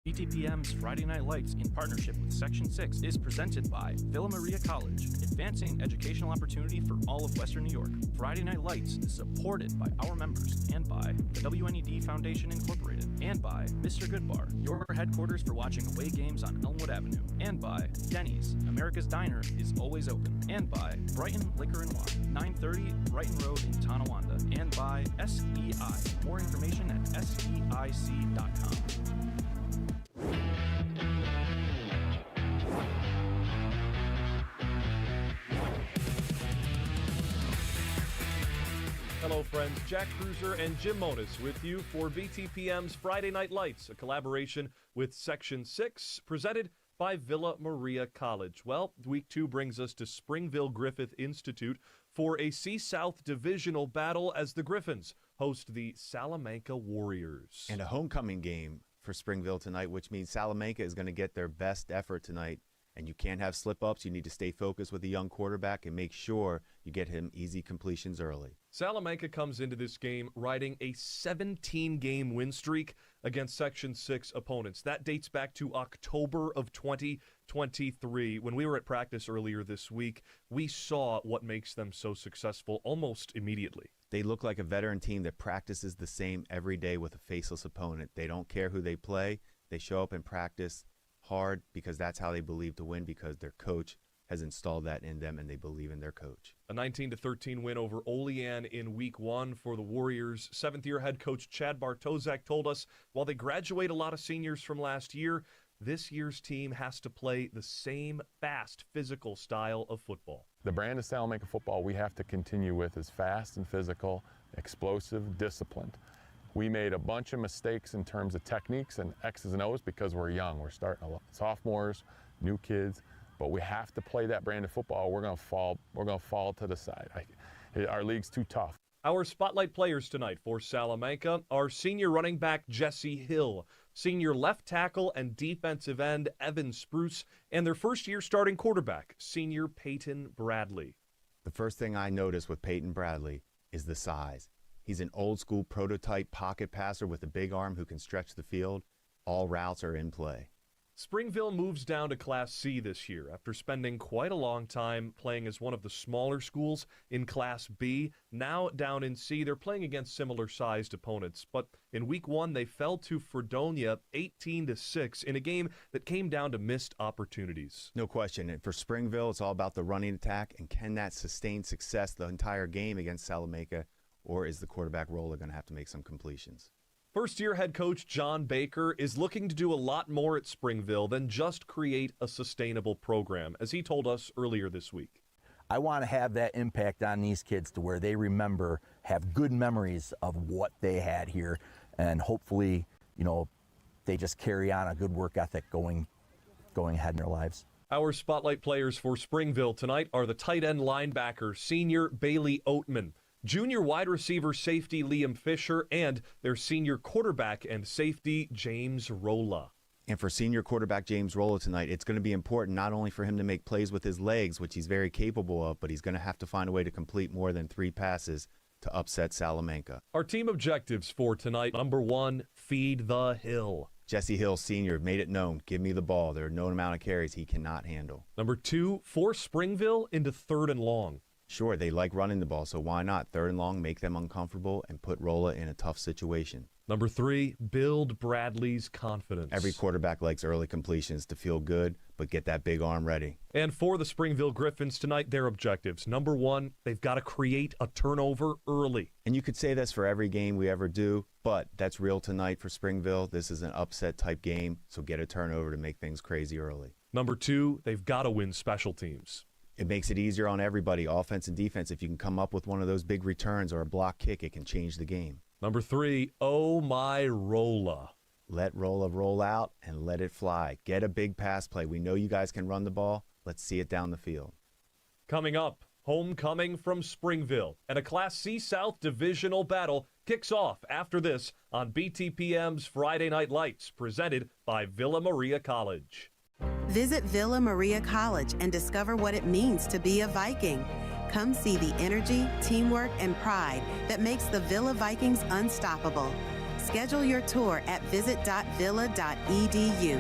BTPM's Friday Night Lights, in partnership with Section 6, is presented by Villa Maria College, advancing educational opportunity for all of Western New York. Friday Night Lights is supported by our members and by the WNED Foundation Incorporated, and by Mr. Goodbar, your headquarters for watching away games on Elmwood Avenue, and by Denny's, America's Diner is always open, and by Brighton Liquor and Wine, 930 Brighton Road in Tonawanda, and by SEI. More information at SEIC.com. Hello friends, Jack Kreuzer and Jim Monis with you for BTPM's Friday Night Lights, a collaboration with Section 6, presented by Villa Maria College. Well, week 2 brings us to Springville-Griffith Institute for a C-South divisional battle as the Griffins host the Salamanca Warriors. And a homecoming game for Springville tonight, which means Salamanca is going to get their best effort tonight. And you can't have slip-ups. You need to stay focused with the young quarterback and make sure you get him easy completions early. Salamanca comes into this game riding a 17-game win streak against Section 6 opponents. That dates back to October of 2023. When we were at practice earlier this week, we saw what makes them so successful almost immediately. They look like a veteran team that practices the same every day with a faceless opponent. They don't care who they play. They show up and practice hard because that's how they believe to win, because their coach has installed that in them and they believe in their coach. A 19-13 win over Olean in week 1 for the Warriors. Seventh-year head coach Chad Bartozak told us while they graduate a lot of seniors from last year, this year's team has to play the same fast, physical style of football. The brand of Salamanca football we have to continue with is fast and physical, explosive, disciplined. We made a bunch of mistakes in terms of techniques and X's and O's because we're young. We're starting a lot, sophomores, new kids, but we have to play that brand of football. We're going to fall. We're going to fall to the side. Our league's too tough. Our spotlight players tonight for Salamanca are senior running back Jesse Hill, senior left tackle and defensive end Evan Spruce, and their first-year starting quarterback, senior Peyton Bradley. The first thing I noticed with Peyton Bradley is the size. He's an old-school prototype pocket passer with a big arm who can stretch the field. All routes are in play. Springville moves down to Class C this year after spending quite a long time playing as one of the smaller schools in Class B. Now down in C, they're playing against similar-sized opponents. But in Week 1, they fell to Fredonia 18-6 in a game that came down to missed opportunities. No question. And for Springville, it's all about the running attack, and can that sustain success the entire game against Salamanca, or is the quarterback roller going to have to make some completions? First-year head coach John Baker is looking to do a lot more at Springville than just create a sustainable program, as he told us earlier this week. I want to have that impact on these kids to where they remember, have good memories of what they had here, and hopefully, they just carry on a good work ethic going ahead in their lives. Our spotlight players for Springville tonight are the tight end linebacker, senior Bailey Oatman, junior wide receiver safety Liam Fisher, and their senior quarterback and safety James Rolla. And for senior quarterback James Rolla tonight, it's going to be important not only for him to make plays with his legs, which he's very capable of, but he's going to have to find a way to complete more than 3 passes to upset Salamanca. Our team objectives for tonight: number 1, feed the Hill. Jesse Hill Sr. made it known, give me the ball. There are no amount of carries he cannot handle. Number 2, force Springville into 3rd and long. Sure, they like running the ball, so why not? 3rd and long, make them uncomfortable, and put Rolla in a tough situation. Number 3, build Bradley's confidence. Every quarterback likes early completions to feel good, but get that big arm ready. And for the Springville Griffins tonight, their objectives. Number 1, they've got to create a turnover early. And you could say this for every game we ever do, but that's real tonight for Springville. This is an upset-type game, so get a turnover to make things crazy early. Number 2, they've got to win special teams. It makes it easier on everybody, offense and defense. If you can come up with one of those big returns or a block kick, it can change the game. Number 3, oh my Rolla. Let Rolla roll out and let it fly. Get a big pass play. We know you guys can run the ball. Let's see it down the field. Coming up, homecoming from Springville, and a Class C South divisional battle kicks off after this on BTPM's Friday Night Lights, presented by Villa Maria College. Visit Villa Maria College and discover what it means to be a Viking. Come see the energy, teamwork, and pride that makes the Villa Vikings unstoppable. Schedule your tour at visit.villa.edu.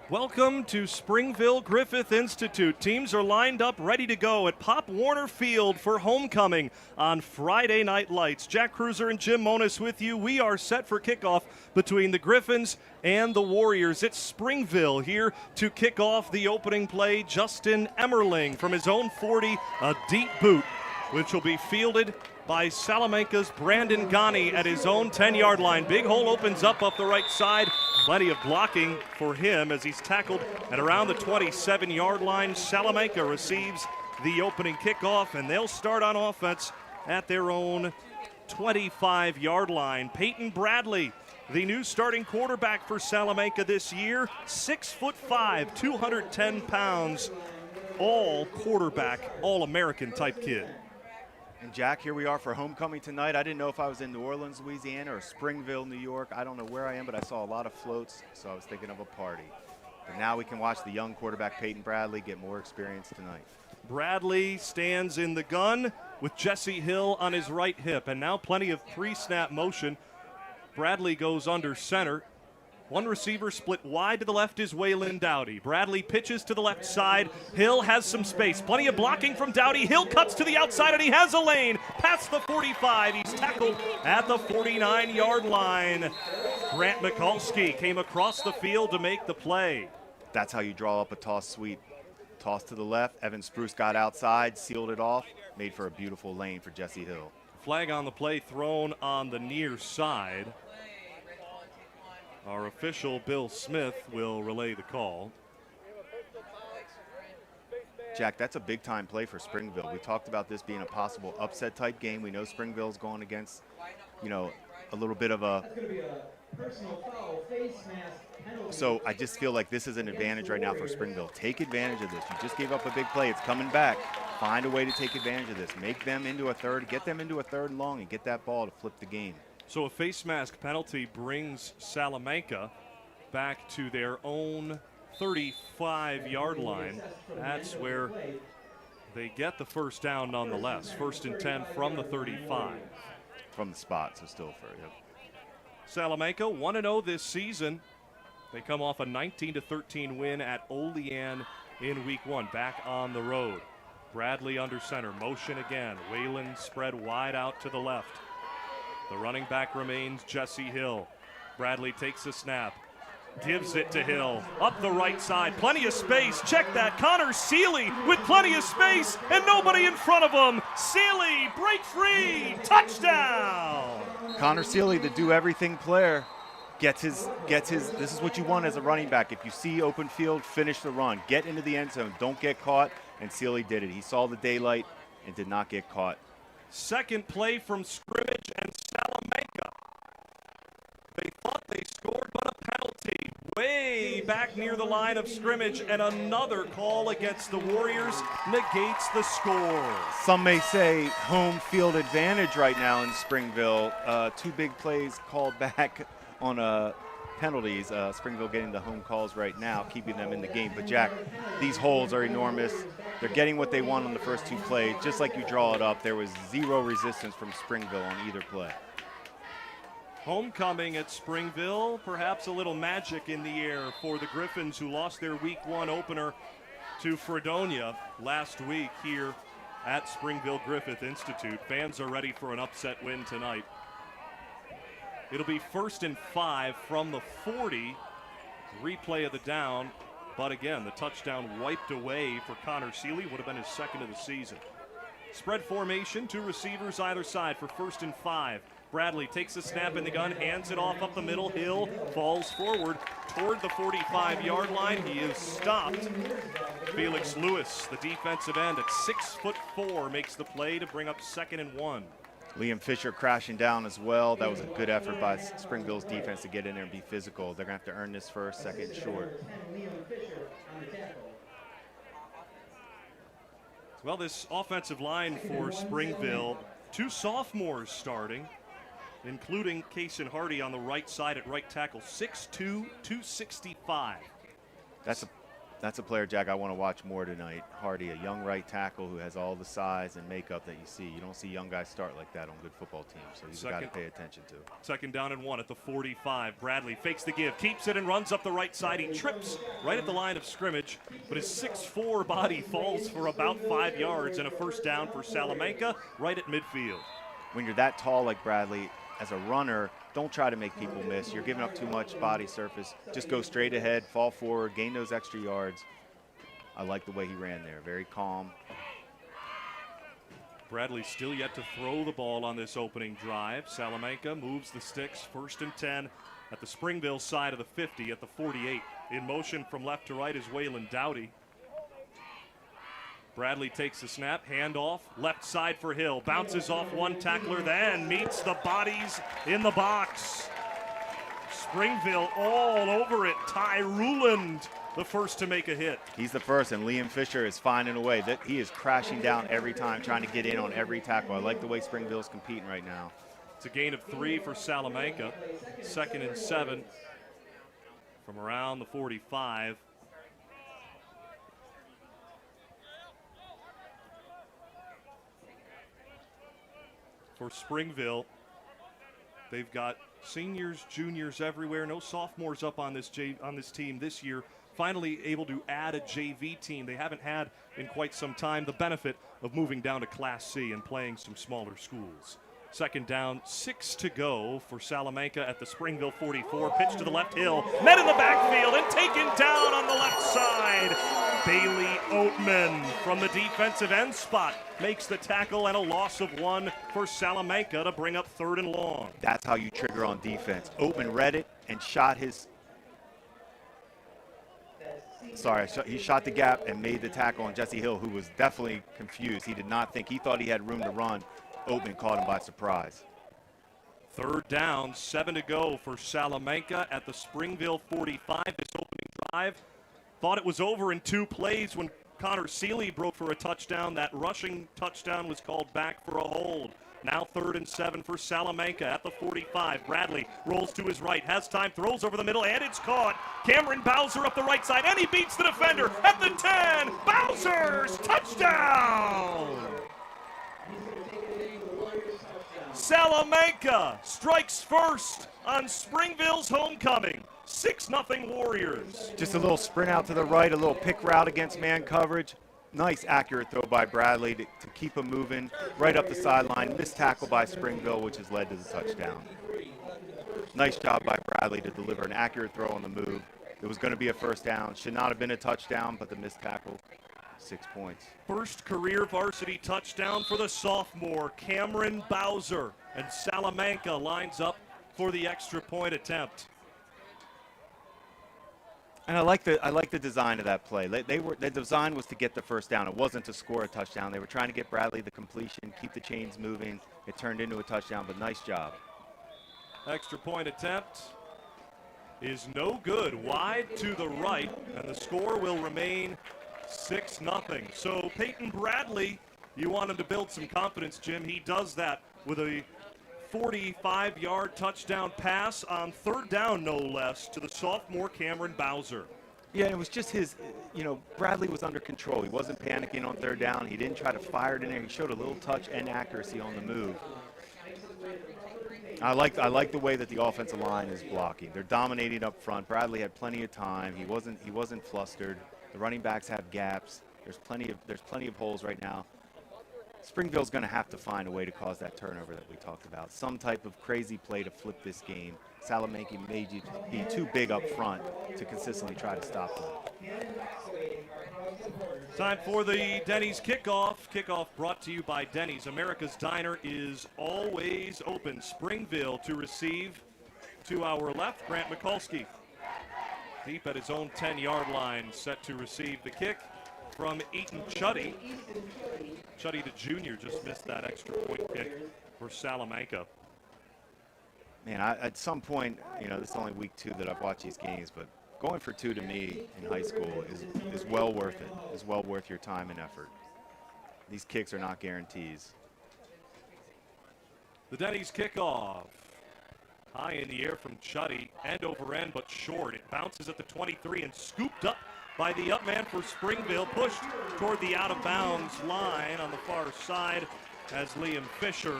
Welcome to Springville-Griffith Institute. Teams are lined up ready to go at Pop Warner Field for homecoming on Friday Night Lights. Jack Kreuzer and Jim Monis with you. We are set for kickoff between the Griffins and the Warriors. It's Springville here to kick off the opening play. Justin Emmerling from his own 40, a deep boot, which will be fielded by Salamanca's Brandon Ghani at his own 10-yard line. Big hole opens up the right side. Plenty of blocking for him as he's tackled at around the 27-yard line. Salamanca receives the opening kickoff, and they'll start on offense at their own 25-yard line. Peyton Bradley, the new starting quarterback for Salamanca this year, 6'5", 210 pounds, all quarterback, all-American type kid. And Jack, here we are for homecoming tonight. I didn't know if I was in New Orleans, Louisiana, or Springville, New York. I don't know where I am, but I saw a lot of floats, so I was thinking of a party. But now we can watch the young quarterback Peyton Bradley get more experience tonight. Bradley stands in the gun with Jesse Hill on his right hip, and now plenty of pre-snap motion. Bradley goes under center. One receiver split wide to the left is Weiglein Dowdy. Bradley pitches to the left side. Hill has some space. Plenty of blocking from Dowdy. Hill cuts to the outside, and he has a lane past the 45. He's tackled at the 49-yard line. Grant Mikulski came across the field to make the play. That's how you draw up a toss sweep. Toss to the left. Evan Spruce got outside, sealed it off, made for a beautiful lane for Jesse Hill. Flag on the play thrown on the near side. Our official, Bill Smith, will relay the call. Jack, that's a big-time play for Springville. We talked about this being a possible upset-type game. We know Springville's going against, a little bit of a... So I just feel like this is an advantage right now for Springville. Take advantage of this. You just gave up a big play. It's coming back. Find a way to take advantage of this. Make them into a third. Get them into a third and long and get that ball to flip the game. So a face mask penalty brings Salamanca back to their own 35-yard line. That's where they get the first down nonetheless. 1st and 10 from the 35. From the spot, so still for you. Salamanca 1-0 this season. They come off a 19-13 win at Olean in week 1, back on the road. Bradley under center, motion again. Weiglein spread wide out to the left. The running back remains Jesse Hill. Bradley takes a snap, gives it to Hill, up the right side, plenty of space, check that, Connor Seeley with plenty of space and nobody in front of him. Seeley, break free, touchdown! Connor Seeley, the do-everything player, gets his, this is what you want as a running back. If you see open field, finish the run. Get into the end zone, don't get caught, and Seeley did it. He saw the daylight and did not get caught. Second play from scrimmage, and Salamanca, they thought they scored, but a penalty way back near the line of scrimmage, and another call against the Warriors negates the score. Some may say home field advantage right now in Springville. 2 big plays called back on penalties. Springville getting the home calls right now, keeping them in the game. But Jack, these holes are enormous. They're getting what they want on the first 2 plays. Just like you draw it up, there was 0 resistance from Springville on either play. Homecoming at Springville, perhaps a little magic in the air for the Griffins, who lost their week 1 opener to Fredonia last week here at Springville-Griffith Institute. Fans are ready for an upset win tonight. It'll be 1st and 5 from the 40. Replay of the down. But again, the touchdown wiped away for Connor Seeley. Would have been his 2nd of the season. Spread formation, 2 receivers either side for 1st and 5. Bradley takes a snap in the gun, hands it off up the middle. Hill falls forward toward the 45-yard line. He is stopped. Felix Lewis, the defensive end, at 6'4", makes the play to bring up 2nd and 1. Liam Fisher crashing down as well. That was a good effort by Springville's defense to get in there and be physical. They're going to have to earn this first, 2nd short. Well, this offensive line for Springville, 2 sophomores starting, including Kaysen Hardy on the right side at right tackle, 6'2", 265. That's That's a player, Jack, I want to watch more tonight. Hardy, a young right tackle who has all the size and makeup that you see. You don't see young guys start like that on good football teams, so he's got to pay attention to. Second down and 1 at the 45. Bradley fakes the give, keeps it, and runs up the right side. He trips right at the line of scrimmage, but his 6'4" body falls for about 5 yards and a first down for Salamanca right at midfield. When you're that tall like Bradley, as a runner, don't try to make people miss. You're giving up too much body surface. Just go straight ahead, fall forward, gain those extra yards. I like the way he ran there. Very calm. Bradley still yet to throw the ball on this opening drive. Salamanca moves the sticks, 1st and 10 at the Springville side of the 50 at the 48. In motion from left to right is Weiglein Dowdy. Bradley takes the snap, handoff, left side for Hill. Bounces off one tackler, then meets the bodies in the box. Springville all over it. Ty Ruland, the first to make a hit. He's the first, and Liam Fisher is finding a way. He is crashing down every time, trying to get in on every tackle. I like the way Springville's competing right now. It's a gain of 3 for Salamanca. 2nd and 7 from around the 45. For Springville, they've got seniors, juniors everywhere. No sophomores up on this team this year. Finally able to add a JV team they haven't had in quite some time. The benefit of moving down to Class C and playing some smaller schools. 2nd down, 6 to go for Salamanca at the Springville 44. Pitch to the left, Hill. Met in the backfield and taken down on the left side. Bailey Oatman from the defensive end spot makes the tackle, and a loss of 1 for Salamanca to bring up 3rd and long. That's how you trigger on defense. Oatman read it and shot his... he shot the gap and made the tackle on Jesse Hill, who was definitely confused. He did not think. He thought he had room to run. Oatman caught him by surprise. 3rd down, 7 to go for Salamanca at the Springville 45. This opening drive, thought it was over in 2 plays when Connor Seeley broke for a touchdown. That rushing touchdown was called back for a hold. Now 3rd and 7 for Salamanca at the 45. Bradley rolls to his right, has time, throws over the middle, and it's caught. Cameron Bowser up the right side, and he beats the defender at the 10. Bowser's touchdown! Salamanca strikes first on Springville's homecoming. 6-0 Warriors. Just a little sprint out to the right, a little pick route against man coverage. Nice accurate throw by Bradley to keep him moving right up the sideline. Missed tackle by Springville, which has led to the touchdown. Nice job by Bradley to deliver an accurate throw on the move. It was going to be a first down. Should not have been a touchdown, but the missed tackle, 6 points. First career varsity touchdown for the sophomore, Cameron Bowser. And Salamanca lines up for the extra point attempt. And I like the design of that play. The design was to get the first down. It wasn't to score a touchdown. They were trying to get Bradley the completion, keep the chains moving. It turned into a touchdown, but nice job. Extra point attempt is no good. Wide to the right, and the score will remain 6-0. So Peyton Bradley, you want him to build some confidence, Jim. He does that with a 45-yard touchdown pass on 3rd down, no less, to the sophomore Cameron Bowser. Yeah, it was just his, Bradley was under control. He wasn't panicking on 3rd down. He didn't try to fire it in there. He showed a little touch and accuracy on the move. I like the way that the offensive line is blocking. They're dominating up front. Bradley had plenty of time. He wasn't flustered. The running backs have gaps. There's plenty of holes right now. Springville's going to have to find a way to cause that turnover that we talked about. Some type of crazy play to flip this game. Salamanca made you be too big up front to consistently try to stop them. Time for the Denny's kickoff. Kickoff brought to you by Denny's. America's Diner is always open. Springville to receive to our left, Grant Mikulski. Deep at his own 10-yard line, set to receive the kick from Eaton Chuddy. Chuddy, the junior, just missed that extra point kick for Salamanca. Man, at some point, this is only week 2 that I've watched these games, but going for 2 to me in high school is well worth it. Is well worth your time and effort. These kicks are not guarantees. The Denny's kickoff High in the air from Chuddy, end over end but short. It bounces at the 23 and scooped up by the up man for Springville, pushed toward the out-of-bounds line on the far side as Liam Fisher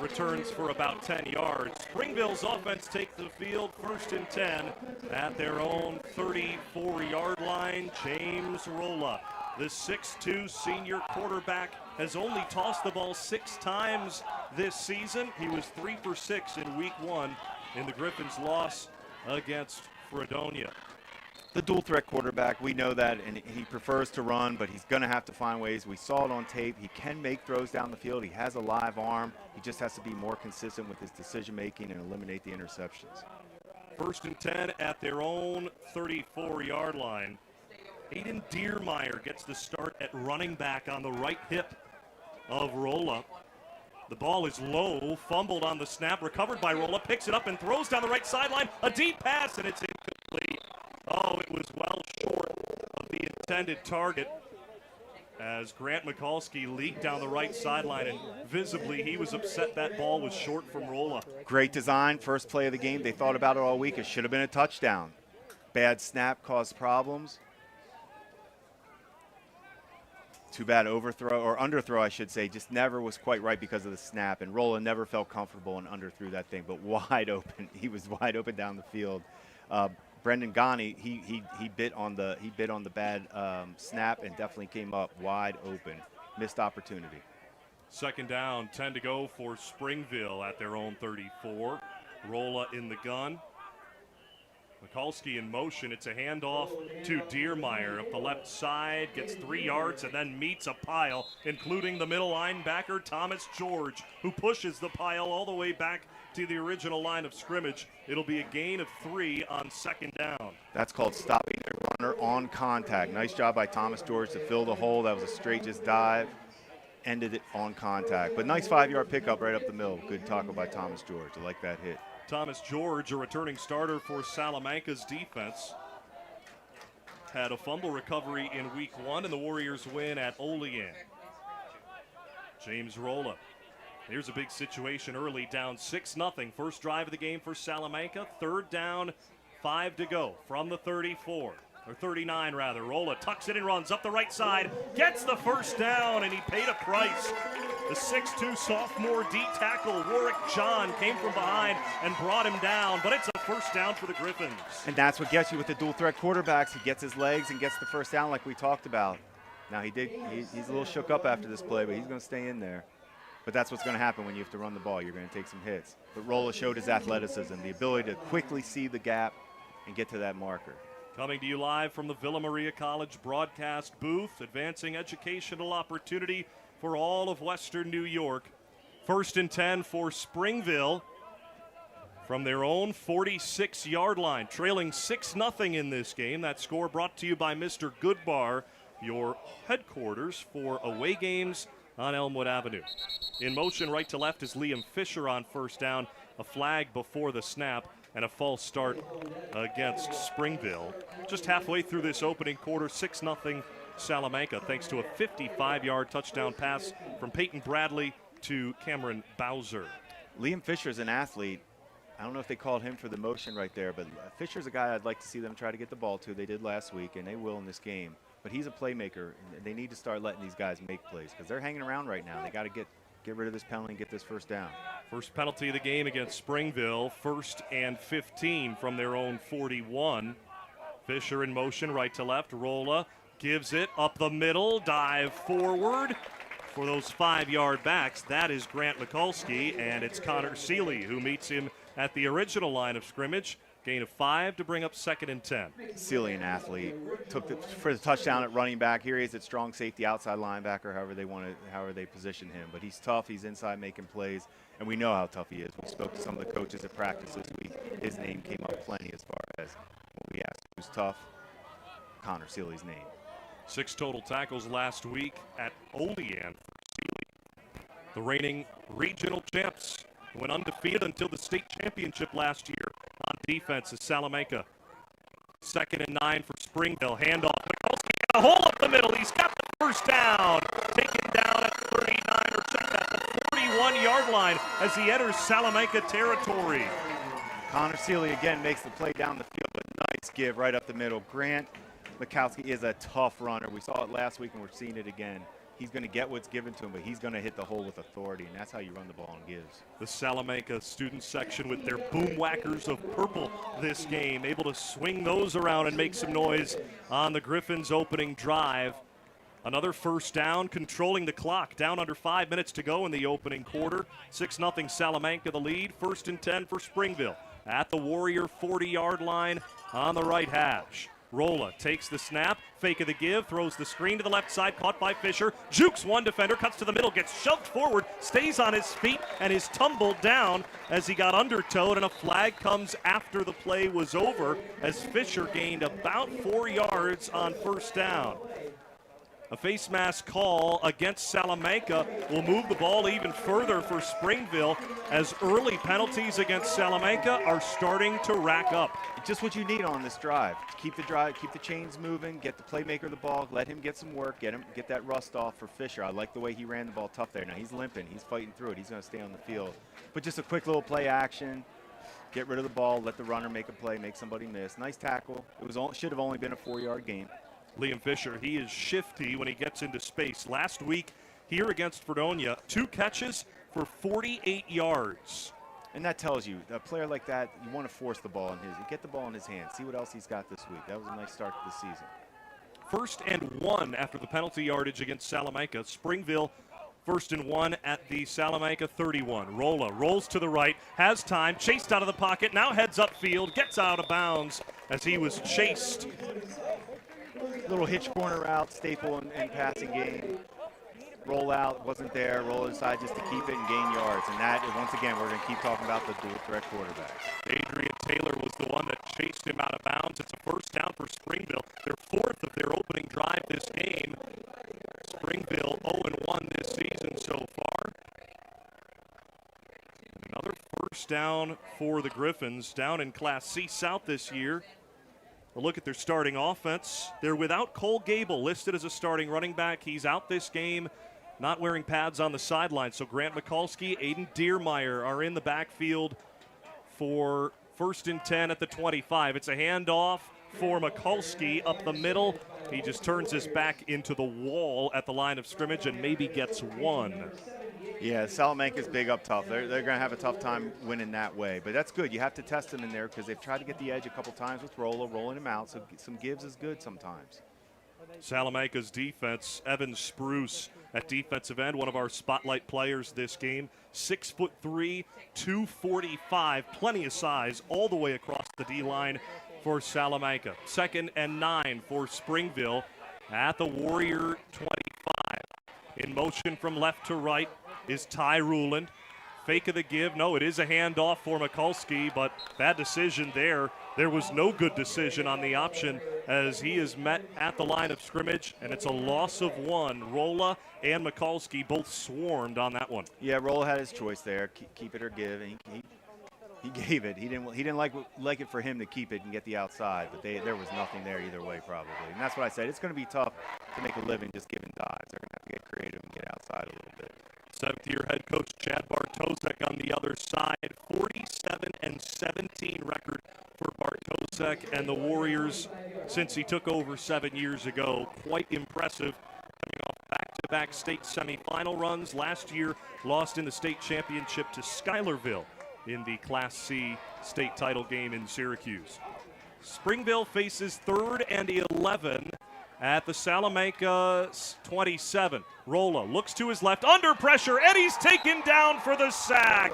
returns for about 10 yards. Springville's offense takes the field, 1st and 10 at their own 34-yard line. James Rolla, the 6'2 senior quarterback, has only tossed the ball 6 times this season. He was 3 for 6 in week 1 in the Griffins' loss against Fredonia. The dual threat quarterback, we know that, and he prefers to run, but he's going to have to find ways. We saw it on tape. He can make throws down the field. He has a live arm. He just has to be more consistent with his decision-making and eliminate the interceptions. 1st and 10 at their own 34-yard line. Aiden Diermeyer gets the start at running back on the right hip of Rolla. The ball is low, fumbled on the snap, recovered by Rolla, picks it up and throws down the right sideline. A deep pass, and it's incomplete. Oh, it was well short of the intended target as Grant Mikulski leaked down the right sideline, and visibly he was upset that ball was short from Rolla. Great design, first play of the game. They thought about it all week. It should have been a touchdown. Bad snap caused problems. Too bad overthrow, or underthrow I should say, just never was quite right because of the snap, and Rolla never felt comfortable and underthrew that thing, but wide open. He was wide open down the field. Brendan Ghani, he bit on the bad snap and definitely came up wide open. Missed opportunity. 2nd down, 10 to go for Springville at their own 34. Rolla in the gun. Mikulski in motion. It's a handoff to Diermeyer up the left side, gets 3 yards and then meets a pile, including the middle linebacker Thomas George, who pushes the pile all the way back to the original line of scrimmage. It'll be a gain of 3 on 2nd down. That's called stopping the runner on contact. Nice job by Thomas George to fill the hole. That was a straight just dive. Ended it on contact. But nice 5-yard pickup right up the middle. Good tackle by Thomas George. I like that hit. Thomas George, a returning starter for Salamanca's defense, had a fumble recovery in week 1 in the Warriors win at Olean. James Rolla. Here's a big situation early, down 6-0. First drive of the game for Salamanca. 3rd down, 5 to go from the 34. Or 39 rather. Rolla tucks it and runs up the right side, gets the 1st down, and he paid a price. The 6'2 sophomore D tackle Warwick John came from behind and brought him down, but it's a 1st down for the Griffins. And that's what gets you with the dual threat quarterbacks. He gets his legs and gets the 1st down like we talked about. Now he's a little shook up after this play, but he's going to stay in there. But that's what's going to happen when you have to run the ball. You're going to take some hits. But Rolla showed his athleticism, the ability to quickly see the gap and get to that marker. Coming to you live from the Villa Maria College broadcast booth, advancing educational opportunity for all of Western New York. 1st and 10 for Springville from their own 46-yard line, trailing 6-0 in this game. That score brought to you by Mr. Goodbar, your headquarters for away games on Elmwood Avenue. In motion right to left is Liam Fisher on 1st down, a flag before the snap, and a false start against Springville. Just halfway through this opening quarter, 6-0 Salamanca, thanks to a 55-yard touchdown pass from Peyton Bradley to Cameron Bowser. Liam Fisher's an athlete. I don't know if they called him for the motion right there, but Fisher's a guy I'd like to see them try to get the ball to. They did last week, and they will in this game. But he's a playmaker, and they need to start letting these guys make plays because they're hanging around right now. They got to get rid of this penalty and get this 1st down. First penalty of the game against Springville, 1st and 15 from their own 41. Fisher in motion, right to left. Rolla gives it up the middle, dive forward for those 5-yard backs. That is Grant Mikulski, and it's Connor Seeley who meets him at the original line of scrimmage. Gain of 5 to bring up 2nd and 10. Seeley, an athlete, took for the touchdown at running back. Here he is at strong safety, outside linebacker, however they position him. But he's tough. He's inside making plays, and we know how tough he is. We spoke to some of the coaches at practice this week. His name came up plenty as far as when we asked who's tough. Connor Seeley's name. 6 total tackles last week at Olean for Seeley. The reigning regional champs went undefeated until the state championship last year on defense is Salamanca. 2nd and 9 for Springville. Handoff. Mikulski got a hole up the middle. He's got the 1st down. Taken down at 39, or check that, the 41-yard line as he enters Salamanca territory. Connor Seeley again makes the play down the field, but nice give right up the middle. Grant Mikowski is a tough runner. We saw it last week and we're seeing it again. He's going to get what's given to him, but he's going to hit the hole with authority, and that's how you run the ball and gives. The Salamanca student section with their boom whackers of purple this game, able to swing those around and make some noise on the Griffins' opening drive. Another first down, controlling the clock. Down under 5 minutes to go in the opening quarter. 6-0 Salamanca the lead. 1st and 10 for Springville at the Warrior 40-yard line on the right hash. Rolla takes the snap, fake of the give, throws the screen to the left side, caught by Fisher, jukes one defender, cuts to the middle, gets shoved forward, stays on his feet, and is tumbled down as he got undertowed, and a flag comes after the play was over as Fisher gained about 4 yards on first down. A face mask call against Salamanca will move the ball even further for Springville as early penalties against Salamanca are starting to rack up. Just what you need on this drive. Keep the chains moving, get the playmaker the ball, let him get some work, get that rust off for Fisher. I like the way he ran the ball tough there. Now he's limping, he's fighting through it, he's going to stay on the field. But just a quick little play action, get rid of the ball, let the runner make a play, make somebody miss. Nice tackle. Should have only been a 4-yard gain. Liam Fisher, he is shifty when he gets into space. Last week here against Fredonia, 2 catches for 48 yards. And that tells you, a player like that, you want to force the ball in his, get the ball in his hands, see what else he's got this week. That was a nice start to the season. 1st and 1 after the penalty yardage against Salamanca. Springville 1st and 1 at the Salamanca 31. Rolla rolls to the right, has time, chased out of the pocket, now heads upfield, gets out of bounds as he was chased. Little hitch corner route, staple in passing game. Roll out, wasn't there. Roll inside just to keep it and gain yards. And that, once again, we're going to keep talking about the dual threat quarterback. Adrian Taylor was the one that chased him out of bounds. It's a first down for Springville. Their 4th of their opening drive this game. Springville 0-1 this season so far. Another first down for the Griffins down in Class C South this year. A look at their starting offense. They're without Cole Gable, listed as a starting running back. He's out this game, not wearing pads on the sideline. So Grant Mikulski, Aiden Diermeyer are in the backfield for 1st and 10 at the 25. It's a handoff for Mikulski up the middle. He just turns his back into the wall at the line of scrimmage and maybe gets 1. Yeah, Salamanca's big up tough. They're going to have a tough time winning that way. But that's good. You have to test them in there because they've tried to get the edge a couple times with rolling him out. So some gives is good sometimes. Salamanca's defense, Evan Spruce at defensive end, one of our spotlight players this game. 6'3", 245, plenty of size all the way across the D-line for Salamanca. 2nd and 9 for Springville at the Warrior 25. In motion from left to right is Ty Ruland. Fake of the give. No, it is a handoff for Mikulski, but bad decision there. There was no good decision on the option as he is met at the line of scrimmage, and it's a loss of 1. Rolla and Mikulski both swarmed on that one. Yeah, Rolla had his choice there, keep it or give, and he gave it. He didn't like it for him to keep it and get the outside, but there was nothing there either way probably. And that's what I said. It's going to be tough to make a living just giving dives. They're going to have to get creative and get outside a little bit. 7th-year head coach Chad Bartosek on the other side. 47-17 record for Bartosek and the Warriors since he took over 7 years ago. Quite impressive. Coming off back-to-back state semifinal runs. Last year, lost in the state championship to Schuylerville in the Class C state title game in Syracuse. Springville faces 3rd and 11 at the Salamanca 27. Rolla looks to his left, under pressure, and he's taken down for the sack.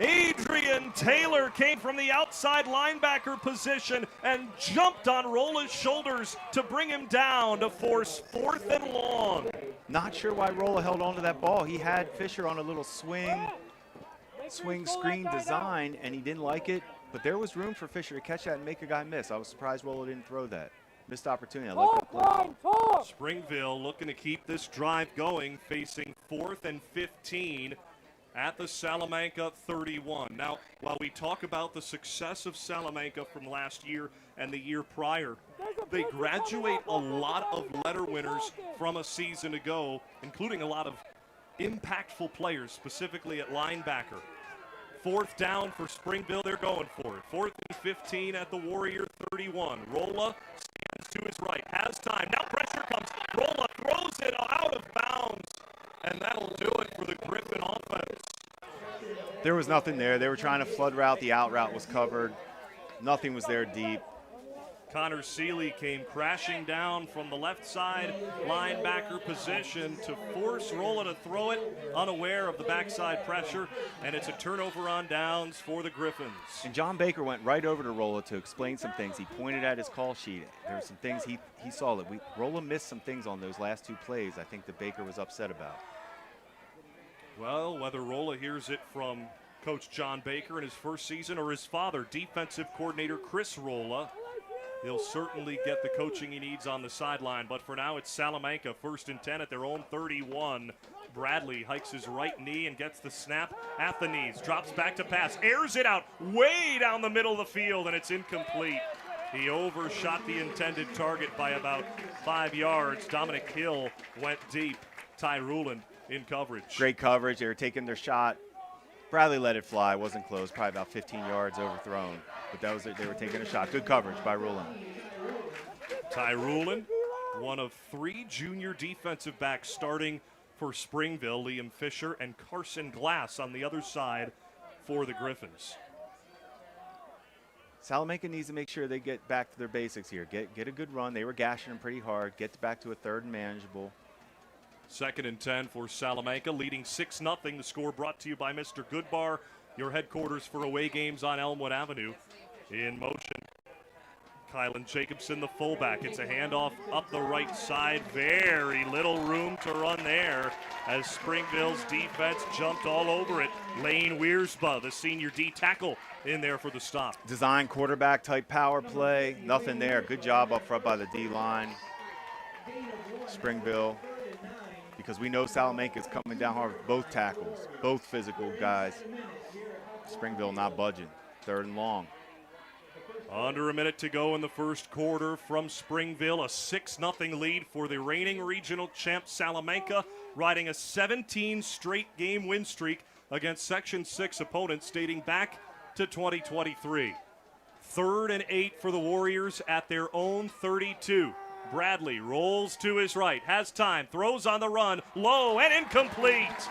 Adrian Taylor came from the outside linebacker position and jumped on Rolla's shoulders to bring him down to force 4th and long. Not sure why Rolla held on to that ball. He had Fisher on a little swing screen design, and he didn't like it, but there was room for Fisher to catch that and make a guy miss. I was surprised Rolla didn't throw that. Missed opportunity. I like that play. Springville looking to keep this drive going, facing 4th and 15 at the Salamanca 31. Now, while we talk about the success of Salamanca from last year and the year prior, they graduate a lot of letter winners from a season ago, including a lot of impactful players, specifically at linebacker. Fourth down for Springville. They're going for it. 4th and 15 at the Warrior 31. Rolla stands to his right. Has time. Now pressure comes. Rolla throws it out of bounds. And that'll do it for the Griffin offense. There was nothing there. They were trying to flood route. The out route was covered. Nothing was there deep. Connor Seeley came crashing down from the left side linebacker position to force Rolla to throw it, unaware of the backside pressure, and it's a turnover on downs for the Griffins. And John Baker went right over to Rolla to explain some things. He pointed at his call sheet. There were some things he saw that Rolla missed some things on those last two plays I think that Baker was upset about. Well, whether Rolla hears it from Coach John Baker in his first season or his father, defensive coordinator Chris Rolla, he'll certainly get the coaching he needs on the sideline. But for now, it's Salamanca, 1st and 10 at their own 31. Bradley hikes his right knee and gets the snap at the knees. Drops back to pass, airs it out way down the middle of the field, and it's incomplete. He overshot the intended target by about 5 yards. Dominic Hill went deep. Ty Ruland in coverage. Great coverage. They were taking their shot. Bradley let it fly. Wasn't close. Probably about 15 yards overthrown. But that was they were taking a shot. Good coverage by Ruland. Ty Ruland, one of 3 junior defensive backs starting for Springville. Liam Fisher and Carson Glass on the other side for the Griffins. Salamanca needs to make sure they get back to their basics here. Get a good run. They were gashing them pretty hard. Get back to a 3rd and manageable. 2nd and 10 for Salamanca, leading 6-0. The score brought to you by Mr. Goodbar, your headquarters for away games on Elmwood Avenue. In motion, Kylan Jacobson, the fullback. It's a handoff up the right side. Very little room to run there as Springville's defense jumped all over it. Lane Wiersba, the senior D tackle, in there for the stop. Design quarterback type power play. Nothing there. Good job up front by the D line. Springville. Because we know Salamanca is coming down hard with both tackles, both physical guys. Springville not budging. 3rd and long. Under a minute to go in the first quarter from Springville. A 6-0 lead for the reigning regional champ Salamanca, riding a 17 straight game win streak against Section 6 opponents dating back to 2023. 3rd and 8 for the Warriors at their own 32. Bradley rolls to his right, has time, throws on the run, low and incomplete.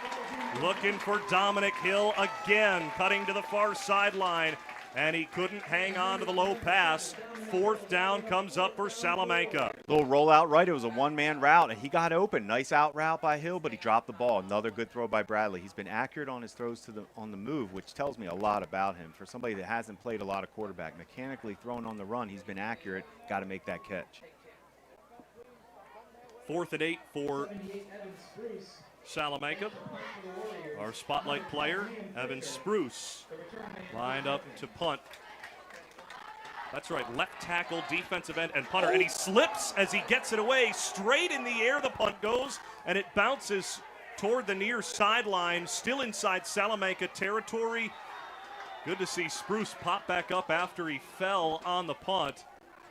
Looking for Dominic Hill again, cutting to the far sideline, and he couldn't hang on to the low pass. 4th down comes up for Salamanca. Little rollout right. It was a one-man route, and he got open. Nice out route by Hill, but he dropped the ball. Another good throw by Bradley. He's been accurate on his throws on the move, which tells me a lot about him. For somebody that hasn't played a lot of quarterback, mechanically thrown on the run, he's been accurate. Got to make that catch. 4th and 8 for Salamanca. Our spotlight player, Evan Spruce, lined up to punt. That's right, left tackle, defensive end, and punter. And he slips as he gets it away. Straight in the air the punt goes, and it bounces toward the near sideline, still inside Salamanca territory. Good to see Spruce pop back up after he fell on the punt.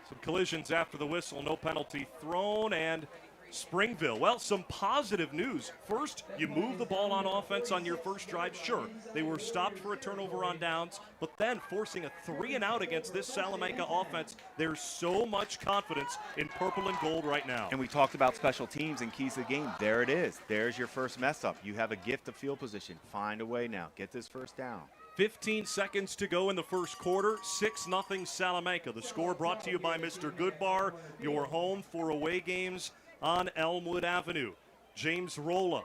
Some collisions after the whistle, no penalty thrown, and Springville, well, some positive news. First, you move the ball on offense on your first drive. Sure, they were stopped for a turnover on downs, but then forcing a 3-and-out against this Salamanca offense, there's so much confidence in purple and gold right now. And we talked about special teams and keys to the game. There it is. There's your first mess up. You have a gift of field position. Find a way now. Get this first down. 15 seconds to go in the first quarter. 6-0 Salamanca. The score brought to you by Mr. Goodbar, your home for away games on Elmwood Avenue. James Rolla,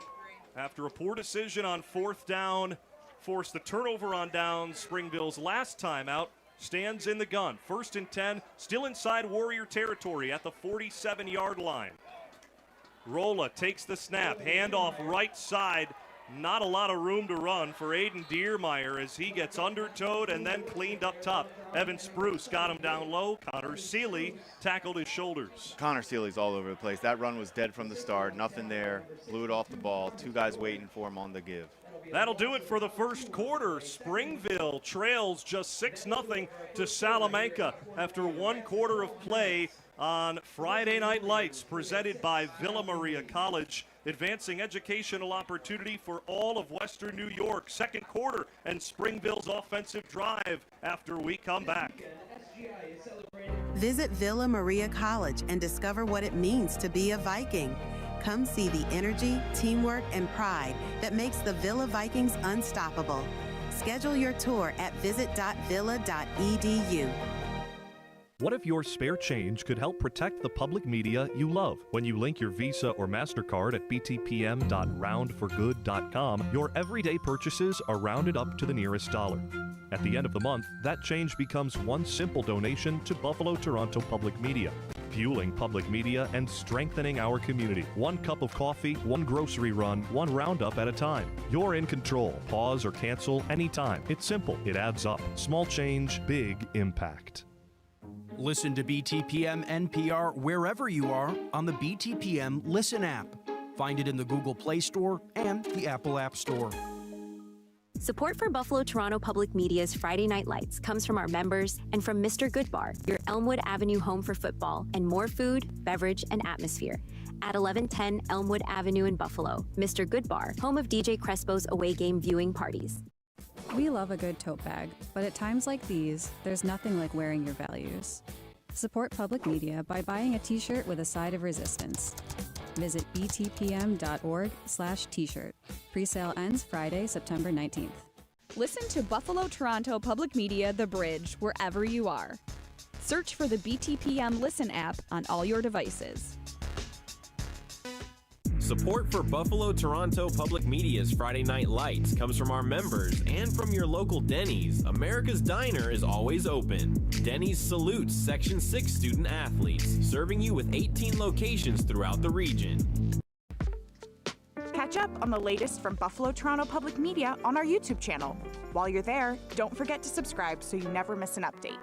after a poor decision on 4th down, forced the turnover on downs. Springville's last time out, stands in the gun. 1st and 10, still inside Warrior territory at the 47-yard line. Rolla takes the snap, handoff right side. Not a lot of room to run for Aiden Diermeyer as he gets undertowed and then cleaned up top. Evan Spruce got him down low. Connor Seeley tackled his shoulders. Connor Seeley's all over the place. That run was dead from the start. Nothing there. Blew it off the ball. 2 guys waiting for him on the give. That'll do it for the first quarter. Springville trails just 6-0 to Salamanca after one quarter of play on Friday Night Lights, presented by Villa Maria College, advancing educational opportunity for all of Western New York. Second quarter and Springville's offensive drive after we come back. Visit Villa Maria College and discover what it means to be a Viking. Come see the energy, teamwork, and pride that makes the Villa Vikings unstoppable. Schedule your tour at visit.villa.edu. What if your spare change could help protect the public media you love? When you link your Visa or MasterCard at btpm.roundforgood.com, your everyday purchases are rounded up to the nearest dollar. At the end of the month, that change becomes one simple donation to Buffalo Toronto Public Media, fueling public media and strengthening our community. One cup of coffee, one grocery run, one roundup at a time. You're in control. Pause or cancel anytime. It's simple. It adds up. Small change, big impact. Listen to BTPM NPR wherever you are on the BTPM Listen app. Find it in the Google Play Store and the Apple App Store. Support for Buffalo Toronto Public Media's Friday Night Lights comes from our members and from Mr. Goodbar, your Elmwood Avenue home for football and more food, beverage, and atmosphere. At 1110 Elmwood Avenue in Buffalo, Mr. Goodbar, home of DJ Crespo's away game viewing parties. We love a good tote bag, but at times like these, there's nothing like wearing your values. Support public media by buying a t-shirt with a side of resistance. Visit btpm.org/t-shirt. Presale ends Friday, September 19th. Listen to Buffalo Toronto Public Media The Bridge wherever you are. Search for the BTPM Listen app on all your devices. Support for Buffalo Toronto Public Media's Friday Night Lights comes from our members and from your local Denny's. America's Diner is always open. Denny's salutes Section 6 student athletes, serving you with 18 locations throughout the region. Catch up on the latest from Buffalo Toronto Public Media on our YouTube channel. While you're there, don't forget to subscribe so you never miss an update.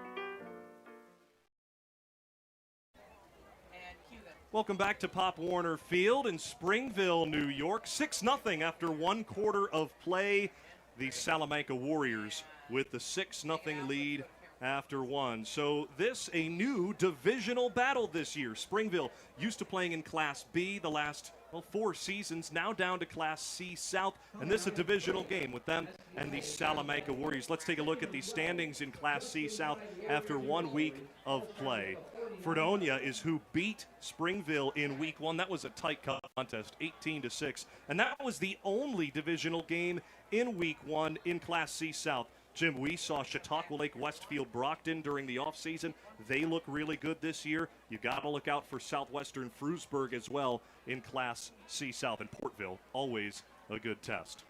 Welcome back to Pop Warner Field in Springville, New York. 6-0 after one quarter of play. The Salamanca Warriors with the 6-0 lead after one. So this a new divisional battle this year. Springville used to playing in Class B the last 4 seasons, now down to Class C South, and this is a divisional game with them and the Salamanca Warriors. Let's take a look at the standings in Class C South after 1 week of play. Fredonia is who beat Springville in week 1. That was a tight contest, 18-6, and that was the only divisional game in week 1 in Class C South. Jim, we saw Chautauqua Lake Westfield Brockton during the offseason. They look really good this year. You got to look out for Southwestern Frewsburg as well in Class C South. And Portville, always a good test.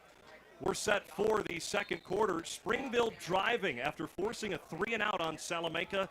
We're set for the second quarter. Springville driving after forcing a 3-and-out on Salamanca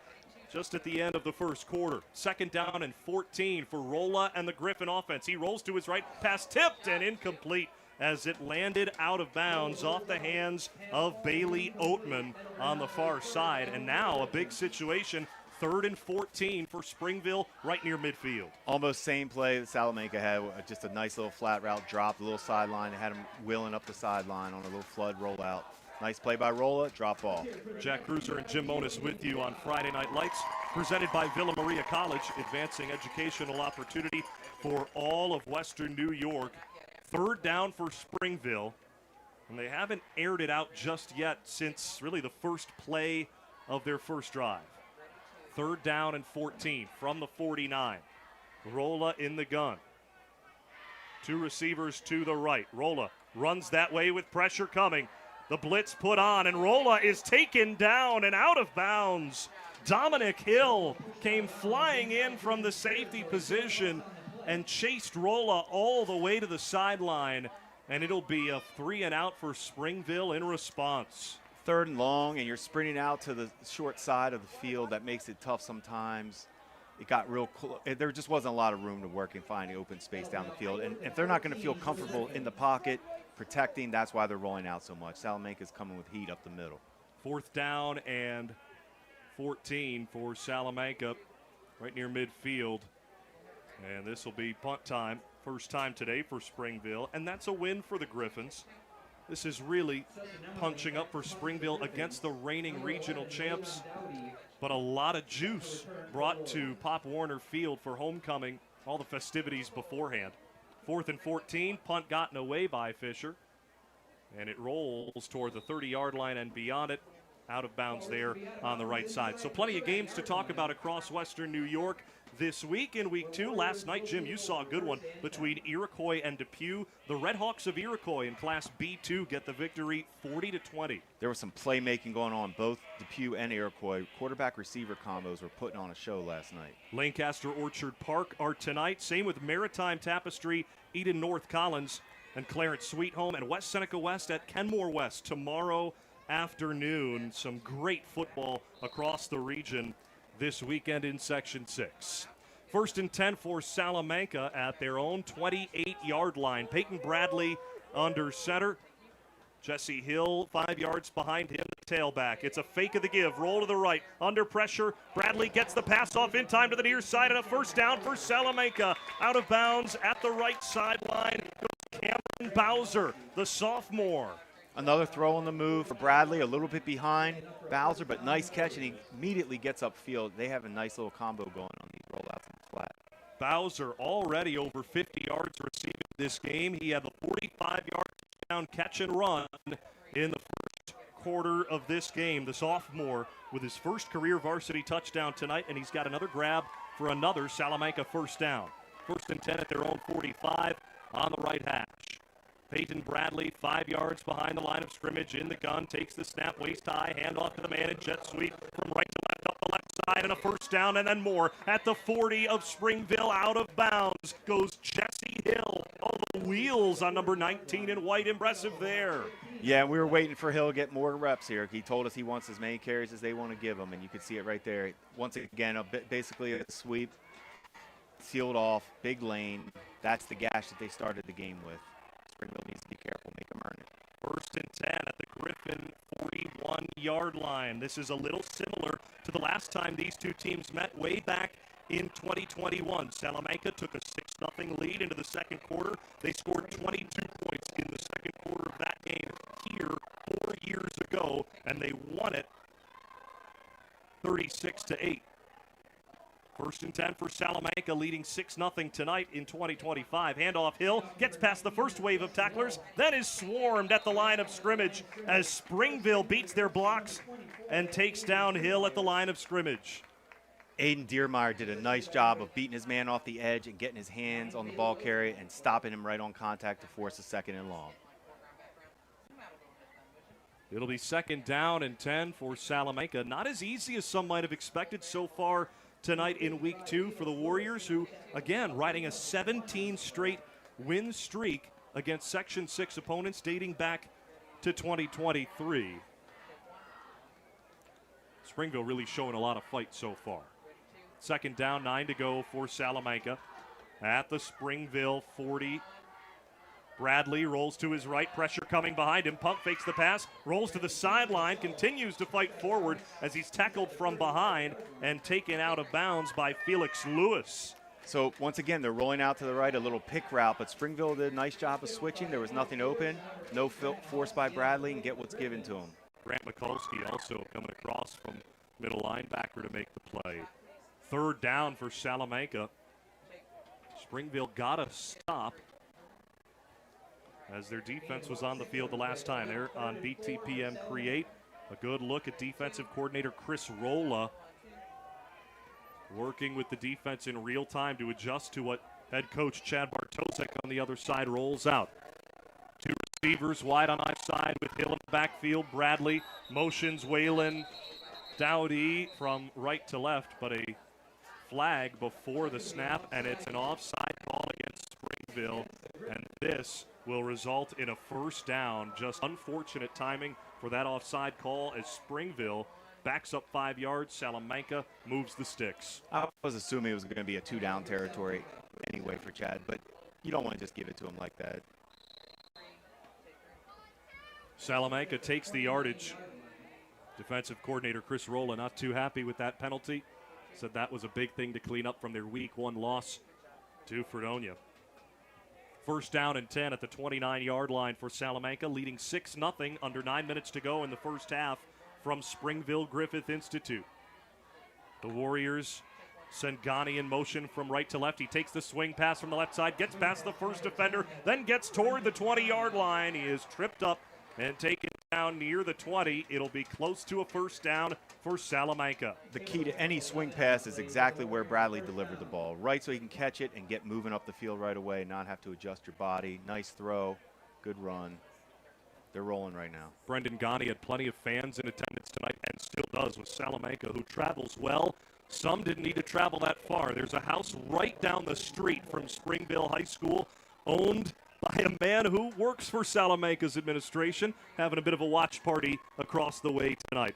just at the end of the first quarter. Second down and 14 for Rolla and the Griffin offense. He rolls to his right, pass tipped and incomplete as it landed out of bounds off the hands of Bailey Oatman on the far side. And now a big situation, 3rd and 14 for Springville right near midfield. Almost same play that Salamanca had, just a nice little flat route, dropped a little sideline. They had him wheeling up the sideline on a little flood rollout. Nice play by Rolla, drop ball. Jack Kreuzer and Jim Monis with you on Friday Night Lights, presented by Villa Maria College, advancing educational opportunity for all of Western New York. 3rd down for Springville, and they haven't aired it out just yet since really the first play of their first drive. 3rd down and 14 from the 49. Rolla in the gun. 2 receivers to the right. Rolla runs that way with pressure coming. The blitz put on, and Rolla is taken down and out of bounds. Dominic Hill came flying in from the safety position and chased Rolla all the way to the sideline, and it'll be a 3-and-out for Springville in response. 3rd and long, and you're sprinting out to the short side of the field. That makes it tough sometimes. It got real close. There just wasn't a lot of room to work and find the open space down the field. And if they're not going to feel comfortable in the pocket, protecting, that's why they're rolling out so much. Salamanca's coming with heat up the middle. 4th down and 14 for Salamanca right near midfield. And this will be punt time. First time today for Springville, and that's a win for the Griffins. This is really punching up for Springville against the reigning regional champs, but a lot of juice brought to Pop Warner Field for homecoming, all the festivities beforehand. 4th and 14, punt gotten away by Fisher, and it rolls toward the 30-yard line and beyond it, out of bounds there on the right side. So plenty of games to talk about across Western New York this week in Week 2. Last night, Jim, you saw a good one between Iroquois and Depew. The Red Hawks of Iroquois in Class B2 get the victory 40-20. There was some playmaking going on. Both Depew and Iroquois quarterback-receiver combos were putting on a show last night. Lancaster Orchard Park are tonight. Same with Maritime Tapestry, Eden North Collins, and Clarence Sweet Home, and West Seneca West at Kenmore West tomorrow afternoon. Some great football across the region this weekend in Section 6. 1st and 10 for Salamanca at their own 28-yard line. Peyton Bradley under center. Jesse Hill 5 yards behind him, the tailback. It's a fake of the give, roll to the right, under pressure. Bradley gets the pass off in time to the near side, and a first down for Salamanca. Out of bounds at the right sideline goes Cameron Bowser, the sophomore. Another throw on the move for Bradley, a little bit behind Bowser, but nice catch, and he immediately gets upfield. They have a nice little combo going on these rollouts in the flat. Bowser already over 50 yards receiving this game. He had the 45-yard touchdown catch and run in the first quarter of this game. The sophomore with his first career varsity touchdown tonight, and he's got another grab for another Salamanca first down. 1st and 10 at their own 45 on the right hash. Peyton Bradley, 5 yards behind the line of scrimmage in the gun, takes the snap, waist high, handoff to the man in jet sweep from right to left up the left side, and a first down, and then more at the 40 of Springville. Out of bounds goes Jesse Hill. All the wheels on number 19 in white, impressive there. Yeah, we were waiting for Hill to get more reps here. He told us he wants as many carries as they want to give him, and you could see it right there. Once again, basically a sweep, sealed off, big lane. That's the gash that they started the game with. Springville needs to be careful, make them earn it. 1st and 10 at the Griffin 41-yard line. This is a little similar to the last time these two teams met way back in 2021. Salamanca took a 6-0 lead into the second quarter. They scored 22 points in the second quarter of that game here 4 years ago, and they won it 36-8. 1st and 10 for Salamanca, leading 6-0 tonight in 2025. Handoff, Hill gets past the first wave of tacklers, then is swarmed at the line of scrimmage as Springville beats their blocks and takes down Hill at the line of scrimmage. Aiden Diermeyer did a nice job of beating his man off the edge and getting his hands on the ball carrier and stopping him right on contact to force a 2nd and long. It'll be 2nd down and 10 for Salamanca. Not as easy as some might have expected so far tonight in Week 2 for the Warriors, who, again, riding a 17-straight win streak against Section 6 opponents dating back to 2023. Springville really showing a lot of fight so far. 2nd down, 9 to go for Salamanca at the Springville 40. Bradley rolls to his right, pressure coming behind him. Pump fakes the pass, rolls to the sideline, continues to fight forward as he's tackled from behind and taken out of bounds by Felix Lewis. So once again, they're rolling out to the right, a little pick route, but Springville did a nice job of switching. There was nothing open, no force by Bradley, and get what's given to him. Grant Mikulski also coming across from middle linebacker to make the play. 3rd down for Salamanca. Springville got a stop as their defense was on the field the last time. They're on BTPM Create. A good look at defensive coordinator Chris Rolla, working with the defense in real time to adjust to what head coach Chad Bartosek on the other side rolls out. 2 receivers wide on either side with Hill in the backfield. Bradley motions Weiglein, Dowdy from right to left, but a flag before the snap, and it's an offside call against Springville, and this will result in a first down. Just unfortunate timing for that offside call as Springville backs up 5 yards. Salamanca moves the sticks. I was assuming it was going to be a 2-down territory anyway for Chad, but you don't want to just give it to him like that. Salamanca takes the yardage. Defensive coordinator Chris Rolla not too happy with that penalty. Said that was a big thing to clean up from their Week 1 loss to Fredonia. First down and 10 at the 29-yard line for Salamanca, leading 6-0 under 9 minutes to go in the first half from Springville-Griffith Institute. The Warriors send Ghani in motion from right to left. He takes the swing pass from the left side, gets past the first defender, then gets toward the 20-yard line. He is tripped up and taken down near the 20. It'll be close to a first down for Salamanca. The key to any swing pass is exactly where Bradley delivered the ball. Right, so he can catch it and get moving up the field right away, not have to adjust your body. Nice throw, good run. They're rolling right now. Brendan Ghani had plenty of fans in attendance tonight and still does with Salamanca, who travels well. Some didn't need to travel that far. There's a house right down the street from Springville High School, owned by a man who works for Salamanca's administration, having a bit of a watch party across the way tonight.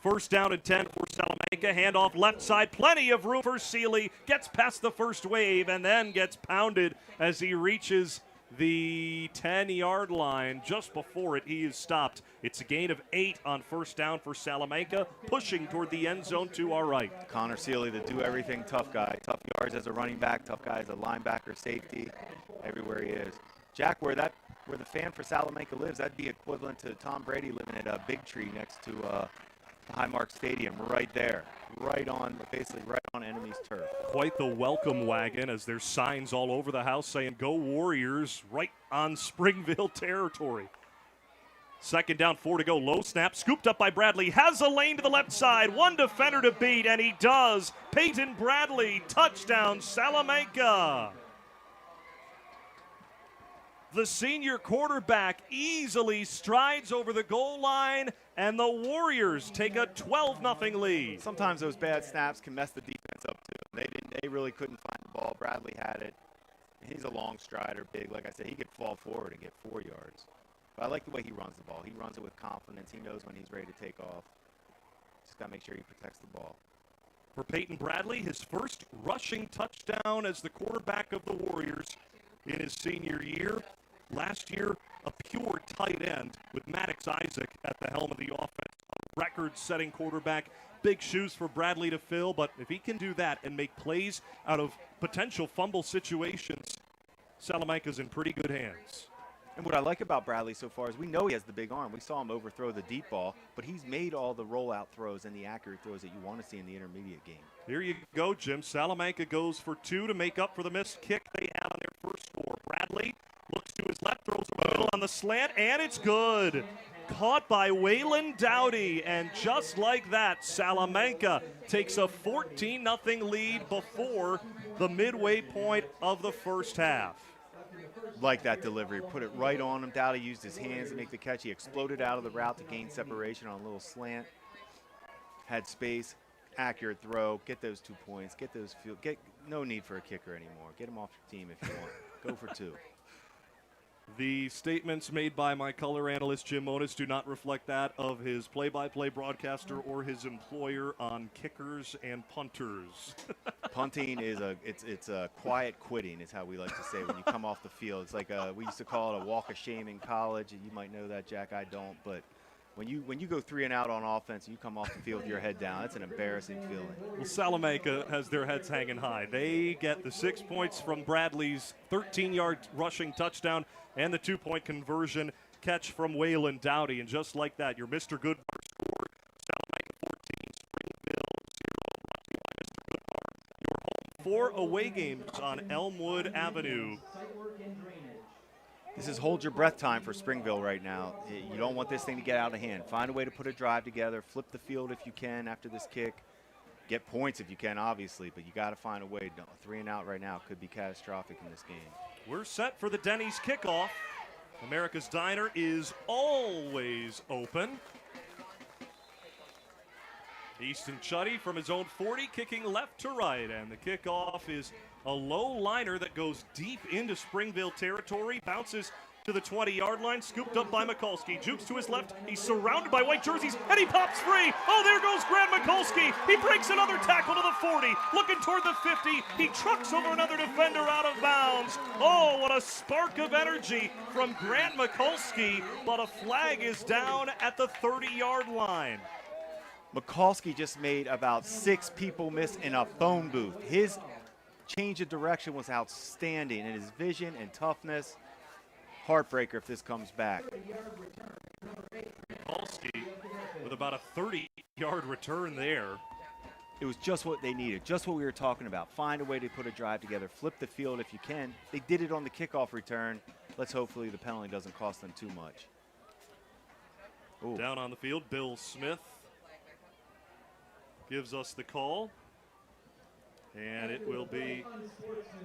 First down and 10 for Salamanca. Handoff left side. Plenty of room for Seeley. Gets past the first wave and then gets pounded as he reaches the 10-yard line. Just before it, he is stopped. It's a gain of 8 on first down for Salamanca, pushing toward the end zone to our right. Connor Seeley, the do-everything tough guy. Tough yards as a running back, tough guy as a linebacker, safety, everywhere he is. Jack, where the fan for Salamanca lives, that'd be equivalent to Tom Brady living at a Big Tree next to Highmark Stadium, right there, basically right on enemy's turf. Quite the welcome wagon, as there's signs all over the house saying "Go Warriors" right on Springville territory. Second down, 4 to go. Low snap, scooped up by Bradley. Has a lane to the left side. One defender to beat, and he does. Peyton Bradley, touchdown, Salamanca. The senior quarterback easily strides over the goal line, and the Warriors take a 12-0 lead. Sometimes those bad snaps can mess the defense up too. They really couldn't find the ball. Bradley had it. He's a long strider, big. Like I said, he could fall forward and get 4 yards. But I like the way he runs the ball. He runs it with confidence. He knows when he's ready to take off. Just got to make sure he protects the ball. For Peyton Bradley, his first rushing touchdown as the quarterback of the Warriors in his senior year. Last year, a pure tight end with Maddox Isaac at the helm of the offense. A record-setting quarterback. Big shoes for Bradley to fill, but if he can do that and make plays out of potential fumble situations, Salamanca's in pretty good hands. And what I like about Bradley so far is we know he has the big arm. We saw him overthrow the deep ball, but he's made all the rollout throws and the accurate throws that you want to see in the intermediate game. Here you go, Jim. Salamanca goes for 2 to make up for the missed kick they had on their first score. Bradley looks to his left, throws a middle on the slant, and it's good. Caught by Weiglein Dowdy, and just like that, Salamanca takes a 14-0 lead before the midway point of the first half. Like that delivery, put it right on him. Dowdy used his hands to make the catch. He exploded out of the route to gain separation on a little slant. Had space, accurate throw, get those 2 points, get those field. No need for a kicker anymore. Get him off your team if you want. Go for 2. The statements made by my color analyst, Jim Monis, do not reflect that of his play-by-play broadcaster or his employer on kickers and punters. Punting is it's a quiet quitting is how we like to say when you come off the field. It's like we used to call it a walk of shame in college, and you might know that, Jack. I don't, but when you go 3 and out on offense and you come off the field with your head down, it's an embarrassing feeling. Well, Salamanca has their heads hanging high. They get the 6 points from Bradley's 13-yard rushing touchdown and the 2-point conversion catch from Weiglein Dowdy. And just like that, your Mr. Goodbar scored. Salamanca 14, Springville 0. Mr. Goodbar, your home for away games on Elmwood Avenue. This is hold your breath time for Springville right now. You don't want this thing to get out of hand. Find a way to put a drive together. Flip the field if you can after this kick. Get points if you can, obviously, but you got to find a way. 3 and out right now could be catastrophic in this game. We're set for the Denny's kickoff. America's Diner is always open. Easton Chuddy from his own 40, kicking left to right, and the kickoff is a low liner that goes deep into Springville territory, bounces to the 20-yard line, scooped up by Mikulski. Jukes to his left. He's surrounded by white jerseys, and he pops free. Oh, there goes Grant Mikulski. He breaks another tackle to the 40. Looking toward the 50. He trucks over another defender out of bounds. Oh, what a spark of energy from Grant Mikulski, but a flag is down at the 30-yard line. Mikulski just made about 6 people miss in a phone booth. His change of direction was outstanding, and his vision and toughness, heartbreaker if this comes back. Mikulski with about a 30-yard return there. It was just what they needed, just what we were talking about. Find a way to put a drive together, flip the field if you can. They did it on the kickoff return. Let's hopefully the penalty doesn't cost them too much. Ooh. Down on the field, Bill Smith gives us the call. And it will be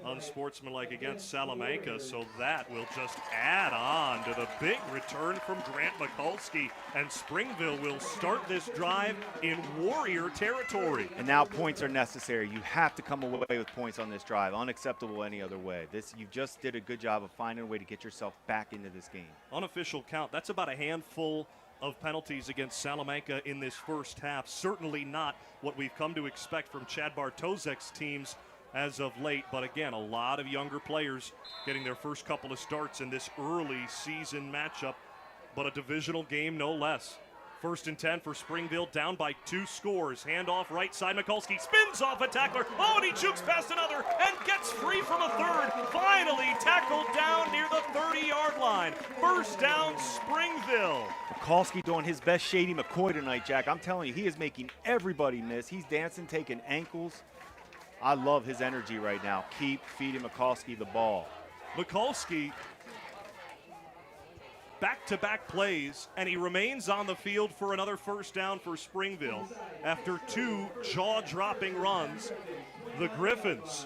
unsportsmanlike against Salamanca, so that will just add on to the big return from Grant Mikulski, and Springville will start this drive in Warrior territory. And now points are necessary. You have to come away with points on this drive. Unacceptable any other way. You just did a good job of finding a way to get yourself back into this game. Unofficial count, that's about a handful of penalties against Salamanca in this first half. Certainly not what we've come to expect from Chad Bartozek's teams as of late. But again, a lot of younger players getting their first couple of starts in this early season matchup, but a divisional game no less. 1st and 10 for Springville, down by 2 scores. Handoff right side, Mikulski spins off a tackler. Oh, and he jukes past another and gets free from a third. Finally tackled down near the 30-yard line. First down, Springville. Mikulski doing his best Shady McCoy tonight, Jack. I'm telling you, he is making everybody miss. He's dancing, taking ankles. I love his energy right now. Keep feeding Mikulski the ball. Mikulski, back-to-back plays, and he remains on the field for another first down for Springville. After 2 jaw-dropping runs, the Griffins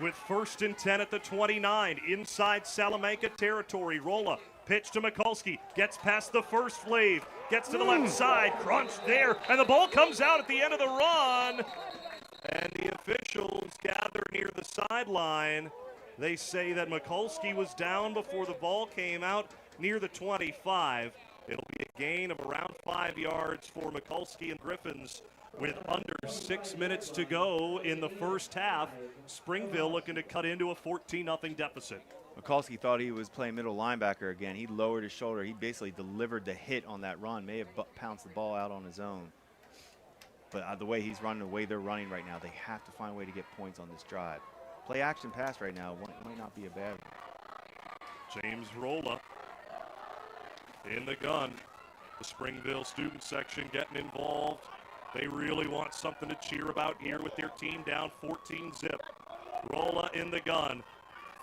with 1st and 10 at the 29, inside Salamanca territory. Rolla, pitch to Mikulski, gets past the first wave, gets to the left side, crunched there, and the ball comes out at the end of the run. And the officials gather near the sideline. They say that Mikulski was down before the ball came out near the 25. It'll be a gain of around 5 yards for Mikulski and Griffins with under 6 minutes to go in the first half. Springville looking to cut into a 14-0 deficit. Mikulski thought he was playing middle linebacker again. He lowered his shoulder. He basically delivered the hit on that run. May have pounced the ball out on his own. But the way he's running, the way they're running right now, they have to find a way to get points on this drive. Play action pass right now might not be a bad one. James Rolla in the gun. The Springville student section getting involved. They really want something to cheer about here with their team down 14-zip. Rolla in the gun.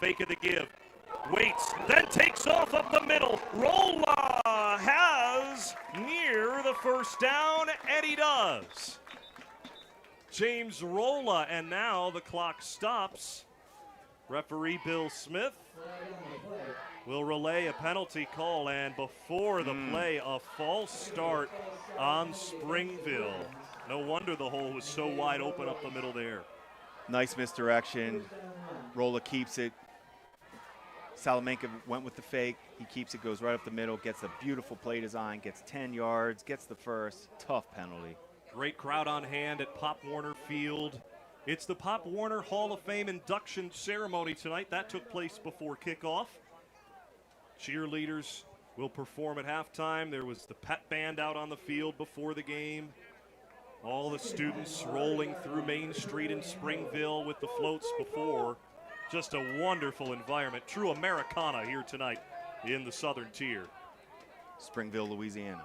Fake of the give. Waits, then takes off up the middle. Rolla has near the first down, and he does. James Rolla, and now the clock stops. Referee Bill Smith will relay a penalty call, and before the play, a false start on Springville. No wonder the hole was so wide open up the middle there. Nice misdirection. Rolla keeps it. Salamanca went with the fake. He keeps it, goes right up the middle, gets a beautiful play design, gets 10 yards, gets the first. Tough penalty. Great crowd on hand at Pop Warner Field. It's the Pop Warner Hall of Fame induction ceremony tonight. That took place before kickoff. Cheerleaders will perform at halftime. There was the pep band out on the field before the game. All the students rolling through Main Street in Springville with the floats before. Just a wonderful environment. True Americana here tonight in the Southern Tier. Springville, Louisiana.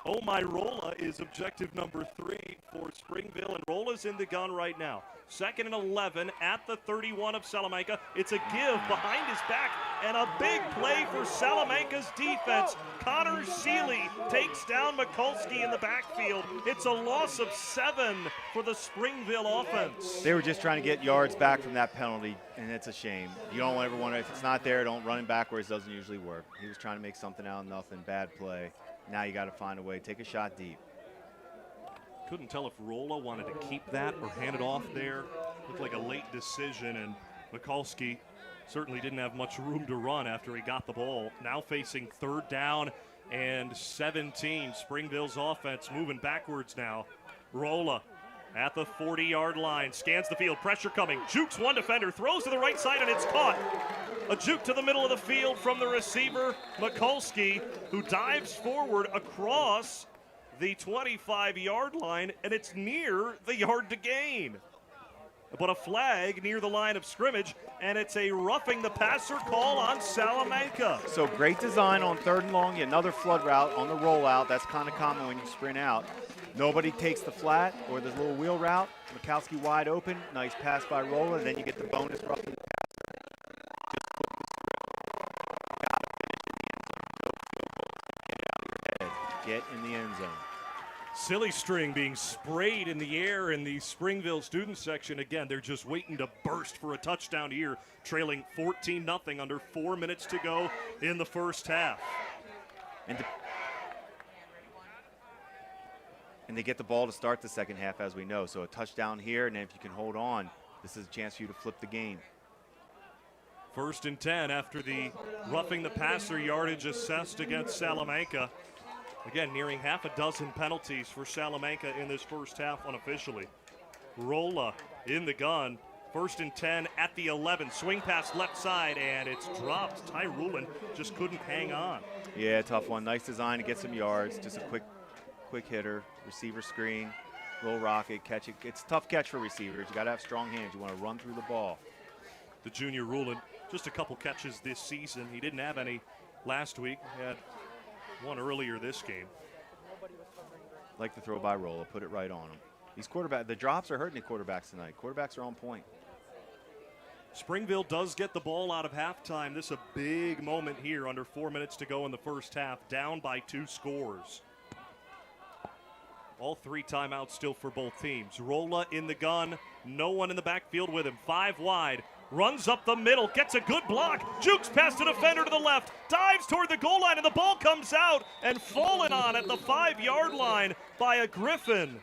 Oh My Rolla is objective number 3 for Springville, and Rolla's in the gun right now. 2nd and 11 at the 31 of Salamanca. It's a give behind his back, and a big play for Salamanca's defense. Connor Seeley takes down Mikulski in the backfield. It's a loss of 7 for the Springville offense. They were just trying to get yards back from that penalty, and it's a shame. You don't ever want to, if it's not there, don't run it backwards. Doesn't usually work. He was trying to make something out of nothing. Bad play. Now you got to find a way. Take a shot deep. Couldn't tell if Rolla wanted to keep that or hand it off there. Looked like a late decision, and Mikulski certainly didn't have much room to run after he got the ball. Now facing 3rd down and 17. Springville's offense moving backwards now. Rolla at the 40-yard line, scans the field, pressure coming, jukes one defender, throws to the right side, and it's caught. A juke to the middle of the field from the receiver, Mikulski, who dives forward across the 25-yard line, and it's near the yard to gain. but a flag near the line of scrimmage, and it's a roughing the passer call on Salamanca. So great design on 3rd and long. Another flood route on the rollout. That's kind of common when you sprint out. Nobody takes the flat or the little wheel route. Mikowski wide open. Nice pass by Rolla. Then you get the bonus roughing the passer. Get in the end zone. Silly string being sprayed in the air in the Springville student section. Again, they're just waiting to burst for a touchdown here, trailing 14-0 under 4 minutes to go in the first half. And they get the ball to start the second half, as we know. So a touchdown here, and if you can hold on, this is a chance for you to flip the game. 1st and 10 after the roughing the passer yardage assessed against Salamanca. Again, nearing half a dozen penalties for Salamanca in this first half unofficially. Rolla in the gun. 1st and 10 at the 11. Swing pass left side, and it's dropped. Ty Rulin just couldn't hang on. Yeah, tough one. Nice design to get some yards. Just a quick hitter, receiver screen, roll rocket, catch it. It's a tough catch for receivers. You got to have strong hands. You want to run through the ball. The junior Rulin, just a couple catches this season. He didn't have any last week. He had one earlier this game. Like the throw by Rolla, put it right on him. These the drops are hurting the quarterbacks tonight. Quarterbacks are on point. Springville does get the ball out of halftime. This is a big moment here under 4 minutes to go in the first half, down by 2 scores. All 3 timeouts still for both teams. Rolla in the gun, no one in the backfield with him. 5 wide, runs up the middle, gets a good block, jukes past the defender to the left, dives toward the goal line, and the ball comes out and fallen on at the 5-yard line by a Griffin.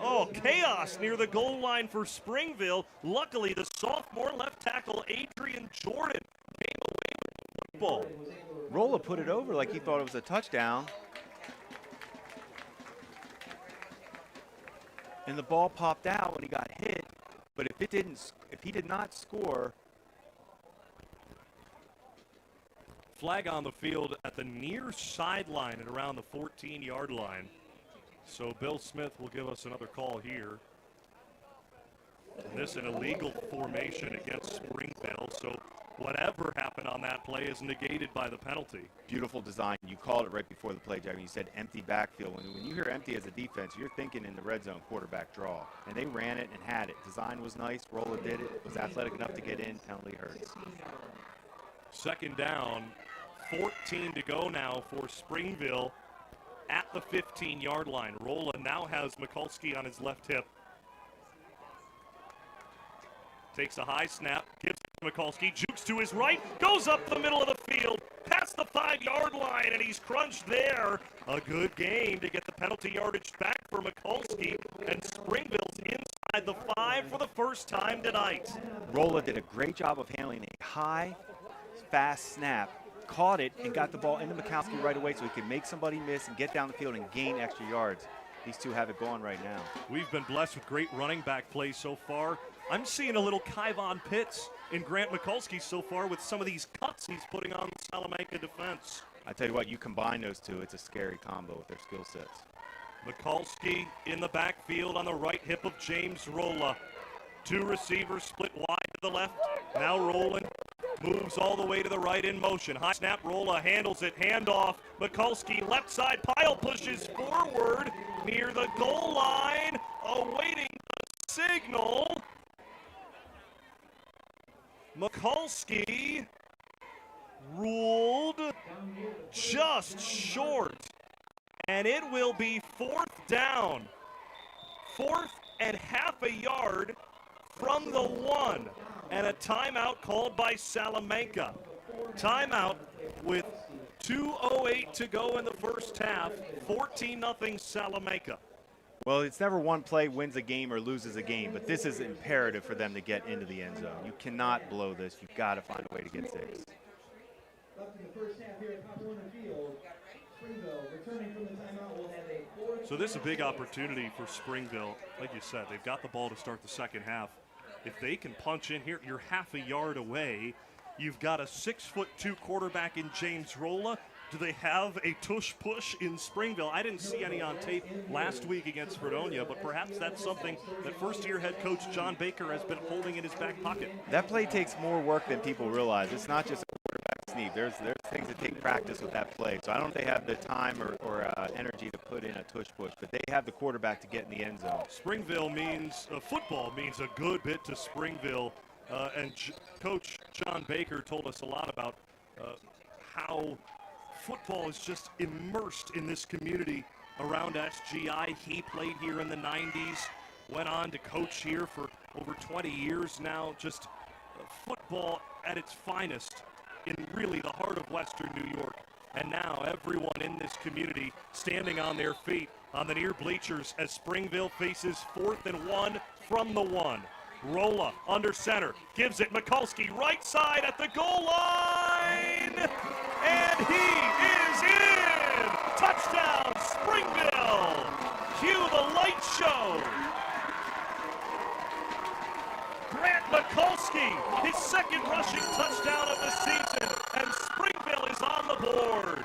Oh, chaos near the goal line for Springville. Luckily, the sophomore left tackle, Adrian Jordan, came away with the football. Rolla put it over like he thought it was a touchdown. And the ball popped out when he got hit, but if he did not score. Flag on the field at the near sideline at around the 14-yard line. So Bill Smith will give us another call here. And this an illegal formation against Springville, so whatever happened on that play is negated by the penalty. Beautiful design. You called it right before the play, Jack. You said empty backfield. When you hear empty as a defense, you're thinking in the red zone quarterback draw. And they ran it and had it. Design was nice. Rolla did it. Was athletic enough to get in. Penalty hurts. 2nd down, 14 to go now for Springville at the 15-yard line. Rolla now has Mikulski on his left hip. Takes a high snap, gives it to Mikulski, jukes to his right, goes up the middle of the field, past the 5-yard line, and he's crunched there. A good game to get the penalty yardage back for Mikulski, and Springville's inside the 5 for the first time tonight. Rolla did a great job of handling a high, fast snap, caught it, and got the ball into Mikulski right away so he could make somebody miss and get down the field and gain extra yards. These two have it going right now. We've been blessed with great running back play so far. I'm seeing a little Kyvon Pitts in Grant Mikulski so far with some of these cuts he's putting on the Salamanca defense. I tell you what, you combine those two, it's a scary combo with their skill sets. Mikulski in the backfield on the right hip of James Rolla. 2 receivers split wide to the left. Now Roland moves all the way to the right in motion. High snap, Rolla handles it, handoff. Mikulski left side, pile pushes forward near the goal line, awaiting the signal. Mikulski ruled just short, and it will be 4th down. 4th and half a yard from the 1, and a timeout called by Salamanca. Timeout with 2:08 to go in the first half, 14-0 Salamanca. Well, it's never one play wins a game or loses a game, but this is imperative for them to get into the end zone. You cannot blow this. You've got to find a way to get 6. So this is a big opportunity for Springville. Like you said, they've got the ball to start the second half. If they can punch in here, you're half a yard away. You've got a 6'2" quarterback in James Rolla. Do they have a tush-push in Springville? I didn't see any on tape last week against Fredonia, but perhaps that's something that first-year head coach John Baker has been holding in his back pocket. That play takes more work than people realize. It's not just a quarterback sneak. There's things that take practice with that play. So I don't think they have the time or energy to put in a tush-push, but they have the quarterback to get in the end zone. Springville means football means a good bit to Springville, and Coach John Baker told us a lot about how football is just immersed in this community around SGI. He played here in the 90s, went on to coach here for over 20 years now. Just football at its finest in really the heart of Western New York. And now everyone in this community standing on their feet on the near bleachers as Springville faces 4th and 1 from the 1. Rolla under center, gives it Mikulski right side at the goal line, and he is in! Touchdown, Springville! Cue the light show! Grant Mikulski, his second rushing touchdown of the season, and Springville is on the board.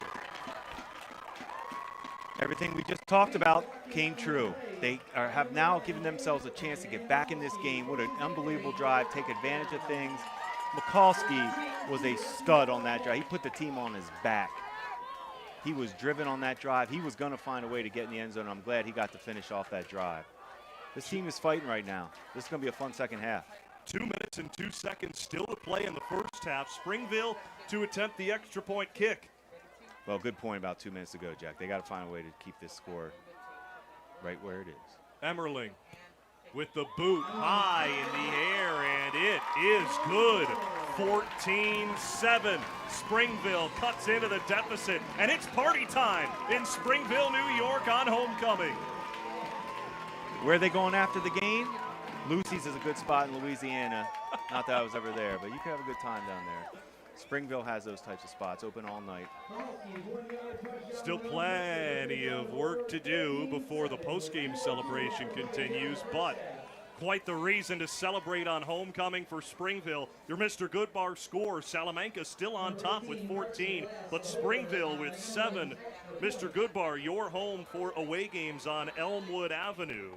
Everything we just talked about came true. They have now given themselves a chance to get back in this game. What an unbelievable drive, take advantage of things. Mikulski was a stud on that drive. He put the team on his back. He was driven on that drive. He was going to find a way to get in the end zone. I'm glad he got to finish off that drive. This team is fighting right now. This is going to be a fun second half. 2 minutes and 2 seconds still to play in the first half. Springville to attempt the extra point kick. Well, good point about 2 minutes ago, Jack. They got to find a way to keep this score right where it is. Emmerling with the boot high in the air, and it is good. 14-7. Springville cuts into the deficit, and it's party time in Springville, New York on homecoming. Where are they going after the game? Lucy's is a good spot in Louisiana. Not that I was ever there, but you can have a good time down there. Springville has those types of spots, open all night. Still plenty of work to do before the postgame celebration continues, but quite the reason to celebrate on homecoming for Springville. Your Mr. Goodbar scores. Salamanca still on top with 14, but Springville with 7. Mr. Goodbar, your home for away games on Elmwood Avenue.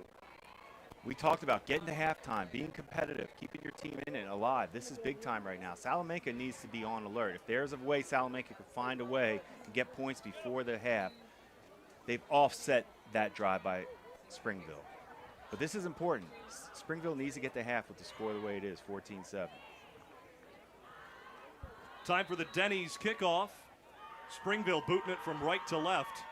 We talked about getting to halftime, being competitive, keeping your team in it alive. This is big time right now. Salamanca needs to be on alert. If there's a way Salamanca can find a way to get points before the half, they've offset that drive by Springville. But this is important. Springville needs to get to half with the score the way it is, 14-7. Time for the Denny's kickoff. Springville booting it from right to left.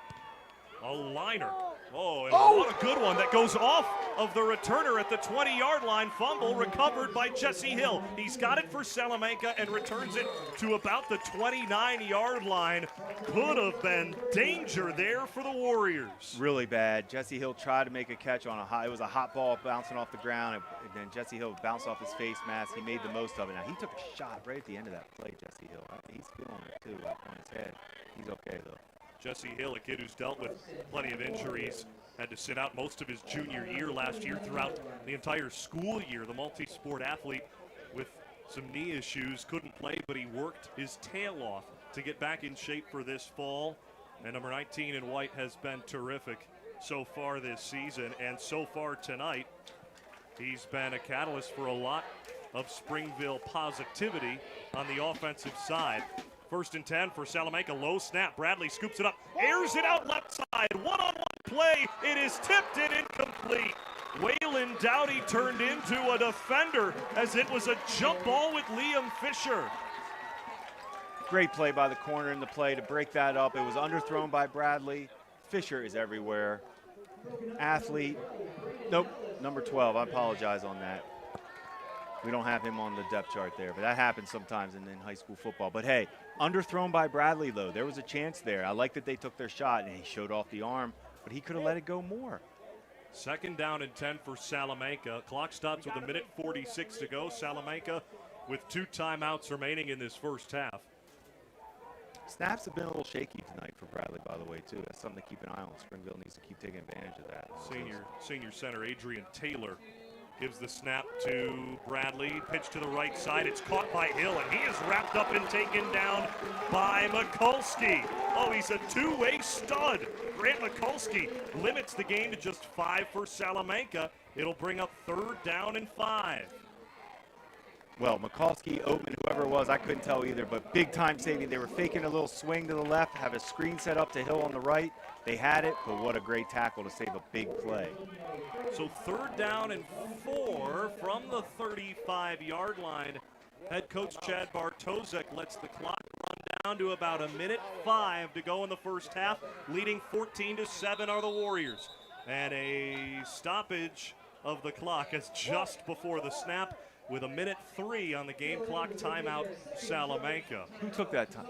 A liner. Oh, and what a good one that goes off of the returner at the 20-yard line. Fumble recovered by Jesse Hill. He's got it for Salamanca and returns it to about the 29-yard line. Could have been danger there for the Warriors. Really bad. Jesse Hill tried to make a catch on it was a hot ball bouncing off the ground, and then Jesse Hill bounced off his face mask. He made the most of it. Now, he took a shot right at the end of that play, Jesse Hill. He's feeling it, too, on his head. He's okay, though. Jesse Hill, a kid who's dealt with plenty of injuries, had to sit out most of his junior year last year, throughout the entire school year. The multi-sport athlete with some knee issues, couldn't play, but he worked his tail off to get back in shape for this fall. And number 19 in white has been terrific so far this season, and so far tonight, he's been a catalyst for a lot of Springville positivity on the offensive side. 1st and 10 for Salamanca, low snap. Bradley scoops it up, airs it out left side. One-on-one play, it is tipped and incomplete. Waylon Dowdy turned into a defender as it was a jump ball with Liam Fisher. Great play by the corner in the play to break that up. It was underthrown by Bradley. Fisher is everywhere. Athlete. Nope, number 12. I apologize on that. We don't have him on the depth chart there, but that happens sometimes in high school football. But hey, underthrown by Bradley, though. There was a chance there. I like that they took their shot, and he showed off the arm, but he could have let it go more. 2nd down and 10 for Salamanca. Clock stops with 1:46 to go. Salamanca with 2 timeouts remaining in this first half. Snaps have been a little shaky tonight for Bradley, by the way, too. That's something to keep an eye on. Springville needs to keep taking advantage of that. Senior center Adrian Taylor Gives the snap to Bradley. Pitch to the right side. It's caught by Hill, and he is wrapped up and taken down by Mikulski. Oh, he's a two-way stud. Grant Mikulski limits the game to just 5 for Salamanca. It'll bring up 3rd down and 5. Well, Mikulski, Oatman, whoever it was, I couldn't tell either, but big time saving. They were faking a little swing to the left, have a screen set up to Hill on the right. They had it, but what a great tackle to save a big play. So 3rd down and 4 from the 35-yard line. Head coach Chad Bartosek lets the clock run down to about 1:05 to go in the first half. Leading 14-7 are the Warriors. And a stoppage of the clock as just before the snap with 1:03 on the game clock. Timeout, Salamanca. Who took that time?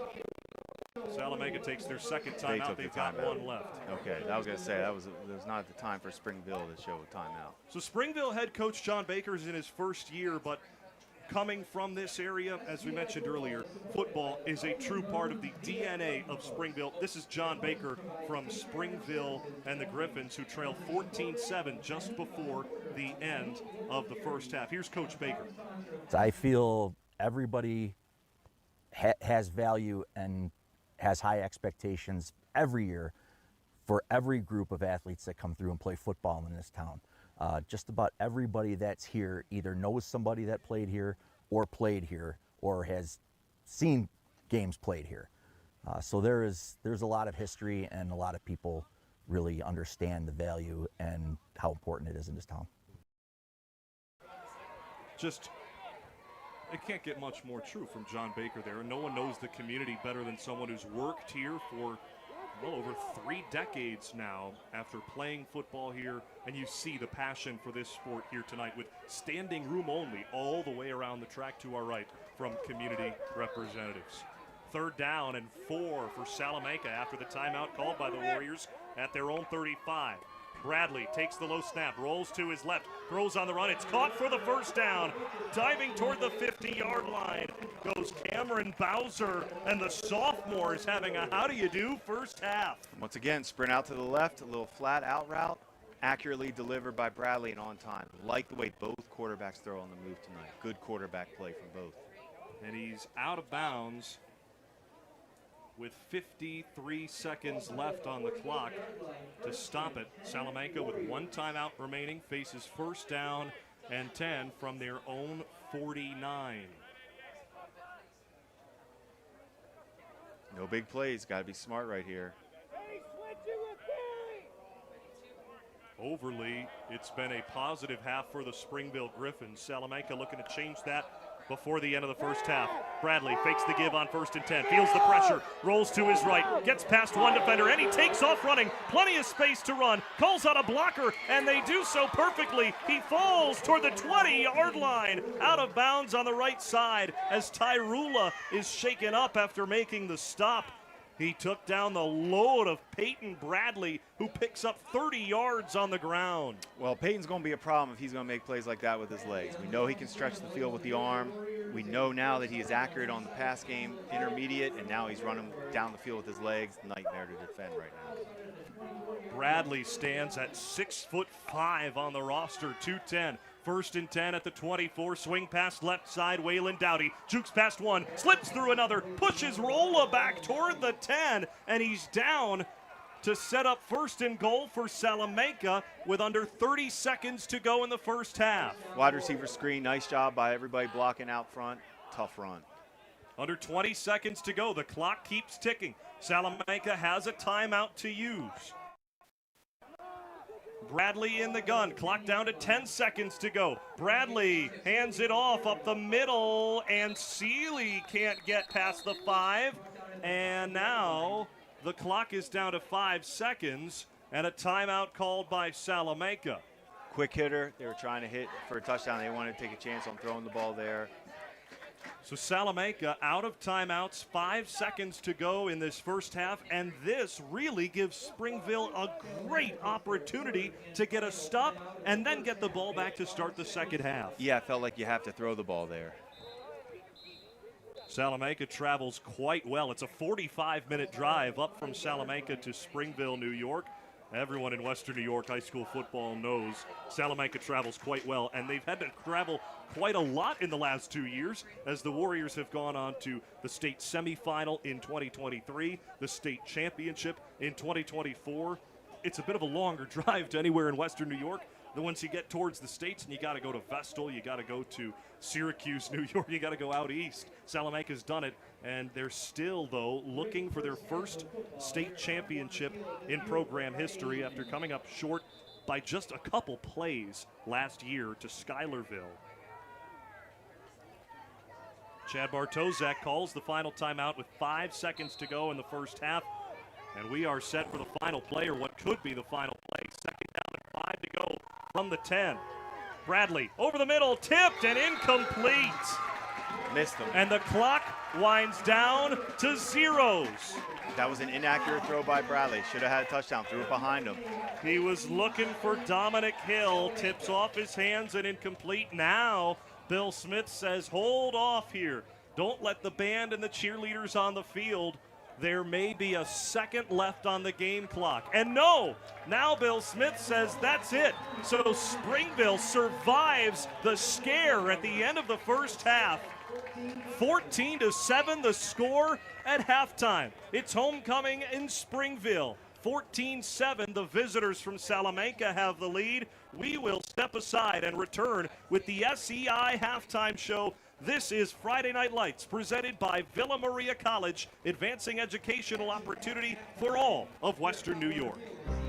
Salamanca takes their second timeout. They've got one left. Okay, I was going to say that was not the time for Springville to show a timeout. So Springville head coach John Baker is in his first year, but coming from this area, as we mentioned earlier, football is a true part of the DNA of Springville. This is John Baker from Springville and the Griffins, who trail 14-7 just before the end of the first half. Here's Coach Baker. I feel everybody has value and has high expectations every year for every group of athletes that come through and play football in this town. Just about everybody that's here either knows somebody that played here or has seen games played here. So there's a lot of history, and a lot of people really understand the value and how important it is in this town. It can't get much more true from John Baker there. And no one knows the community better than someone who's worked here for well over 3 decades now after playing football here. And you see the passion for this sport here tonight with standing room only all the way around the track to our right from community representatives. 3rd down and 4 for Salamanca after the timeout called by the Warriors at their own 35. Bradley takes the low snap, rolls to his left, throws on the run. It's caught for the first down. Diving toward the 50-yard line goes Cameron Bowser, and the sophomore is having a how-do-you-do first half. Once again, sprint out to the left, a little flat out route, accurately delivered by Bradley and on time. Like the way both quarterbacks throw on the move tonight. Good quarterback play from both. And he's out of bounds with 53 seconds left on the clock to stop it. Salamanca with 1 timeout remaining faces 1st down and 10 from their own 49. No big plays, got to be smart right here. Overly, it's been a positive half for the Springville Griffins. Salamanca looking to change that before the end of the first half. Bradley fakes the give on 1st and 10, feels the pressure, rolls to his right, gets past one defender, and he takes off running. Plenty of space to run, calls out a blocker, and they do so perfectly. He falls toward the 20-yard line, out of bounds on the right side as Tyrula is shaken up after making the stop. He took down the load of Peyton Bradley, who picks up 30 yards on the ground. Well, Peyton's going to be a problem if he's going to make plays like that with his legs. We know he can stretch the field with the arm. We know now that he is accurate on the pass game, intermediate, and now he's running down the field with his legs. Nightmare to defend right now. Bradley stands at 6'5" on the roster, 210. 1st and 10 at the 24, swing pass left side, Waylon Dowdy, jukes past one, slips through another, pushes Rolla back toward the 10, and he's down to set up 1st and goal for Salamanca with under 30 seconds to go in the first half. Wide receiver screen, nice job by everybody blocking out front, tough run. Under 20 seconds to go, the clock keeps ticking. Salamanca has a timeout to use. Bradley in the gun, clock down to 10 seconds to go. Bradley hands it off up the middle, and Seeley can't get past the 5. And now the clock is down to 5 seconds, and a timeout called by Salamanca. Quick hitter, they were trying to hit for a touchdown. They wanted to take a chance on throwing the ball there. So Salamanca out of timeouts, 5 seconds to go in this first half, and this really gives Springville a great opportunity to get a stop and then get the ball back to start the second half. Yeah, it felt like you have to throw the ball there. Salamanca travels quite well. It's a 45-minute drive up from Salamanca to Springville, New York. Everyone in Western New York high school football knows Salamanca travels quite well, and they've had to travel quite a lot in the last 2 years as the Warriors have gone on to the state semifinal in 2023, the state championship in 2024. It's a bit of a longer drive to anywhere in Western New York than once you get towards the states, and you got to go to Vestal, you got to go to Syracuse, New York, you got to go out east. Salamanca's done it, and they're still, though, looking for their first state championship in program history after coming up short by just a couple plays last year to Schuylerville. Chad Bartozak calls the final timeout with 5 seconds to go in the first half, and we are set for the final play, or what could be the final play. Second down and 5 to go from the 10. Bradley over the middle, tipped and incomplete. Missed him. And the clock winds down to zeros. That was an inaccurate throw by Bradley. Should have had a touchdown. Threw it behind him. He was looking for Dominic Hill. Tips off his hands and incomplete. Now Bill Smith says, hold off here. Don't let the band and the cheerleaders on the field. There may be a second left on the game clock. And no, now Bill Smith says that's it. So Springville survives the scare at the end of the first half. 14-7 the score at halftime. It's homecoming in Springville. 14-7, the visitors from Salamanca have the lead. We will step aside and return with the SEI halftime show. This is Friday Night Lights, presented by Villa Maria College, advancing educational opportunity for all of Western New York.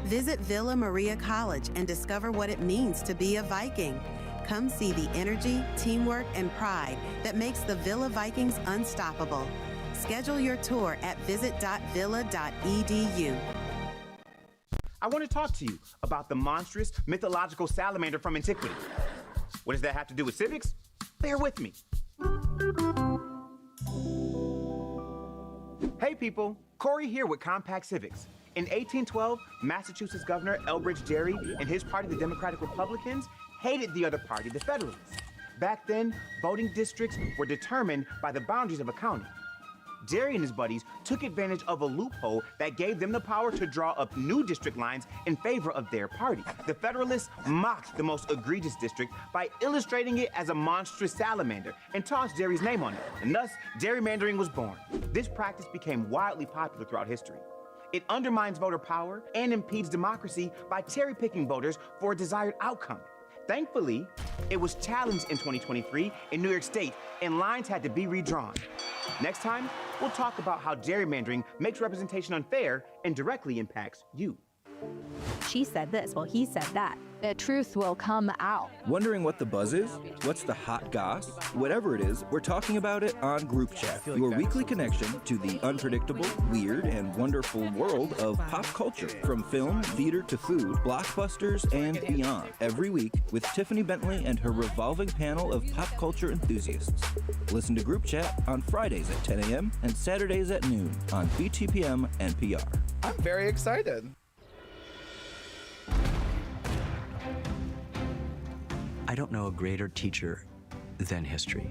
Visit Villa Maria College and discover what it means to be a Viking. Come see the energy, teamwork, and pride that makes the Villa Vikings unstoppable. Schedule your tour at visit.villa.edu. I want to talk to you about the monstrous mythological salamander from antiquity. What does that have to do with civics? Bear with me. Hey people, Corey here with Compact Civics. In 1812, Massachusetts Governor Elbridge Gerry and his party, the Democratic Republicans, hated the other party, the Federalists. Back then, voting districts were determined by the boundaries of a county. Gerry and his buddies took advantage of a loophole that gave them the power to draw up new district lines in favor of their party. The Federalists mocked the most egregious district by illustrating it as a monstrous salamander and tossed Gerry's name on it, and thus gerrymandering was born. This practice became wildly popular throughout history. It undermines voter power and impedes democracy by cherry-picking voters for a desired outcome. Thankfully, it was challenged in 2023 in New York State, and lines had to be redrawn. Next time, we'll talk about how gerrymandering makes representation unfair and directly impacts you. She said this, well, he said that. The truth will come out. Wondering what the buzz is? What's the hot goss? Whatever it is, we're talking about it on Group Chat, your weekly connection to the unpredictable, weird, and wonderful world of pop culture, from film, theater to food, blockbusters, and beyond. Every week with Tiffany Bentley and her revolving panel of pop culture enthusiasts. Listen to Group Chat on Fridays at 10 a.m. and Saturdays at noon on BTPM NPR. I'm very excited. I don't know a greater teacher than history.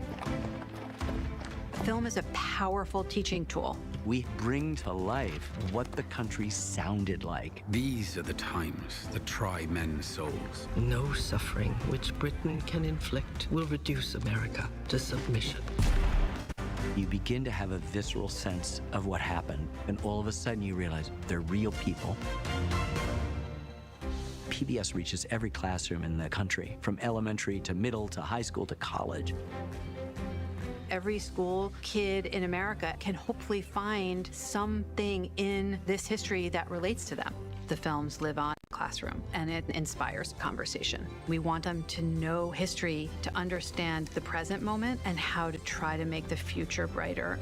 Film is a powerful teaching tool. We bring to life what the country sounded like. These are the times that try men's souls. No suffering which Britain can inflict will reduce America to submission. You begin to have a visceral sense of what happened, and all of a sudden you realize they're real people. PBS reaches every classroom in the country, from elementary to middle to high school to college. Every school kid in America can hopefully find something in this history that relates to them. The films live on in the classroom, and it inspires conversation. We want them to know history, to understand the present moment, and how to try to make the future brighter.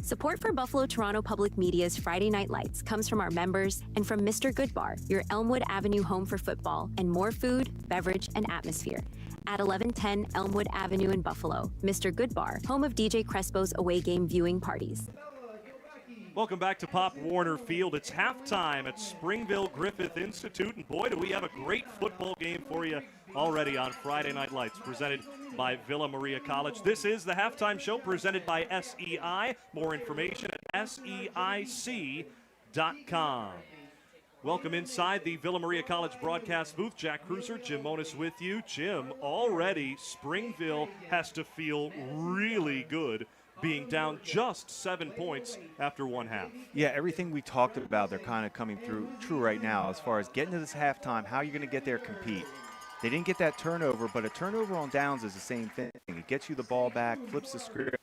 Support for Buffalo Toronto Public Media's Friday Night Lights comes from our members and from Mr. Goodbar, your Elmwood Avenue home for football and more food, beverage, and atmosphere. At 1110 Elmwood Avenue in Buffalo, Mr. Goodbar, home of DJ Crespo's away game viewing parties. Welcome back to Pop Warner Field. It's halftime at Springville-Griffith Institute, and boy, do we have a great football game for you already on Friday Night Lights, presented by Villa Maria College. This is the halftime show presented by SEI. More information at SEIC.com. Welcome inside the Villa Maria College broadcast booth. Jack Kreuzer, Jim Monis with you. Jim, already Springville has to feel really good being down just 7 points after one half. Yeah, everything we talked about, they're kind of coming through true right now as far as getting to this halftime, how you're going to get there, compete. They didn't get that turnover, but a turnover on downs is the same thing. It gets you the ball back, flips the script,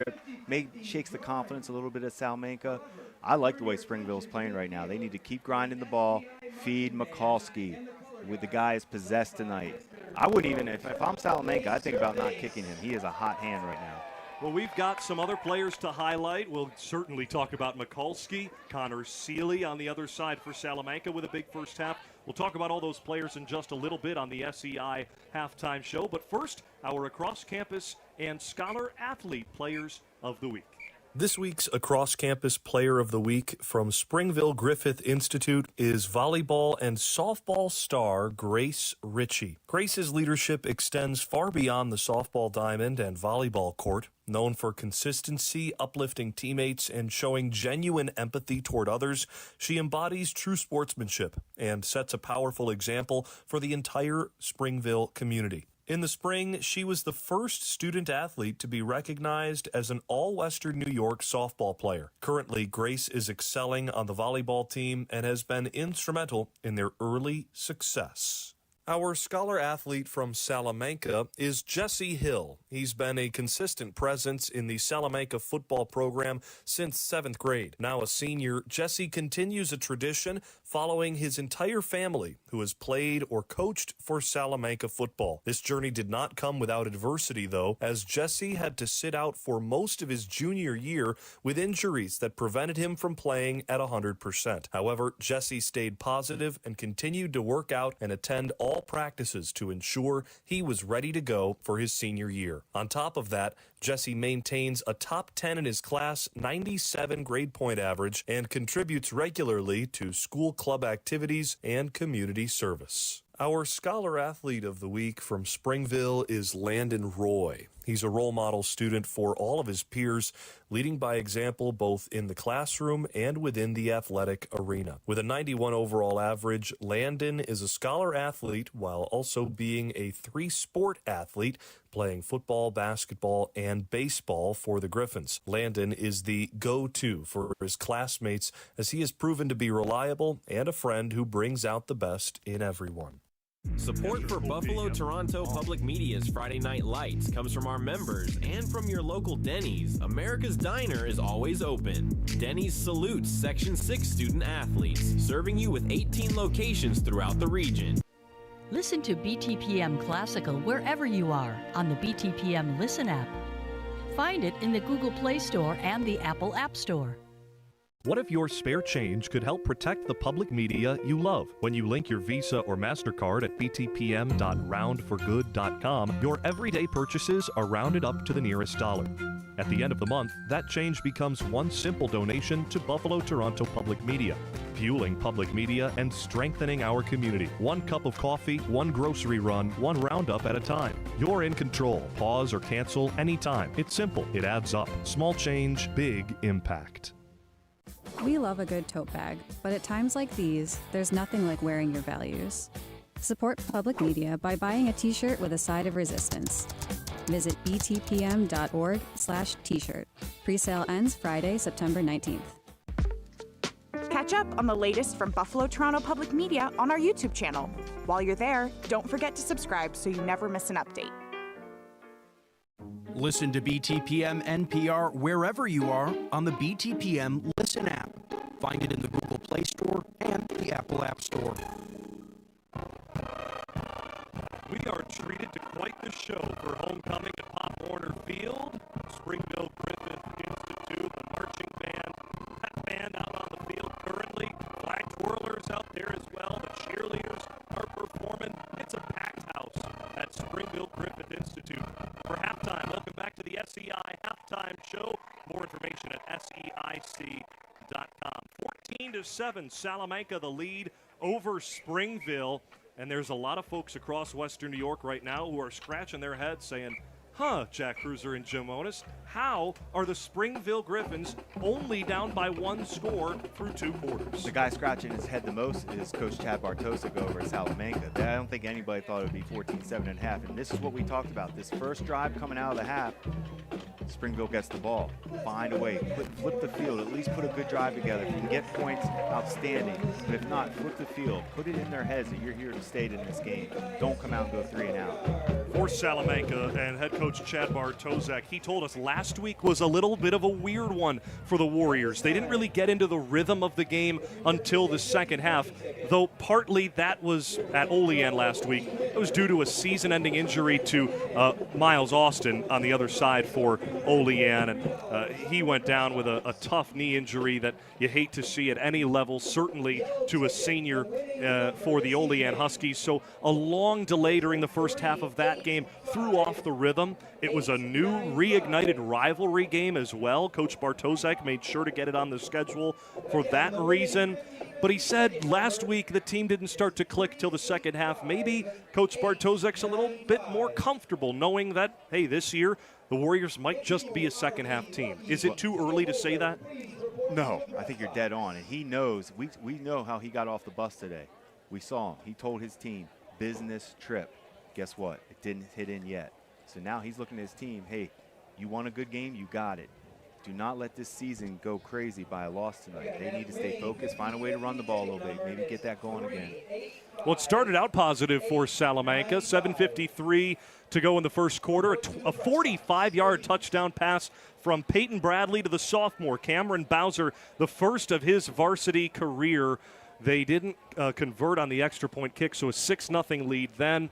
shakes the confidence a little bit at Salamanca. I like the way Springville's playing right now. They need to keep grinding the ball, feed Mikulski with the guys possessed tonight. I wouldn't even, if I'm Salamanca, I'd think about not kicking him. He is a hot hand right now. Well, we've got some other players to highlight. We'll certainly talk about Mikulski, Connor Seeley on the other side for Salamanca with a big first half. We'll talk about all those players in just a little bit on the SEI halftime show. But first, our across-campus and scholar athlete players of the week. This week's across-campus player of the week from Springville-Griffith Institute is volleyball and softball star Grace Ritchie. Grace's leadership extends far beyond the softball diamond and volleyball court. Known for consistency, uplifting teammates, and showing genuine empathy toward others, she embodies true sportsmanship and sets a powerful example for the entire Springville community. In the spring, she was the first student athlete to be recognized as an all-Western New York softball player. Currently, Grace is excelling on the volleyball team and has been instrumental in their early success. Our scholar athlete from Salamanca is Jesse Hill. He's been a consistent presence in the Salamanca football program since 7th grade. Now a senior, Jesse continues a tradition following his entire family who has played or coached for Salamanca football. This journey did not come without adversity, though, as Jesse had to sit out for most of his junior year with injuries that prevented him from playing at 100%. However, Jesse stayed positive and continued to work out and attend all practices to ensure he was ready to go for his senior year. On top of that, Jesse maintains a top 10 in his class 97 grade point average and contributes regularly to school club activities and community service. Our scholar athlete of the week from Springville is Landon Roy. He's a role model student for all of his peers, leading by example both in the classroom and within the athletic arena. With a 91 overall average, Landon is a scholar athlete while also being a three-sport athlete, playing football, basketball, and baseball for the Griffins. Landon is the go-to for his classmates as he has proven to be reliable and a friend who brings out the best in everyone. Support for Buffalo Toronto Public Media's Friday Night Lights comes from our members and from your local Denny's. America's Diner is always open. Denny's salutes Section 6 student athletes, serving you with 18 locations throughout the region. Listen to BTPM Classical wherever you are on the BTPM Listen app. Find it in the Google Play Store and the Apple App Store. What if your spare change could help protect the public media you love? When you link your Visa or MasterCard at btpm.roundforgood.com, your everyday purchases are rounded up to the nearest dollar. At the end of the month, that change becomes one simple donation to Buffalo Toronto Public Media, fueling public media and strengthening our community. One cup of coffee, one grocery run, one roundup at a time. You're in control. Pause or cancel anytime. It's simple. It adds up. Small change, big impact. We love a good tote bag, but at times like these, there's nothing like wearing your values. Support public media by buying a t-shirt with a side of resistance. Visit btpm.org/t-shirt. Presale ends Friday, September 19th. Catch up on the latest from Buffalo Toronto Public Media on our YouTube channel. While you're there, don't forget to subscribe so you never miss an update. Listen to BTPM NPR wherever you are on the BTPM Listen app. Find it in the Google Play Store and the Apple App Store. We are treated to quite the show for homecoming at Pop Warner Field. Springville-Griffith Institute, the marching band, that band out on the field currently. Flag twirlers out there as well. The cheerleaders are performing. It's a packed house at Springville-Griffith Institute. For halftime, welcome back to the SEI Halftime Show. More information at SEIC.com. 14-7, Salamanca the lead over Springville. And there's a lot of folks across Western New York right now who are scratching their heads saying, Jack Kreuzer and Jim Monos, how are the Springville-Griffins only down by 1 score through 2 quarters? The guy scratching his head the most is Coach Chad Bartosik over at Salamanca. I don't think anybody thought it would be 14-7.5. And this is what we talked about. This first drive coming out of the half, Springville gets the ball. Find a way. Flip the field. At least put a good drive together. If you can get points, outstanding. But if not, flip the field. Put it in their heads that you're here to stay in this game. Don't come out and go 3 and out. For Salamanca and head coach Chad Bartosik, he told us last week was a little bit of a weird one for the Warriors. They didn't really get into the rhythm of the game until the second half, though partly that was at Olean last week. It was due to a season-ending injury to Miles Austin on the other side for Olean, and he went down with a tough knee injury that you hate to see at any level, certainly to a senior for the Olean Huskies. So a long delay during the first half of that game threw off the rhythm. It was a new reignited rivalry game as well. Coach Bartosik made sure to get it on the schedule for that reason. But he said last week the team didn't start to click till the second half. Maybe Coach Bartosik's a little bit more comfortable knowing that, hey, this year the Warriors might just be a second half team. Is it too early to say that? No, I think you're dead on. And he knows, we know how he got off the bus today. We saw him. He told his team, business trip. Guess what? It didn't hit in yet. So now he's looking at his team, hey, you want a good game? You got it. Do not let this season go crazy by a loss tonight. They need to stay focused, find a way to run the ball a little bit, maybe get that going again. Well, it started out positive for Salamanca. 7:53 to go in the first quarter. A 45-yard touchdown pass from Peyton Bradley to the sophomore Cameron Bowser, the first of his varsity career. They didn't convert on the extra point kick, so a 6-0 lead then.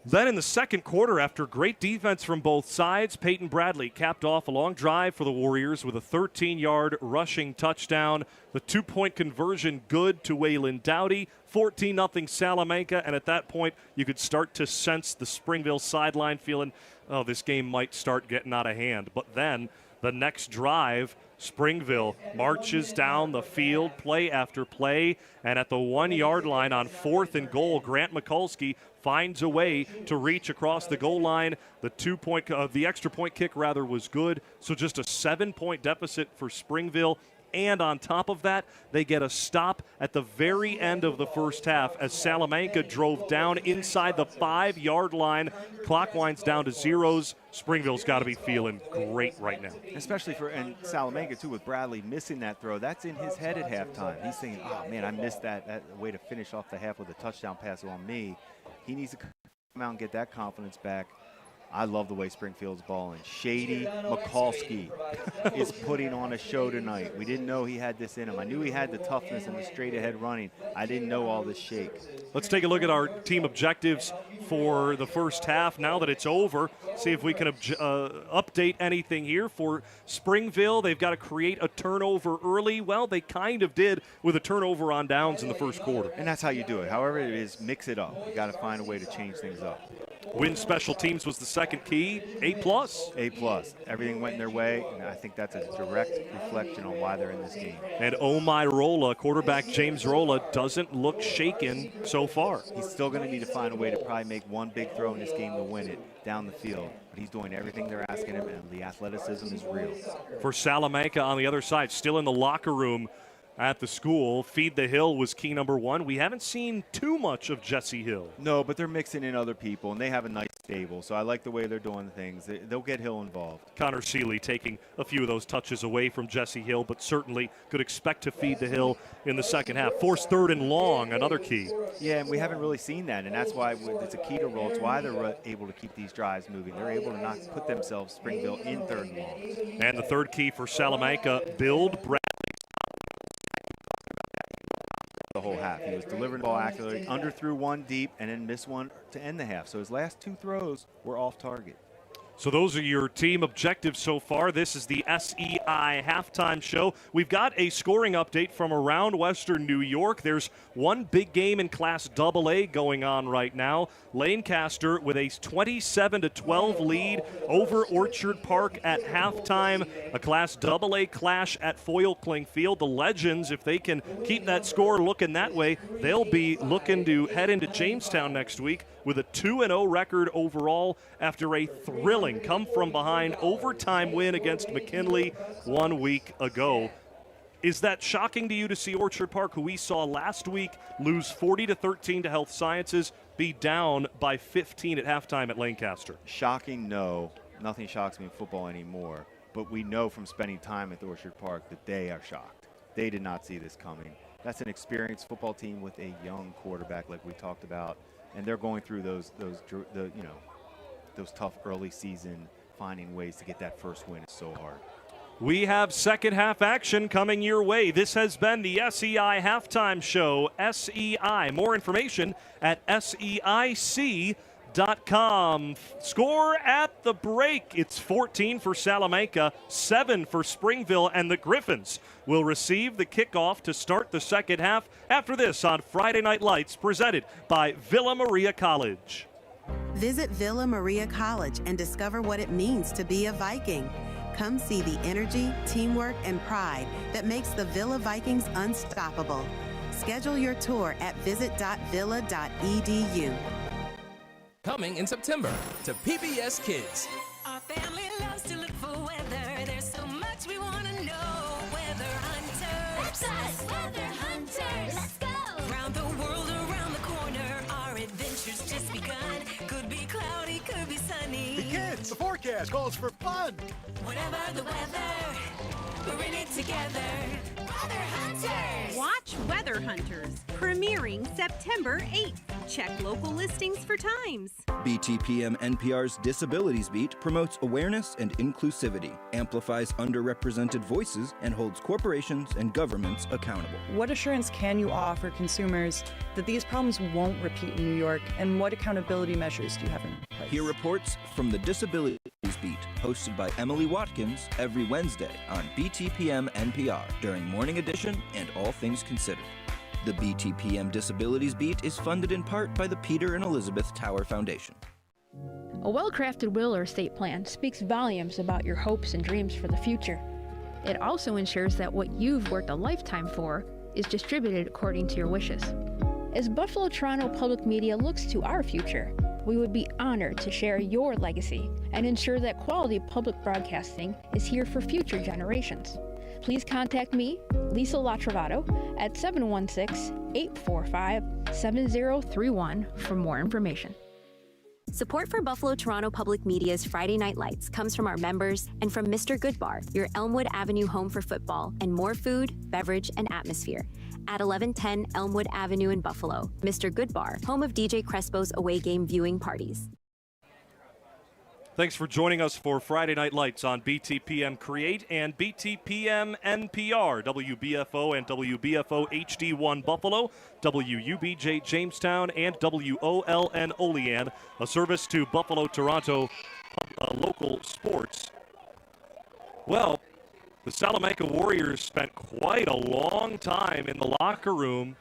Then in the second quarter, after great defense from both sides, Peyton Bradley capped off a long drive for the Warriors with a 13-yard rushing touchdown. The 2-point conversion good to Waylon Dowdy. 14-0 Salamanca, and at that point, you could start to sense the Springville sideline feeling, oh, this game might start getting out of hand. But then the next drive, Springville marches down the field, play after play, and at the 1-yard line on 4th and goal, Grant Mikulski finds a way to reach across the goal line. The extra point kick rather was good, so just a 7-point deficit for Springville. And on top of that, they get a stop at the very end of the first half as Salamanca drove down inside the 5-yard line. Clock winds down to zeros. Springville's got to be feeling great right now. Especially and Salamanca, too, with Bradley missing that throw. That's in his head at halftime. He's thinking, oh, man, I missed that way to finish off the half with a touchdown pass on me. He needs to come out and get that confidence back. I love the way Springfield's balling. Shady Mikulski is putting on a show tonight. We didn't know he had this in him. I knew he had the toughness and the straight-ahead running. I didn't know all this shake. Let's take a look at our team objectives for the first half now that it's over. See if we can update anything here. For Springville, they've got to create a turnover early. Well, they kind of did with a turnover on downs in the first quarter. And that's how you do it. However it is, mix it up. You got to find a way to change things up. Win special teams was the second key. A+. A+. Everything went their way, and I think that's a direct reflection on why they're in this game. And oh my Rolla, quarterback James Rolla, doesn't look shaken so far. He's still going to need to find a way to probably make one big throw in this game to win it down the field. But he's doing everything they're asking him, and the athleticism is real. For Salamanca on the other side, still in the locker room at the school, Feed the Hill was key number 1. We haven't seen too much of Jesse Hill. No, but they're mixing in other people, and they have a nice stable, so I like the way they're doing things. They'll get Hill involved. Connor Seeley taking a few of those touches away from Jesse Hill, but certainly could expect to feed the Hill in the second half. Force 3rd and long, another key. Yeah, and we haven't really seen that, and that's why it's a key to roll. It's why they're able to keep these drives moving. They're able to not put themselves, Springville, in 3rd and long. And the third key for Salamanca, build Brad. The whole half. He was delivering the ball accurately, underthrew one deep, and then missed one to end the half. So his last 2 throws were off target. So those are your team objectives so far. This is the SEI halftime show. We've got a scoring update from around Western New York. There's one big game in Class AA going on right now. Lancaster with a 27-12 lead over Orchard Park at halftime. A Class AA clash at Foyle-Kling Field. The Legends, if they can keep that score looking that way, they'll be looking to head into Jamestown next week with a 2-0 record overall after a thrilling come-from-behind overtime win against McKinley 1 week ago. Is that shocking to you to see Orchard Park, who we saw last week, lose 40-13 to Health Sciences, be down by 15 at halftime at Lancaster? Shocking, no. Nothing shocks me in football anymore. But we know from spending time at Orchard Park that they are shocked. They did not see this coming. That's an experienced football team with a young quarterback, like we talked about, and they're going through those tough early season, finding ways to get that first win is so hard. We have second half action coming your way. This has been the SEI halftime show. SEI. More information at SEIC.com. Score at the break. It's 14 for Salamanca, 7 for Springville, and the Griffins will receive the kickoff to start the second half after this on Friday Night Lights, presented by Villa Maria College. Visit Villa Maria College and discover what it means to be a Viking. Come see the energy, teamwork, and pride that makes the Villa Vikings unstoppable. Schedule your tour at visit.villa.edu. Coming in September to PBS Kids. Our family loves to look for weather. There's so much we want to know. Weather Hunters. That's us, Weather Hunters. Let's go. Around the world, around the corner. Our adventure's just begun. Could be cloudy, could be sunny. The kids, the forecast calls for fun. Whatever the weather, we're in it together. Weather Hunters. Watch Weather Hunters, premiering September 8th. Check local listings for times. BTPM NPR's Disabilities Beat promotes awareness and inclusivity, amplifies underrepresented voices, and holds corporations and governments accountable. What assurance can you offer consumers that these problems won't repeat in New York, and what accountability measures do you have in place? Hear reports from the Disabilities Beat, hosted by Emily Watkins, every Wednesday on BTPM NPR during Morning Edition and All Things Considered. The BTPM Disabilities Beat is funded in part by the Peter and Elizabeth Tower Foundation. A well-crafted will or estate plan speaks volumes about your hopes and dreams for the future. It also ensures that what you've worked a lifetime for is distributed according to your wishes. As Buffalo Toronto Public Media looks to our future, we would be honored to share your legacy and ensure that quality public broadcasting is here for future generations. Please contact me, Lisa Latrovato, at 716-845-7031 for more information. Support for Buffalo Toronto Public Media's Friday Night Lights comes from our members and from Mr. Goodbar, your Elmwood Avenue home for football and more food, beverage, and atmosphere. At 1110 Elmwood Avenue in Buffalo, Mr. Goodbar, home of DJ Crespo's away game viewing parties. Thanks for joining us for Friday Night Lights on BTPM Create and BTPM NPR, WBFO and WBFO HD1 Buffalo, WUBJ Jamestown, and WOLN Olean, a service to Buffalo Toronto local sports. Well, the Salamanca Warriors spent quite a long time in the locker room,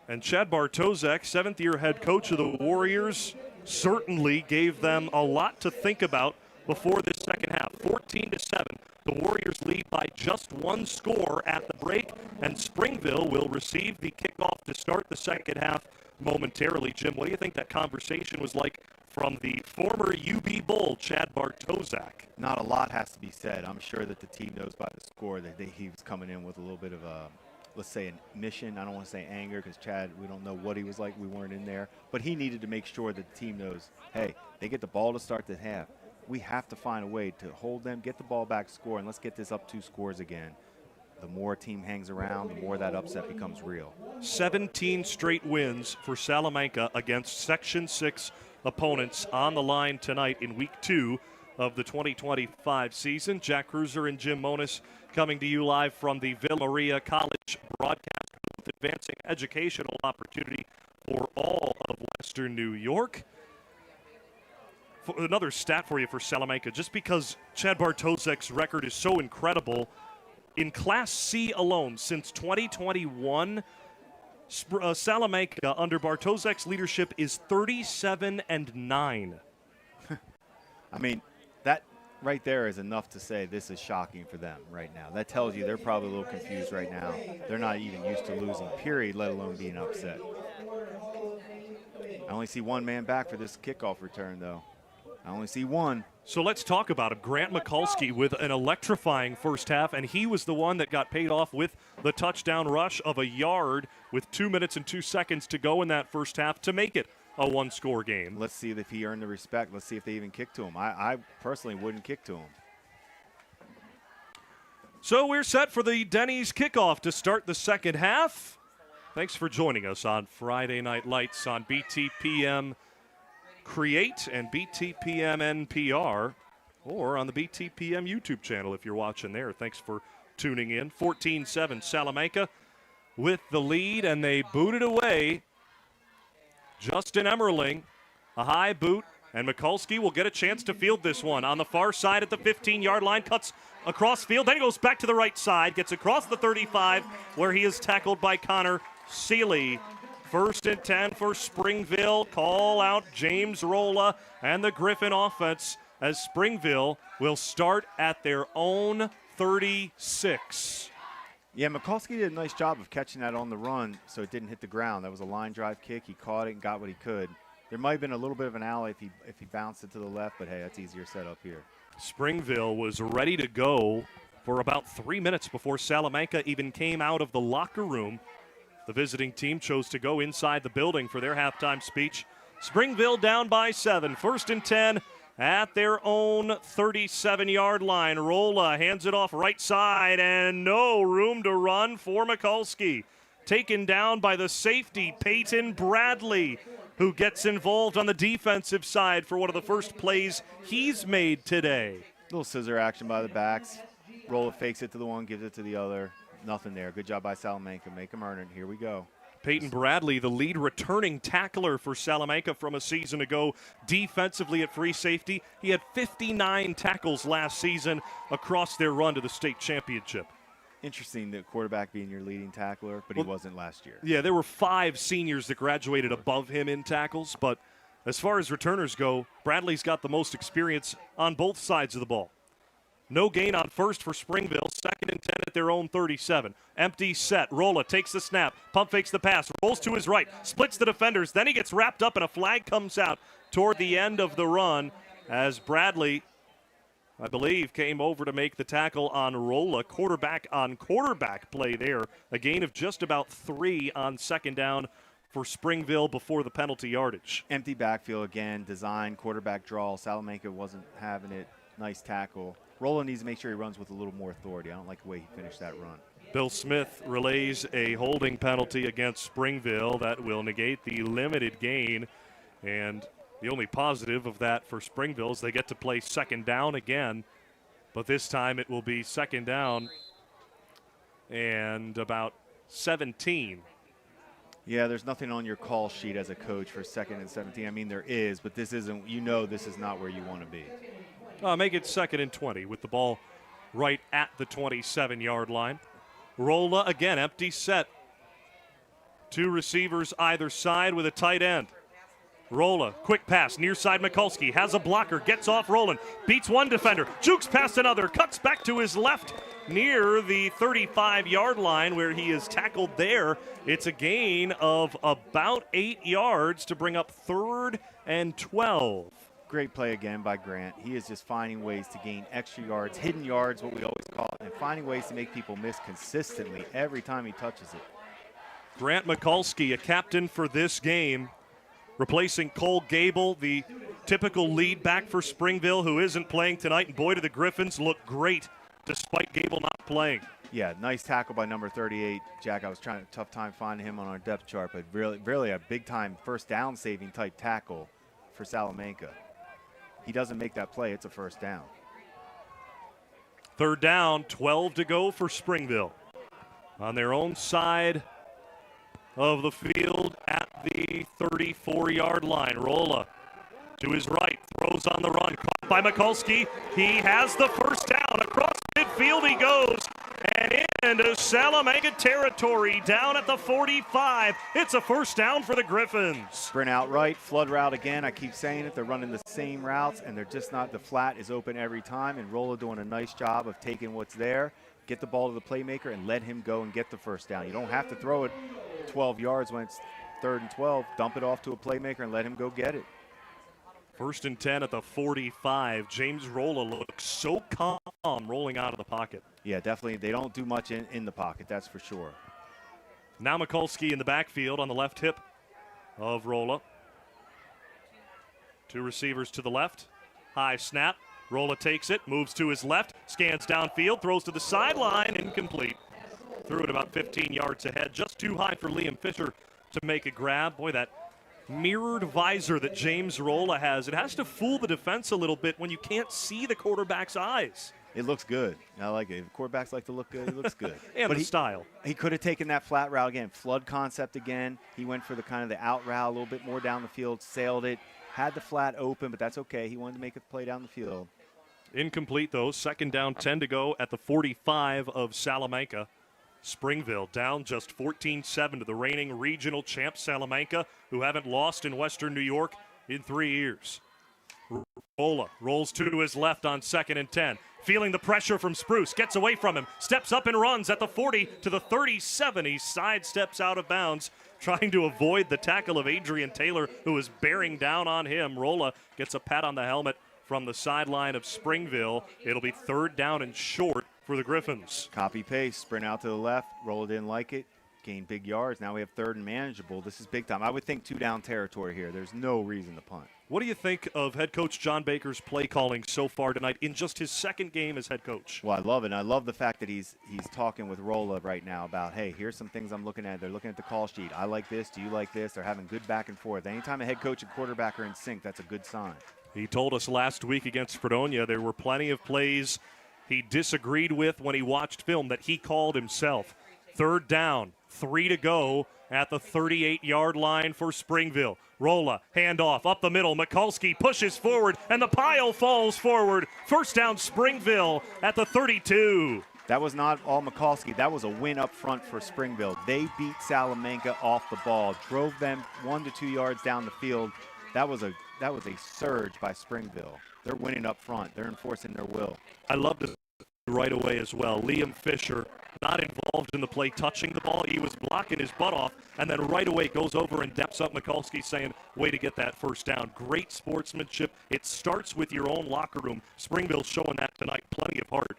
and Chad Bartosek, seventh-year head coach of the Warriors, certainly gave them a lot to think about before this second half. 14-7. The Warriors lead by just one score at the break, and Springville will receive the kickoff to start the second half momentarily. Jim, what do you think that conversation was like from the former UB Bull, Chad Bartosek? Not a lot has to be said. I'm sure that the team knows by the score that he was coming in with a little bit of a, let's say, a mission. I don't want to say anger because Chad, we don't know what he was like. We weren't in there. But he needed to make sure that the team knows, hey, they get the ball to start the half. We have to find a way to hold them, get the ball back, score, and let's get this up 2 scores again. The more a team hangs around, the more that upset becomes real. 17 straight wins for Salamanca against Section 6 opponents on the line tonight in Week 2 of the 2025 season. Jack Kreuzer and Jim Monis coming to you live from the Villa Maria College broadcast booth, advancing educational opportunity for all of Western New York. another stat for you for Salamanca, just because Chad Bartoszek's record is so incredible. In Class C alone, since 2021, Salamanca, under Bartoszek's leadership, is 37-9. I mean, that right there is enough to say this is shocking for them right now. That tells you they're probably a little confused right now. They're not even used to losing, period, let alone being upset. I only see one man back for this kickoff return, though. I only see one. So let's talk about him. Grant Mikulski with an electrifying first half, and he was the one that got paid off with the touchdown rush of a yard with 2 minutes and 2 seconds to go in that first half to make it a one-score game. Let's see if he earned the respect. Let's see if they even kick to him. I personally wouldn't kick to him. So we're set for the Denny's kickoff to start the second half. Thanks for joining us on Friday Night Lights on BTPM Create and BTPM NPR, or on the BTPM YouTube channel if you're watching there. Thanks for tuning in. 14-7 Salamanca with the lead, and they boot it away. Justin Emmerling, a high boot, and Mikulski will get a chance to field this one. On the far side at the 15-yard line, cuts across field, then he goes back to the right side, gets across the 35, where he is tackled by Connor Seeley. 1st and 10 for Springville. Call out James Rolla and the Griffin offense as Springville will start at their own 36. Yeah, Mikulski did a nice job of catching that on the run so it didn't hit the ground. That was a line drive kick. He caught it and got what he could. There might have been a little bit of an alley if he bounced it to the left, but hey, that's easier set up here. Springville was ready to go for about 3 minutes before Salamanca even came out of the locker room. The visiting team chose to go inside the building for their halftime speech. Springville down by 7. 1st and 10 at their own 37-yard line. Rolla hands it off right side, and no room to run for Mikulski. Taken down by the safety, Peyton Bradley, who gets involved on the defensive side for one of the first plays he's made today. Little scissor action by the backs. Rolla fakes it to the one, gives it to the other. Nothing there. Good job by Salamanca. Make him earn it. Here we go. Peyton Bradley, the lead returning tackler for Salamanca from a season ago, defensively at free safety. He had 59 tackles last season across their run to the state championship. Interesting, the quarterback being your leading tackler, but he wasn't last year. Yeah, there were 5 seniors that graduated above him in tackles, but as far as returners go, Bradley's got the most experience on both sides of the ball. No gain on first for Springville. 2nd and 10 at their own 37. Empty set. Rolla takes the snap. Pump fakes the pass. Rolls to his right. Splits the defenders. Then he gets wrapped up and a flag comes out toward the end of the run as Bradley, I believe, came over to make the tackle on Rolla. Quarterback on quarterback play there. A gain of just about 3 on 2nd down for Springville before the penalty yardage. Empty backfield again. Design, quarterback draw. Salamanca wasn't having it. Nice tackle. Rolla needs to make sure he runs with a little more authority. I don't like the way he finished that run. Bill Smith relays a holding penalty against Springville that will negate the limited gain. And the only positive of that for Springville is they get to play 2nd down again. But this time it will be 2nd down and about 17. Yeah, there's nothing on your call sheet as a coach for 2nd and 17. I mean, there is, but this isn't, this is not where you want to be. Make it 2nd and 20 with the ball right at the 27-yard line. Rolla again, empty set. 2 receivers either side with a tight end. Rolla, quick pass, near side Mikulski, has a blocker, gets off rolling, beats one defender, jukes past another, cuts back to his left near the 35-yard line where he is tackled there. It's a gain of about 8 yards to bring up 3rd and 12. Great play again by Grant. He is just finding ways to gain extra yards, hidden yards, what we always call it, and finding ways to make people miss consistently every time he touches it. Grant Mikulski, a captain for this game, replacing Cole Gable, the typical lead back for Springville, who isn't playing tonight. And boy, do the Griffins look great despite Gable not playing. Yeah, nice tackle by number 38. Jack, I was trying a tough time finding him on our depth chart, but really a big-time first down saving type tackle for Salamanca. He doesn't make that play, it's a first down. 3rd down, 12 to go for Springville. On their own side of the field at the 34-yard line. Rolla to his right, throws goes on the run. Caught by Mikulski. He has the first down. Across midfield he goes. And into Salamanca territory, down at the 45. It's a first down for the Griffins. Sprint out right, flood route again. I keep saying it. They're running the same routes, and they're just not. The flat is open every time, and Rolla doing a nice job of taking what's there, get the ball to the playmaker, and let him go and get the first down. You don't have to throw it 12 yards when it's 3rd and 12. Dump it off to a playmaker and let him go get it. 1st and 10 at the 45. James Rolla looks so calm rolling out of the pocket. Yeah, definitely. They don't do much in the pocket, that's for sure. Now Mikulski in the backfield on the left hip of Rolla. 2 receivers to the left. High snap. Rolla takes it, moves to his left, scans downfield, throws to the sideline, incomplete. Threw it about 15 yards ahead, just too high for Liam Fisher to make a grab. Boy, that mirrored visor that James Rolla has, it has to fool the defense a little bit when you can't see the quarterback's eyes. It looks good. I like it. If quarterbacks like to look good, it looks good. And but the style. He could have taken that flat route again. Flood concept again. He went for the kind of the out route, a little bit more down the field, sailed it, had the flat open, but that's okay. He wanted to make a play down the field. Incomplete, though. 2nd down, 10 to go at the 45 of Salamanca. Springville down just 14-7 to the reigning regional champ Salamanca, who haven't lost in Western New York in 3 years. Rolla rolls to his left on 2nd and 10. Feeling the pressure from Spruce, gets away from him, steps up and runs at the 40 to the 37. He sidesteps out of bounds, trying to avoid the tackle of Adrian Taylor, who is bearing down on him. Rolla gets a pat on the helmet from the sideline of Springville. It'll be 3rd down and short for the Griffins. Copy paste, sprint out to the left. Rolla didn't like it, gained big yards. Now we have 3rd and manageable. This is big time. I would think 2-down territory here. There's no reason to punt. What do you think of head coach John Baker's play calling so far tonight in just his 2nd game as head coach? Well, I love it. And I love the fact that he's talking with Rolla right now about, hey, here's some things I'm looking at. They're looking at the call sheet. I like this. Do you like this? They're having good back and forth. Anytime a head coach and quarterback are in sync, that's a good sign. He told us last week against Fredonia there were plenty of plays he disagreed with when he watched film that he called himself. 3rd down, 3 to go at the 38-yard line for Springville. Rolla, handoff up the middle. Mikulski pushes forward, and the pile falls forward. 1st down, Springville at the 32. That was not all Mikulski. That was a win up front for Springville. They beat Salamanca off the ball, drove them 1 to 2 yards down the field. That was a surge by Springville. They're winning up front. They're enforcing their will. I love this right away as well. Liam Fisher not involved in the play, touching the ball. He was blocking his butt off, and then right away goes over and daps up Mikulski, saying, way to get that 1st down. Great sportsmanship. It starts with your own locker room. Springville's showing that tonight. Plenty of heart.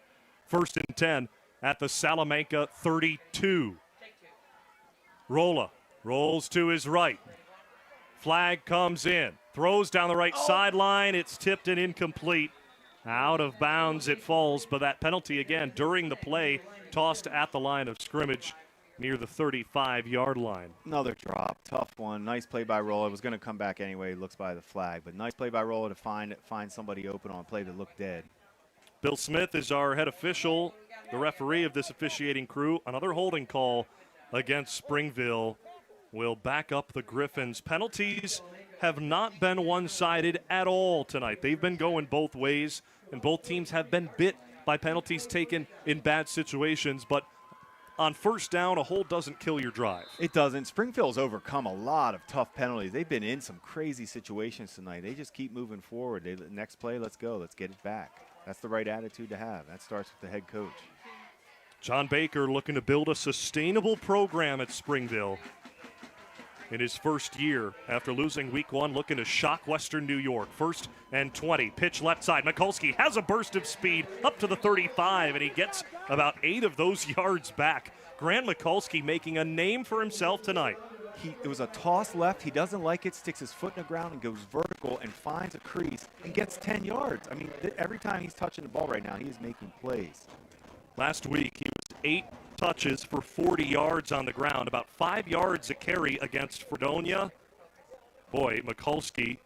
1st and 10 at the Salamanca 32. Rolla rolls to his right. Flag comes in. Throws down the right sideline. It's tipped and incomplete. Out of bounds it falls, but that penalty again during the play, tossed at the line of scrimmage near the 35-yard line. Another drop, tough one. Nice play by Rolla. It was going to come back anyway. Looks by the flag, but nice play by Rolla to find somebody open on a play that looked dead. Bill Smith is our head official, the referee of this officiating crew. Another holding call against Springville will back up the Griffins. Penalties have not been one-sided at all tonight. They've been going both ways, and both teams have been bit by penalties taken in bad situations, but on 1st down, a hold doesn't kill your drive. It doesn't. Springfield's overcome a lot of tough penalties. They've been in some crazy situations tonight. They just keep moving forward. Next play, let's go. Let's get it back. That's the right attitude to have. That starts with the head coach. John Baker looking to build a sustainable program at Springville in his 1st year after losing week 1, looking to shock Western New York. 1st and 20, pitch left side. Mikulski has a burst of speed up to the 35, and he gets about 8 of those yards back. Grant Mikulski making a name for himself tonight. It was a toss left. He doesn't like it, sticks his foot in the ground and goes vertical and finds a crease and gets 10 yards. I mean, every time he's touching the ball right now, he is making plays. Last week, he was 8 touches for 40 yards on the ground, about 5 yards a carry against Fredonia. Boy, Mikulski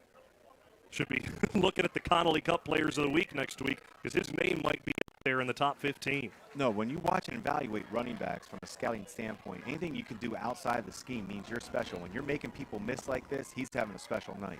should be looking at the Connolly Cup Players of the Week next week, because his name might be there in the top 15. No, when you watch and evaluate running backs from a scouting standpoint, anything you can do outside the scheme means you're special. When you're making people miss like this, he's having a special night.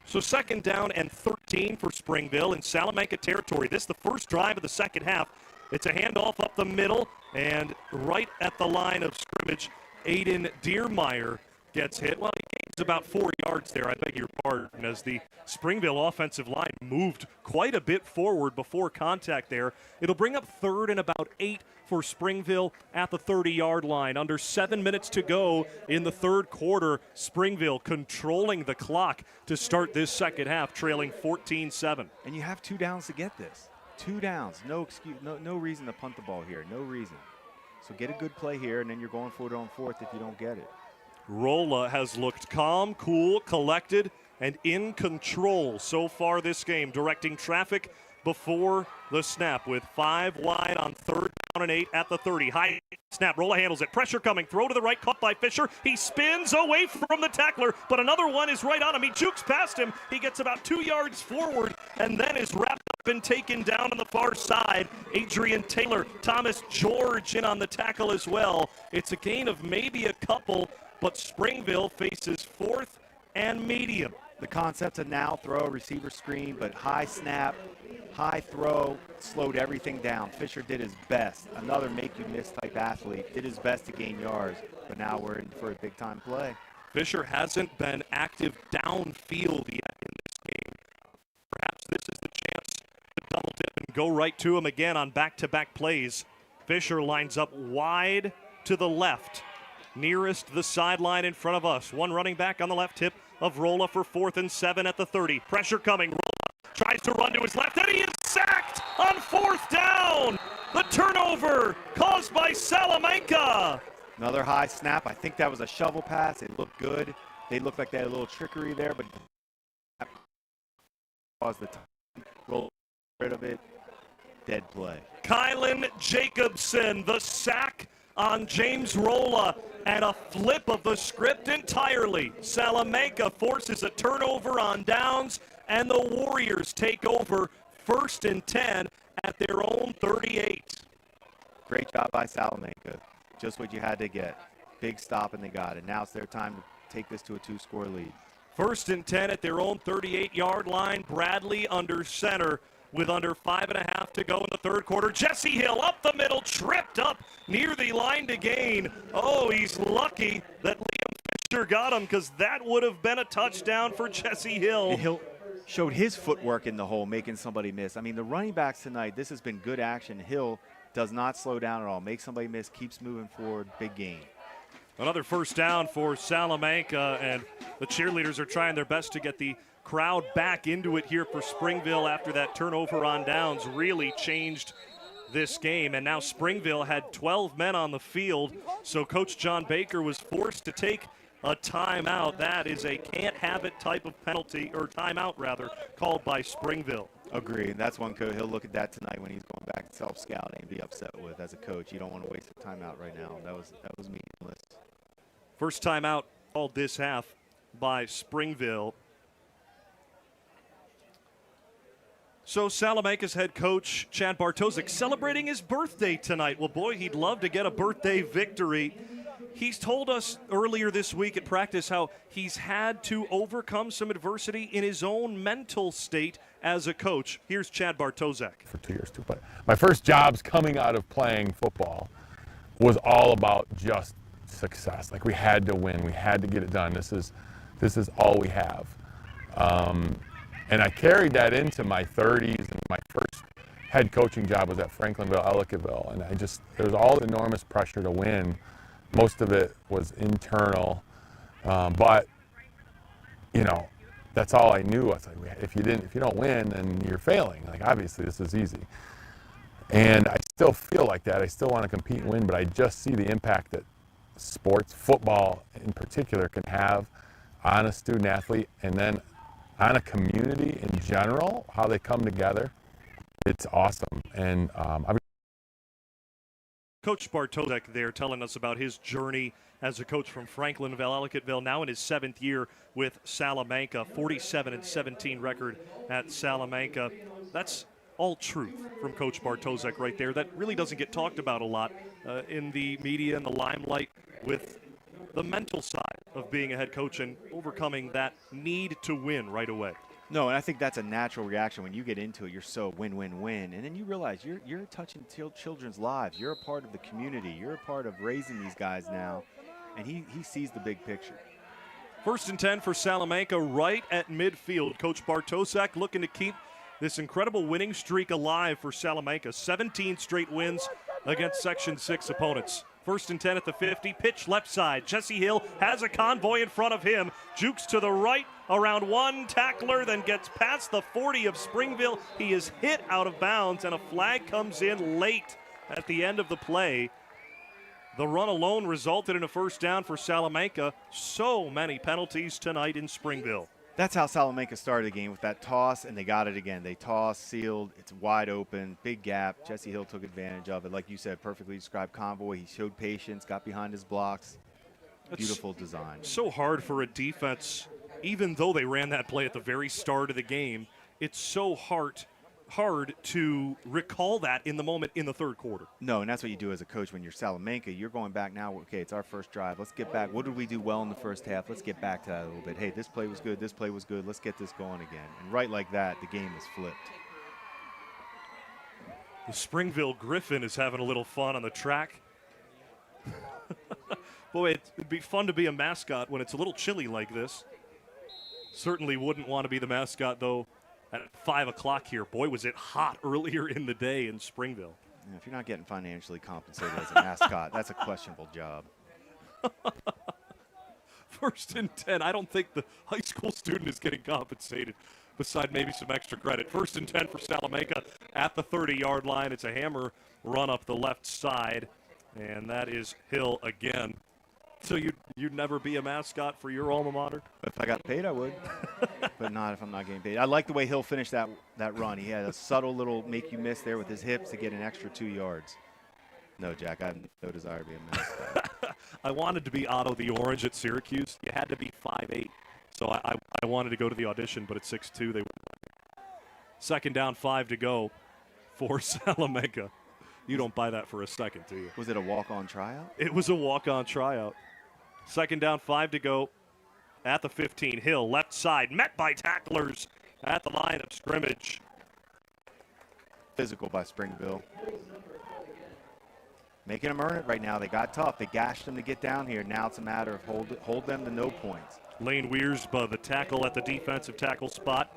So second down and 13 for Springville in Salamanca territory. This is the first drive of the second half. It's a handoff up the middle, and right at the line of scrimmage, Aiden Deermeyer gets hit. Well, he gains about 4 yards there, I beg your pardon, as the Springville offensive line moved quite a bit forward before contact there. It'll bring up third and about 8 for Springville at the 30-yard line. Under 7 minutes to go in the third quarter, Springville controlling the clock to start this second half, trailing 14-7. And you have 2 downs to get this. 2 downs, no excuse, no reason to punt the ball here, no reason. So get a good play here, and then you're going for it on fourth if you don't get it. Rolla has looked calm, cool, collected, and in control so far this game, directing traffic before the snap with 5 wide on third down and 8 at the 30. High snap, Rolla handles it. Pressure coming, throw to the right, caught by Fisher. He spins away from the tackler, but another one is right on him. He jukes past him. He gets about 2 yards forward and then is wrapped up and taken down on the far side. Adrian Taylor, Thomas George in on the tackle as well. It's a gain of maybe a couple, but Springville faces fourth and medium. The concept of now throw, receiver screen, but high snap, high throw, slowed everything down. Fisher did his best. Another make-you-miss type athlete. Did his best to gain yards, but now we're in for a big-time play. Fisher hasn't been active downfield yet in this game. Perhaps this is the chance to double dip and go right to him again on back-to-back plays. Fisher lines up wide to the left, nearest the sideline in front of us. One running back on the left hip of Rolla for 4th and 7 at the 30. Pressure coming. Rolla tries to run to his left, and he is sacked on 4th down. The turnover caused by Salamanca. Another high snap. I think that was a shovel pass. It looked good. They looked like they had a little trickery there, but caused the time. Roll rid of it. Dead play. Kylan Jacobson, the sack on James Rolla, and a flip of the script entirely. Salamanca forces a turnover on downs, and the Warriors take over 1st and 10 at their own 38. Great job by Salamanca. Just what you had to get. Big stop, and they got it. Now it's their time to take this to a 2-score lead. 1st and 10 at their own 38-yard line. Bradley under center with under 5.5 to go in the third quarter. Jesse Hill up the middle, tripped up near the line to gain. Oh, he's lucky that Liam Fisher got him, because that would have been a touchdown for Jesse Hill. And Hill showed his footwork in the hole, making somebody miss. I mean, the running backs tonight, this has been good action. Hill does not slow down at all. Makes somebody miss, keeps moving forward, big gain. Another first down for Salamanca, and the cheerleaders are trying their best to get the crowd back into it here for Springville after that turnover on downs really changed this game. And now Springville had 12 men on the field, so Coach John Baker was forced to take a timeout. That is a can't have it type of penalty, or timeout rather, called by Springville. Agree, and that's one coach. He'll look at that tonight when he's going back and self-scouting and be upset with as a coach. You don't want to waste a timeout right now. That was meaningless. First timeout called this half by Springville. So Salamanca's head coach, Chad Bartosik, celebrating his birthday tonight. Well, boy, he'd love to get a birthday victory. He's told us earlier this week at practice how he's had to overcome some adversity in his own mental state as a coach. Here's Chad Bartosik. For 2 years too, but my first jobs coming out of playing football was all about just success. Like, we had to win, we had to get it done. This is all we have. And I carried that into my 30s, and my first head coaching job was at Franklinville-Ellicottville, and there was all enormous pressure to win. Most of it was internal, but you know, that's all I knew. I was like, if you don't win, then you're failing. Like, obviously this is easy, and I still feel like that. I still want to compete and win, but I just see the impact that sports, football in particular, can have on a student athlete, and then on a community in general, how they come together. It's awesome. And Coach Bartosik there telling us about his journey as a coach from Franklinville-Ellicottville, now in his 7th year with Salamanca, 47-17 record at Salamanca. That's all truth from Coach Bartosik right there. That really doesn't get talked about a lot in the media and the limelight with the mental side of being a head coach and overcoming that need to win right away. No, and I think that's a natural reaction when you get into it. You're so win, win, win, and then you realize you're touching children's lives. You're a part of the community. You're a part of raising these guys now, and he sees the big picture. 1st and 10 for Salamanca right at midfield. Coach Bartosek looking to keep this incredible winning streak alive for Salamanca. 17 straight wins against Section 6 opponents. 1st and 10 at the 50, pitch left side. Jesse Hill has a convoy in front of him. Jukes to the right around one tackler, then gets past the 40 of Springville. He is hit out of bounds, and a flag comes in late at the end of the play. The run alone resulted in a 1st down for Salamanca. So many penalties tonight in Springville. That's how Salamanca started the game, with that toss, and they got it again. They tossed, sealed, it's wide open, big gap. Jesse Hill took advantage of it. Like you said, perfectly described convoy. He showed patience, got behind his blocks. Beautiful design. So hard for a defense, even though they ran that play at the very start of the game, it's so hard to recall that in the moment in the 3rd quarter. No, and that's what you do as a coach when you're Salamanca. You're going back now. Okay, it's our first drive. Let's get back. What did we do well in the 1st half? Let's get back to that a little bit. Hey, this play was good. This play was good. Let's get this going again. And right like that, the game is flipped. The Springville-Griffin is having a little fun on the track. Boy, it'd be fun to be a mascot when it's a little chilly like this. Certainly wouldn't want to be the mascot, though, at 5 o'clock here. Boy, was it hot earlier in the day in Springville. Yeah, if you're not getting financially compensated as a mascot, that's a questionable job. 1st and 10. I don't think the high school student is getting compensated, beside maybe some extra credit. 1st and 10 for Salamanca at the 30-yard line. It's a hammer run up the left side, and that is Hill again. So you'd never be a mascot for your alma mater? If I got paid, I would, but not if I'm not getting paid. I like the way Hill finished that run. He had a subtle little make you miss there with his hips to get an extra 2 yards. No, Jack, I have no desire to be a mascot. I wanted to be Otto the Orange at Syracuse. You had to be 5'8", so I wanted to go to the audition, but at 6'2", they were. 2nd down, 5 to go for Salamanca. You don't buy that for a second, do you? Was it a walk-on tryout? It was a walk-on tryout. 2nd down, 5 to go at the 15. Hill, left side, met by tacklers at the line of scrimmage. Physical by Springville. Making them earn it right now. They got tough. They gashed them to get down here. Now it's a matter of hold them to no points. Lane Wiersba, the tackle at the defensive tackle spot.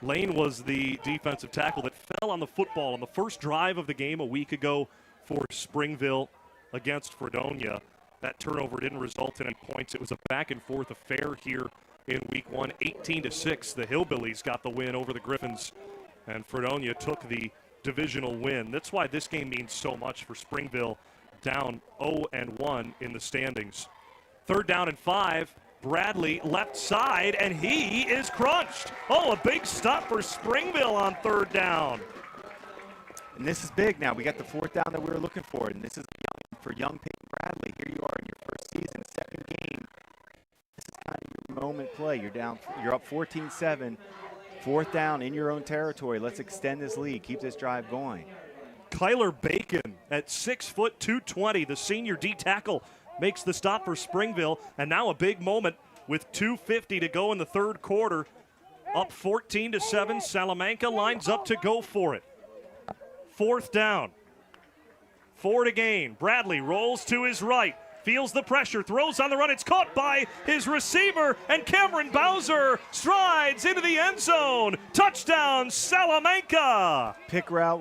Lane was the defensive tackle that fell on the football on the first drive of the game a week ago for Springville against Fredonia. That turnover didn't result in any points. It was a back-and-forth affair here in Week 1. 18-6, the Hillbillies got the win over the Griffins, and Fredonia took the divisional win. That's why this game means so much for Springville, down 0-1 in the standings. 3rd down and 5. Bradley left side, and he is crunched. Oh, a big stop for Springville on 3rd down. And this is big now. We got the 4th down that we were looking for, and this is for young Peyton Bradley. Here you are in your 1st season, 2nd game. This is kind of your moment play. You're up 14-7. 4th down in your own territory. Let's extend this lead. Keep this drive going. Kyler Bacon at 6 foot 220, the senior D tackle, makes the stop for Springville, and now a big moment with 2:50 to go in the 3rd quarter. Up 14-7, Salamanca lines up to go for it. 4th down. 4 to gain. Bradley rolls to his right, feels the pressure, throws on the run. It's caught by his receiver, and Cameron Bowser strides into the end zone. Touchdown, Salamanca. Pick route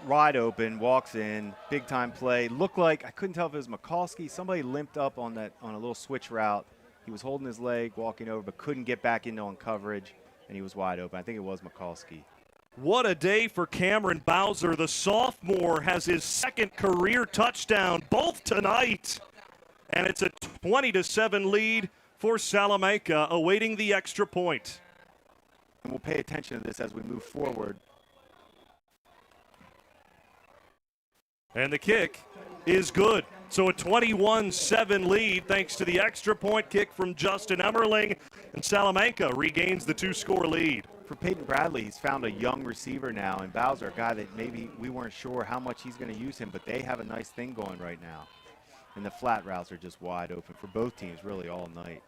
wide open, walks in, big time play. Looked like, I couldn't tell if it was Mikulski. Somebody limped up on a little switch route. He was holding his leg, walking over, but couldn't get back into on coverage, and he was wide open. I think it was Mikulski. What a day for Cameron Bowser. The sophomore has his 2nd career touchdown, both tonight. And it's a 20-7 lead for Salamanca, awaiting the extra point. And we'll pay attention to this as we move forward. And the kick is good. So a 21-7 lead thanks to the extra point kick from Justin Emmerling. And Salamanca regains the 2-score lead. For Peyton Bradley, he's found a young receiver now, and Bowser, a guy that maybe we weren't sure how much he's going to use him, but they have a nice thing going right now. And the flat routes are just wide open for both teams really all night.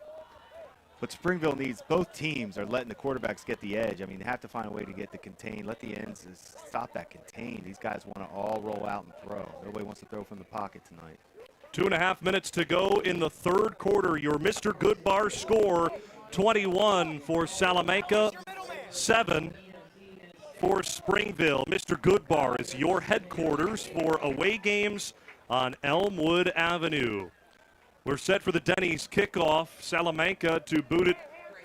But Springville needs, both teams are letting the quarterbacks get the edge. I mean, they have to find a way to get the contain, let the ends stop that contain. These guys want to all roll out and throw. Nobody wants to throw from the pocket tonight. 2.5 minutes to go in the third quarter. Your Mr. Goodbar score, 21 for Salamanca, 7 for Springville. Mr. Goodbar is your headquarters for away games on Elmwood Avenue. We're set for the Denny's kickoff. Salamanca to boot it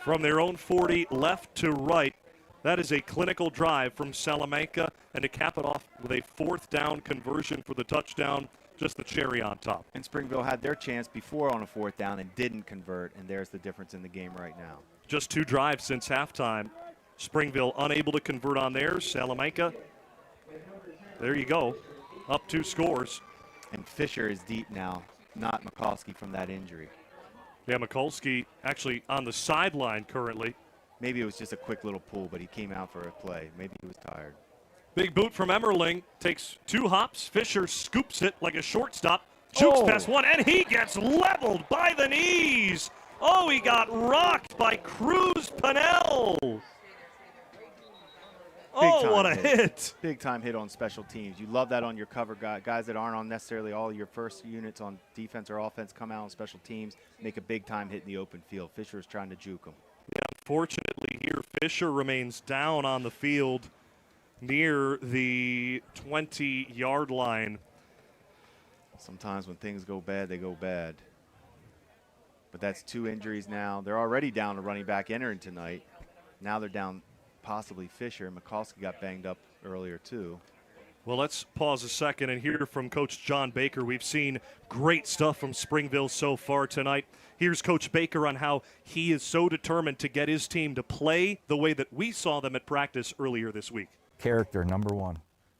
from their own 40 left to right. That is a clinical drive from Salamanca, and to cap it off with a 4th down conversion for the touchdown, just the cherry on top. And Springville had their chance before on a 4th down and didn't convert, and there's the difference in the game right now. Just 2 drives since halftime. Springville unable to convert on theirs. Salamanca, there you go, up 2 scores. And Fisher is deep now, not Mikulski from that injury. Yeah, Mikulski actually on the sideline currently. Maybe it was just a quick little pull, but he came out for a play. Maybe he was tired. Big boot from Emmerling, takes 2 hops. Fisher scoops it like a shortstop, jukes past one, and he gets leveled by the knees. Oh, he got rocked by Cruz-Panel. Oh, what a hit. Big time hit on special teams. You love that on your cover guys that aren't on necessarily all your first units on defense or offense come out on special teams, make a big time hit in the open field. Fisher is trying to juke him. Yeah, unfortunately here, Fisher remains down on the field near the 20-yard line. Sometimes when things go bad, they go bad. But that's 2 injuries now. They're already down a running back entering tonight. Now they're down possibly Fisher. Mikulski got banged up earlier too. Well, let's pause a second and hear from Coach John Baker. We've seen great stuff from Springville so far tonight. Here's Coach Baker on how he is so determined to get his team to play the way that we saw them at practice earlier this week. Character, number one.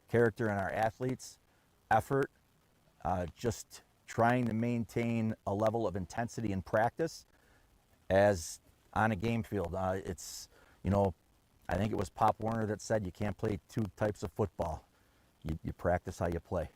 Character in our athletes, effort, just trying to maintain a level of intensity in practice as on a game field. It's, you know, I think it was Pop Warner that said you can't play 2 types of football. You practice how you play.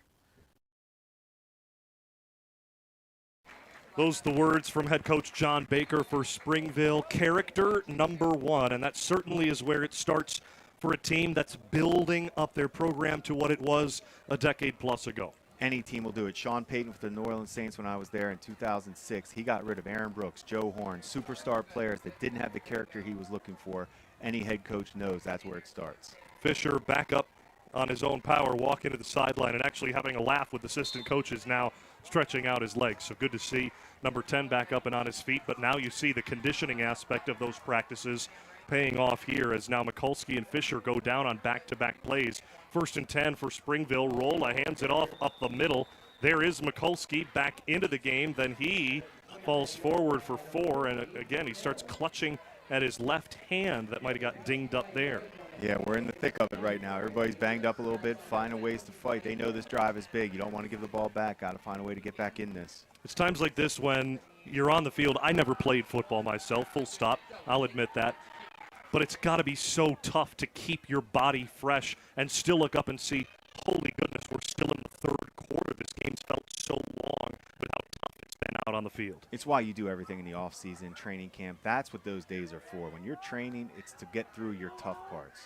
Those are the words from head coach John Baker for Springville. Character number 1, and that certainly is where it starts for a team that's building up their program to what it was a decade plus ago. Any team will do it. Sean Payton with the New Orleans Saints when I was there in 2006, he got rid of Aaron Brooks, Joe Horn, superstar players that didn't have the character he was looking for. Any head coach knows that's where it starts. Fisher back up on his own power, walking to the sideline and actually having a laugh with assistant coaches now stretching out his legs. So good to see number 10 back up and on his feet. But now you see the conditioning aspect of those practices paying off here as now Mikulski and Fisher go down on back-to-back plays. 1st and 10 for Springville. Rolla hands it off up the middle. There is Mikulski back into the game. Then he falls forward for 4. And again, he starts clutching at his left hand. That might have got dinged up there. Yeah, we're in the thick of it right now. Everybody's banged up a little bit, finding ways to fight. They know this drive is big. You don't want to give the ball back. Got to find a way to get back in this. It's times like this when you're on the field. I never played football myself, full stop. I'll admit that. But it's got to be so tough to keep your body fresh and still look up and see, holy goodness, we're still in the 3rd quarter. This game's felt so long with how tough it's been out on the field. It's why you do everything in the off-season, training camp. That's what those days are for. When you're training, it's to get through your tough parts.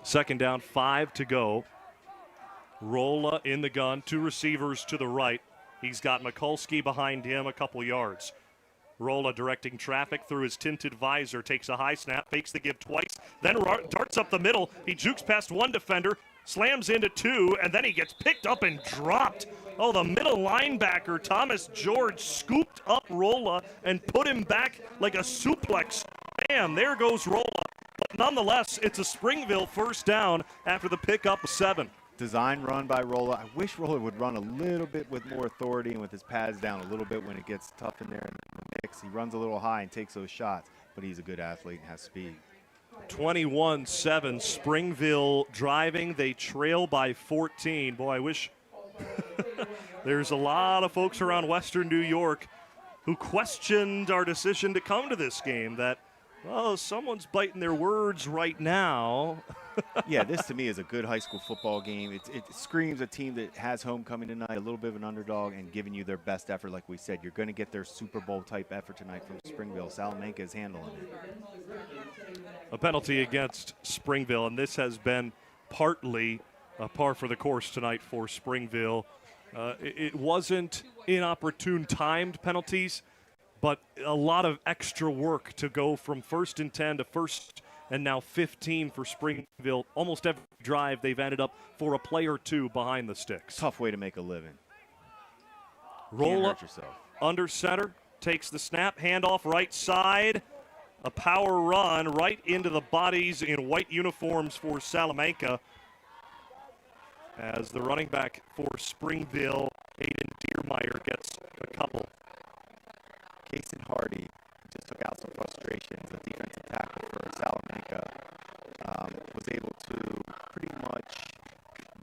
2nd down, 5 to go. Rolla in the gun, 2 receivers to the right. He's got Mikulski behind him a couple yards. Rolla directing traffic through his tinted visor, takes a high snap, fakes the give twice, then darts up the middle. He jukes past 1 defender, slams into 2, and then he gets picked up and dropped. Oh, the middle linebacker, Thomas George, scooped up Rolla and put him back like a suplex. Bam, there goes Rolla. But nonetheless, it's a Springville 1st down after the pickup of 7. Design run by Rolla. I wish Rolla would run a little bit with more authority and with his pads down a little bit when it gets tough in there in the mix. He runs a little high and takes those shots, but he's a good athlete and has speed. 21-7, Springville driving. They trail by 14. Boy, I wish there's a lot of folks around Western New York who questioned our decision to come to this game, that, well, someone's biting their words right now. Yeah, this to me is a good high school football game. It screams a team that has homecoming tonight, a little bit of an underdog, and giving you their best effort. Like we said, you're going to get their Super Bowl type effort tonight from Springville. Salamanca is handling it. A penalty against Springville, and this has been partly par for the course tonight for Springville. It wasn't inopportune timed penalties, but a lot of extra work to go from 1st and 10 to 1st and now 15 for Springville. Almost every drive they've ended up for a play or two behind the sticks. Tough way to make a living. Roll up under center, takes the snap, handoff right side. A power run right into the bodies in white uniforms for Salamanca. As the running back for Springville, Hayden Diermeyer, gets a couple. Kason Hardy just took out some frustrations. The defensive tackle for Salamanca was able to pretty much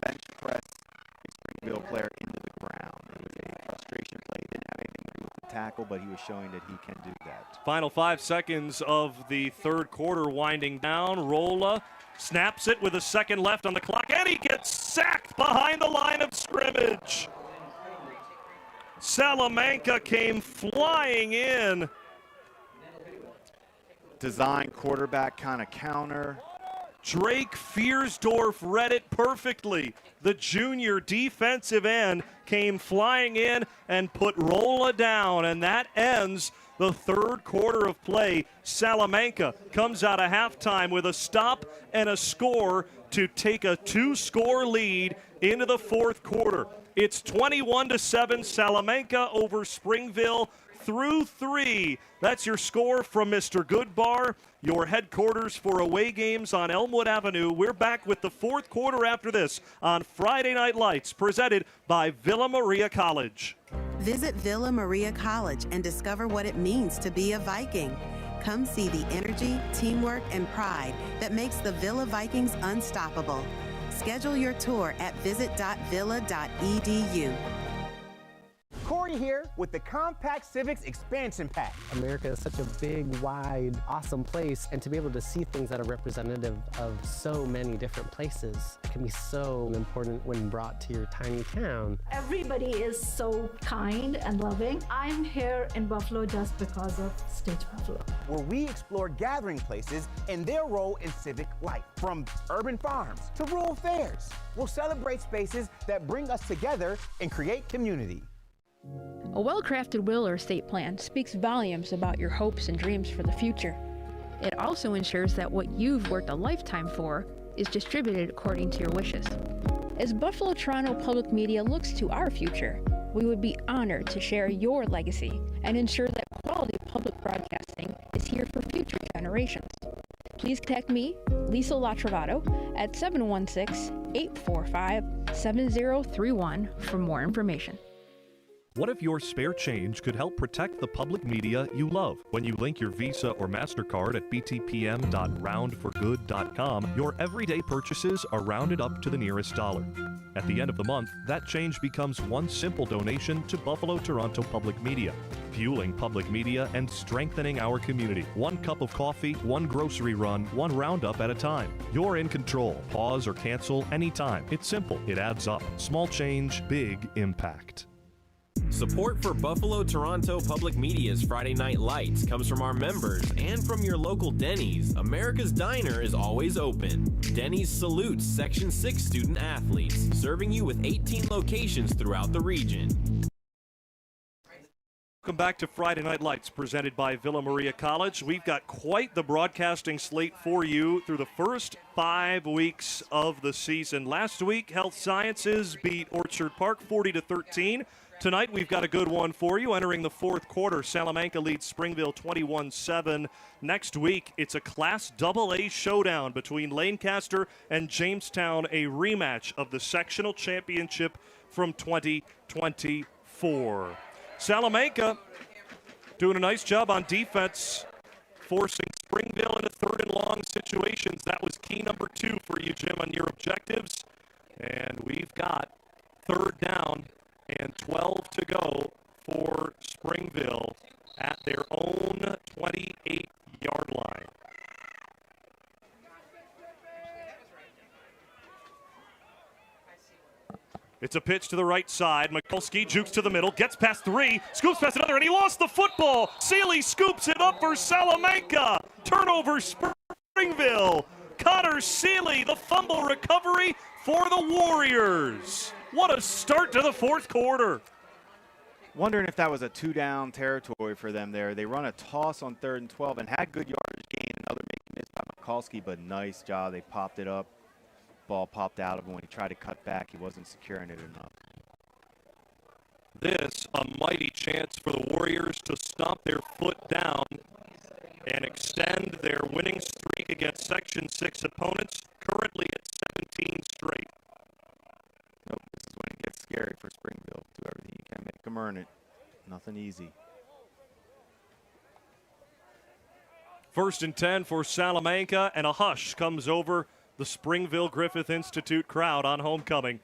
bench press a Springville player into the ground. It was a frustration play. He didn't have anything to do with the tackle, but he was showing that he can do that. Final 5 seconds of the third quarter winding down. Rolla snaps it with a second left on the clock, and he gets sacked behind the line of scrimmage. Salamanca came flying in. Design quarterback kind of counter. Drake Fiersdorf read it perfectly. The junior defensive end came flying in and put Rolla down, and that ends the third quarter of play. Salamanca comes out of halftime with a stop and a score to take a 2-score lead into the fourth quarter. It's 21-7 Salamanca over Springville through 3. That's your score from Mr. Goodbar, your headquarters for away games on Elmwood Avenue. We're back with the fourth quarter after this on Friday Night Lights, presented by Villa Maria College. Visit Villa Maria College and discover what it means to be a Viking. Come see the energy, teamwork, and pride that makes the Villa Vikings unstoppable. Schedule your tour at visit.villa.edu. Corey here with the Compact Civics Expansion Pack. America is such a big, wide, awesome place, and to be able to see things that are representative of so many different places can be so important when brought to your tiny town. Everybody is so kind and loving. I'm here in Buffalo just because of Stitch Buffalo, where we explore gathering places and their role in civic life. From urban farms to rural fairs, we'll celebrate spaces that bring us together and create community. A well-crafted will or estate plan speaks volumes about your hopes and dreams for the future. It also ensures that what you've worked a lifetime for is distributed according to your wishes. As Buffalo Toronto Public Media looks to our future, we would be honored to share your legacy and ensure that quality public broadcasting is here for future generations. Please contact me, Lisa Latrovato, at 716-845-7031 for more information. What if your spare change could help protect the public media you love? When you link your Visa or MasterCard at btpm.roundforgood.com, your everyday purchases are rounded up to the nearest dollar. At the end of the month, that change becomes one simple donation to Buffalo Toronto Public Media, fueling public media and strengthening our community. One cup of coffee, one grocery run, one roundup at a time. You're in control. Pause or cancel anytime. It's simple. It adds up. Small change, big impact. Support for Buffalo Toronto Public Media's Friday Night Lights comes from our members and from your local Denny's. America's Diner is always open. Denny's salutes Section 6 student athletes, serving you with 18 locations throughout the region. Welcome back to Friday Night Lights, presented by Villa Maria College. We've got quite the broadcasting slate for you through the first 5 weeks of the season. Last week, Health Sciences beat Orchard Park 40-13. Tonight, we've got a good one for you. Entering the fourth quarter, Salamanca leads Springville 21-7. Next week, it's a Class AA showdown between Lancaster and Jamestown, a rematch of the sectional championship from 2024. Salamanca doing a nice job on defense, forcing Springville into third and long situations. That was key number 2 for you, Jim, on your objectives. And we've got third down and 12 to go for Springville at their own 28-yard line. It's a pitch to the right side. Mikulski jukes to the middle, gets past 3, scoops past another, and he lost the football. Seeley scoops it up for Salamanca. Turnover, Springville. Connor Seeley, the fumble recovery for the Warriors. What a start to the fourth quarter. Wondering if that was a 2-down territory for them there. They run a toss on 3rd and 12 and had good yardage gain. Another make miss by Mikulski, but nice job. They popped it up. Ball popped out of him. When he tried to cut back, he wasn't securing it enough. This a mighty chance for the Warriors to stomp their foot down and extend their winning streak against Section 6 opponents, currently at 17 straight. Nope, this is when it gets scary for Springville. Do everything you can, make them earn it. Nothing easy. 1st and 10 for Salamanca, and a hush comes over the Springville-Griffith Institute crowd on homecoming.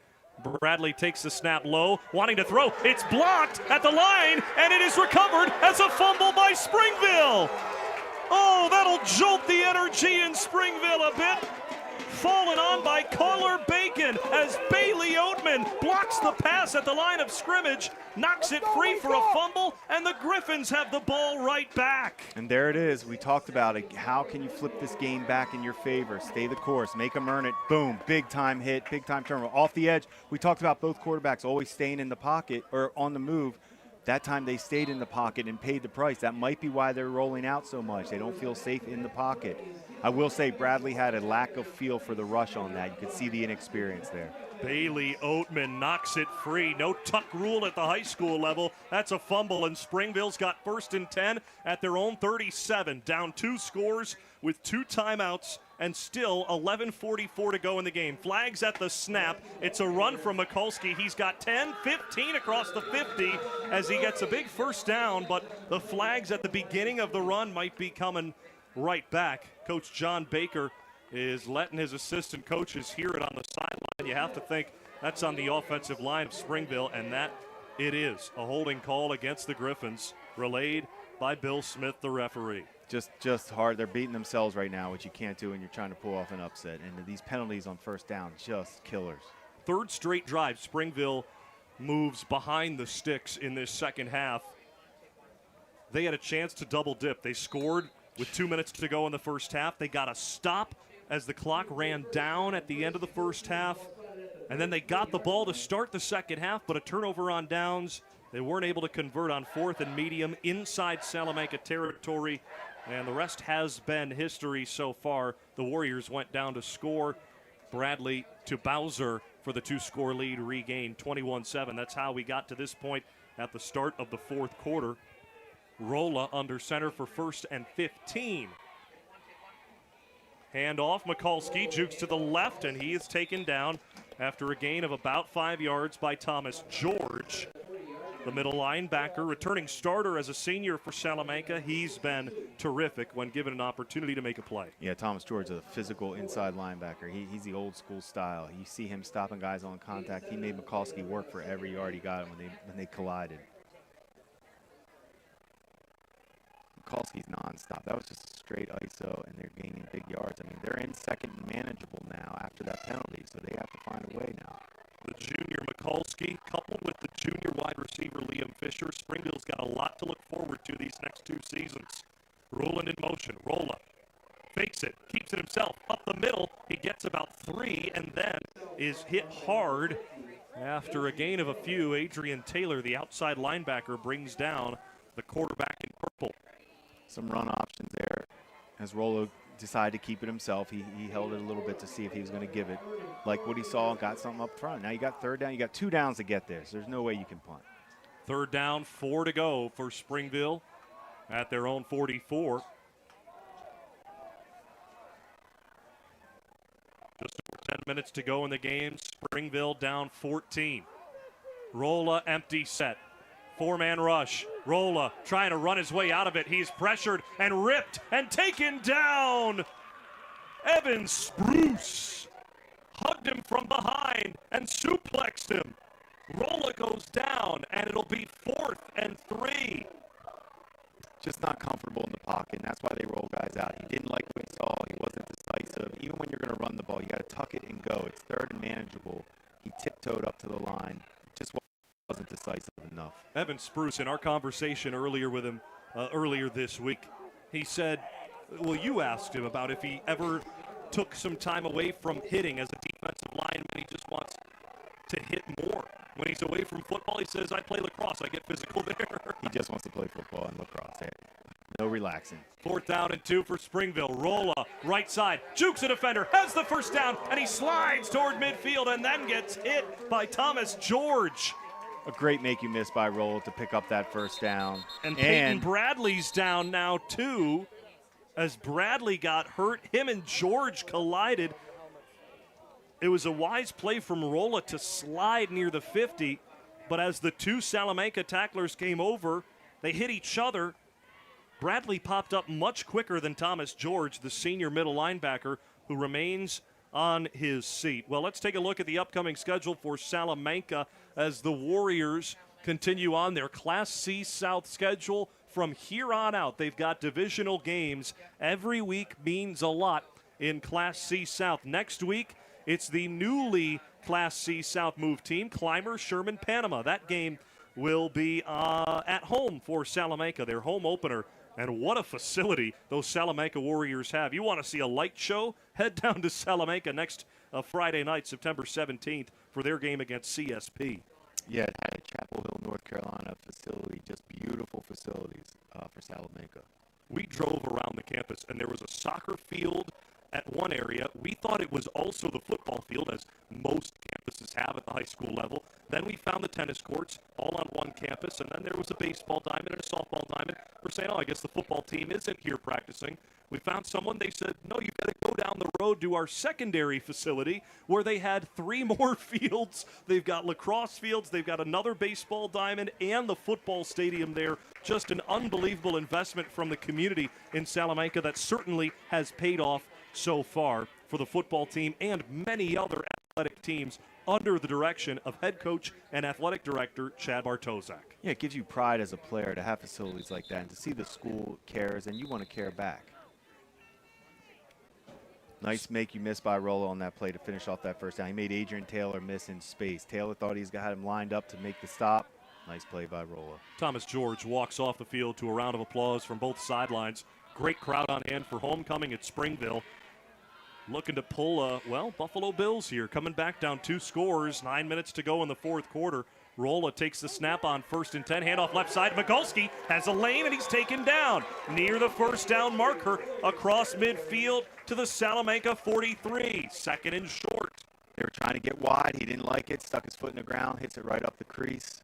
Bradley takes the snap low, wanting to throw. It's blocked at the line, and it is recovered as a fumble by Springville. Oh, that'll jolt the energy in Springville a bit. Fallen on by Kohler Bacon as Bailey Oatman blocks the pass at the line of scrimmage, knocks it free for a fumble, and the Griffins have the ball right back. And there it is. We talked about it. How can you flip this game back in your favor? Stay the course. Make them earn it. Boom. Big-time hit. Big-time turnover. Off the edge. We talked about both quarterbacks always staying in the pocket or on the move. That time they stayed in the pocket and paid the price. That might be why they're rolling out so much. They don't feel safe in the pocket. I will say Bradley had a lack of feel for the rush on that. You could see the inexperience there. Bailey Oatman knocks it free. No tuck rule at the high school level. That's a fumble, and Springville's got 1st and 10 at their own 37. Down 2 scores with 2 timeouts and still 11:44 to go in the game. Flags at the snap. It's a run from Mikulski. He's got 10, 15 across the 50 as he gets a big first down, but the flags at the beginning of the run might be coming right back. Coach John Baker is letting his assistant coaches hear it on the sideline. You have to think that's on the offensive line of Springville, and that it is a holding call against the Griffins, relayed by Bill Smith, the referee. Just hard. They're beating themselves right now, which you can't do when you're trying to pull off an upset. And these penalties on 1st down, just killers. 3rd straight drive, Springville moves behind the sticks in this second half. They had a chance to double dip. They scored with 2 minutes to go in the first half. They got a stop as the clock ran down at the end of the first half. And then they got the ball to start the second half, but a turnover on downs. They weren't able to convert on 4th and medium inside Salamanca territory. And the rest has been history so far. The Warriors went down to score. Bradley to Bowser for the 2-score lead, regained 21-7. That's how we got to this point at the start of the fourth quarter. Rolla under center for 1st and 15. Handoff, Mikulski jukes to the left, and he is taken down after a gain of about 5 yards by Thomas George. The middle linebacker, returning starter as a senior for Salamanca. He's been terrific when given an opportunity to make a play. Yeah, Thomas George is a physical inside linebacker. He's the old school style. You see him stopping guys on contact. He made Mikulski work for every yard he got when they collided. Mikulski's nonstop. That was just a straight ISO, and they're gaining big yards. I mean, they're in second and manageable now after that penalty, so they have to find a way now. The junior Mikulski, coupled with the junior wide receiver Liam Fisher, Springville's got a lot to look forward to these next 2 seasons. Rolling in motion, Rolla fakes it, keeps it himself, up the middle. He gets about 3 and then is hit hard. After a gain of a few, Adrian Taylor, the outside linebacker, brings down the quarterback in purple. Some run options there as Rolla decided to keep it himself. He held it a little bit to see if he was going to give it. Like what he saw, got something up front. Now you got 3rd down. You got 2 downs to get there, so there's no way you can punt. 3rd down, 4 to go for Springville at their own 44. Just over 10 minutes to go in the game. Springville down 14. Rolla empty set. 4-man rush. Rolla trying to run his way out of it. He's pressured and ripped and taken down. Evan Spruce hugged him from behind and suplexed him. Rolla goes down, and it'll be 4th and 3. Just not comfortable in the pocket, and that's why they roll guys out. He didn't like what he saw. He wasn't decisive. Even when you're going to run the ball, you got to tuck it and go. It's 3rd and manageable. He tiptoed up to the line. Just wasn't decisive enough. Evan Spruce, in our conversation earlier with him earlier this week, he said, well, you asked him about if he ever took some time away from hitting as a defensive lineman. He just wants to hit more. When he's away from football, he says, I play lacrosse. I get physical there. He just wants to play football and lacrosse. No relaxing. 4th down and 2 for Springville. Rolla, right side, jukes a defender, has the first down, and he slides toward midfield and then gets hit by Thomas George. A great make you miss by Rolla to pick up that first down. And Peyton Bradley's down now, too, as Bradley got hurt. Him and George collided. It was a wise play from Rolla to slide near the 50, but as the two Salamanca tacklers came over, they hit each other. Bradley popped up much quicker than Thomas George, the senior middle linebacker, who remains on his seat. Well, let's take a look at the upcoming schedule for Salamanca as the Warriors continue on their Class C South schedule. From here on out, they've got divisional games. Every week means a lot in Class C South. Next week, it's the newly Class C South move team, Clymer Sherman Panama. That game will be at home for Salamanca, their home opener. And what a facility those Salamanca Warriors have. You want to see a light show? Head down to Salamanca next Friday night, September 17th, for their game against CSP. Yeah, it had a Chapel Hill, North Carolina facility, just beautiful facilities for Salamanca. We drove around the campus, and there was a soccer field at one area. We thought it was also the football field, as most campuses have at the high school level. Then we found the tennis courts all on one campus, and then there was a baseball diamond and a softball diamond. We're saying, I guess the football team isn't here practicing. We found someone, they said, no, you've got to go down the road to our secondary facility where they had 3 more fields. They've got lacrosse fields, they've got another baseball diamond, and the football stadium there. Just an unbelievable investment from the community in Salamanca that certainly has paid off so far for the football team and many other athletic teams under the direction of head coach and athletic director Chad Bartozak. Yeah, it gives you pride as a player to have facilities like that and to see the school cares, and you want to care back. Nice make you miss by Rollo on that play to finish off that first down. He made Adrian Taylor miss in space. Taylor thought he's got him lined up to make the stop. Nice play by Rollo. Thomas George walks off the field to a round of applause from both sidelines. Great crowd on hand for homecoming at Springville. Looking to pull, Buffalo Bills here, coming back down 2 scores, 9 minutes to go in the 4th quarter. Rolla takes the snap on 1st and 10, handoff left side. Mikulski has a lane, and he's taken down near the first down marker across midfield to the Salamanca 43. 2nd and short. They were trying to get wide. He didn't like it, stuck his foot in the ground, hits it right up the crease.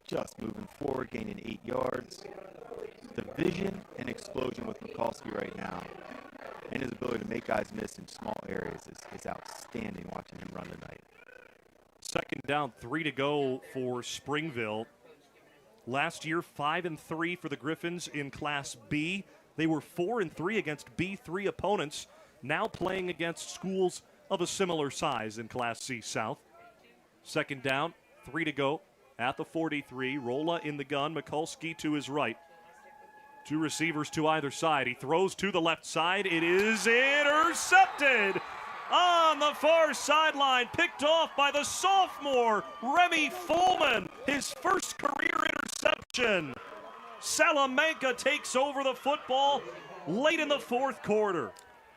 Just moving forward, gaining 8 yards. The vision and explosion with Mikulski right now, and his ability to make guys miss in small areas is outstanding watching him run tonight. 2nd down, 3 to go for Springville. Last year, 5-3 for the Griffins in Class B. They were 4-3 against B3 opponents, now playing against schools of a similar size in Class C South. 2nd down, 3 to go at the 43. Rolla in the gun, Mikulski to his right. 2 receivers to either side. He throws to the left side. It is intercepted on the far sideline, picked off by the sophomore, Remy Fullman, his first career interception. Salamanca takes over the football late in the 4th quarter.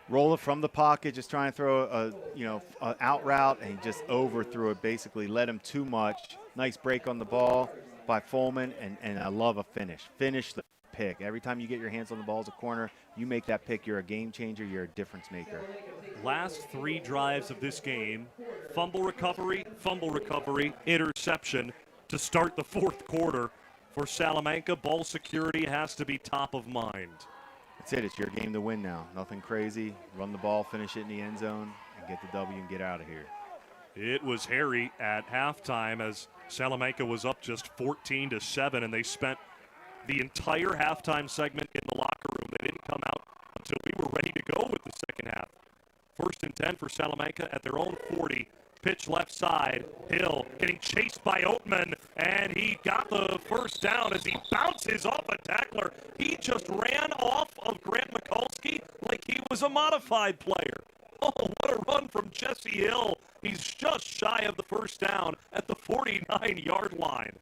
Rolla from the pocket, just trying to throw an out route, and he just overthrew it, basically led him too much. Nice break on the ball by Fullman, and I love a finish. Finish the pick. Every time you get your hands on the ball as a corner, you make that pick, you're a game changer, you're a difference maker. Last 3 drives of this game, fumble recovery, interception to start the 4th quarter for Salamanca. Ball security has to be top of mind. That's it. It's your game to win now. Nothing crazy. Run the ball, finish it in the end zone, and get the W and get out of here. It was hairy at halftime as Salamanca was up just 14-7, and they spent the entire halftime segment in the locker room. They didn't come out until we were ready to go with the second half. 1st and 10 for Salamanca at their own 40. Pitch left side. Hill getting chased by Oatman, and he got the first down as he bounces off a tackler. He just ran off of Grant Mikulski like he was a modified player. Oh, what a run from Jesse Hill. He's just shy of the first down at the 49-yard line.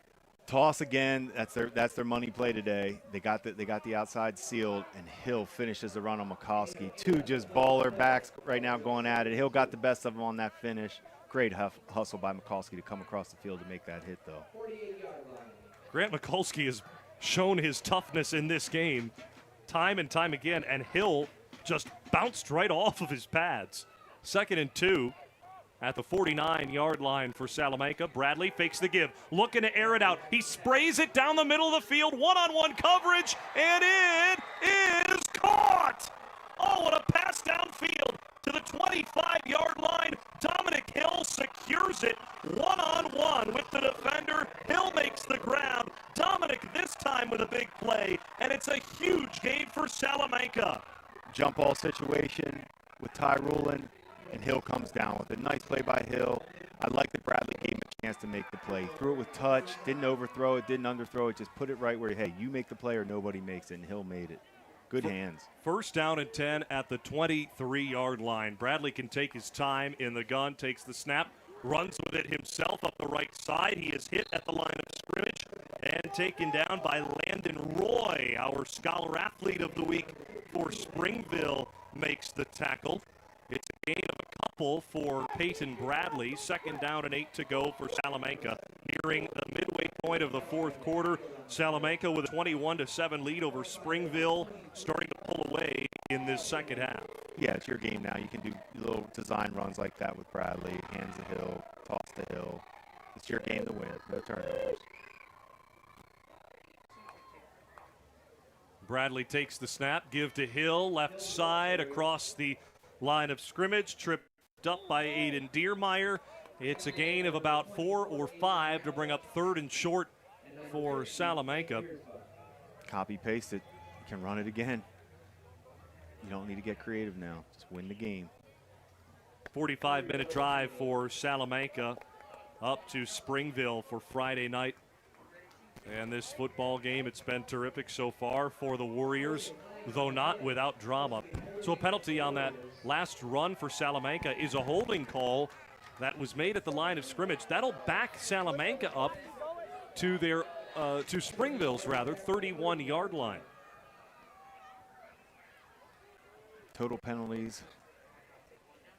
Toss again. That's their money play today. They got the outside sealed, and Hill finishes the run on McCoskey. Two just baller backs right now going at it. Hill got the best of them on that finish. Great hustle by McCoskey to come across the field to make that hit, though. Grant McCoskey has shown his toughness in this game time and time again, and Hill just bounced right off of his pads. 2nd and 2. At the 49-yard line for Salamanca. Bradley fakes the give, looking to air it out. He sprays it down the middle of the field, one-on-one coverage, and it is caught! Oh, what a pass downfield to the 25-yard line. Dominic Hill secures it one-on-one with the defender. Hill makes the grab. Dominic this time with a big play, and it's a huge game for Salamanca. Jump ball situation with Ty Rulin. And Hill comes down with it. Nice play by Hill. I like that Bradley gave him a chance to make the play. Threw it with touch, didn't overthrow it, didn't underthrow it, just put it right where, hey, you make the play or nobody makes it, and Hill made it. Good hands. 1st down and 10 at the 23-yard line. Bradley can take his time in the gun, takes the snap, runs with it himself up the right side. He is hit at the line of scrimmage and taken down by Landon Roy, our Scholar Athlete of the Week for Springville, makes the tackle. It's a gain of a couple for Peyton Bradley. 2nd down and 8 to go for Salamanca. Nearing the midway point of the 4th quarter, Salamanca with a 21-7 lead over Springville, starting to pull away in this second half. Yeah, it's your game now. You can do little design runs like that with Bradley. Hands to Hill, toss to Hill. It's your game to win. No turnovers. Bradley takes the snap, give to Hill, left side across the line of scrimmage, tripped up by Aiden Diermeyer. It's a gain of about 4 or 5 to bring up 3rd and short for Salamanca. Copy paste it. You can run it again. You don't need to get creative now. Just win the game. 45-minute drive for Salamanca up to Springville for Friday night. And this football game, it's been terrific so far for the Warriors, though not without drama. So a penalty on that last run for Salamanca is a holding call that was made at the line of scrimmage. That'll back Salamanca up to their to Springville's 31-yard line. Total penalties.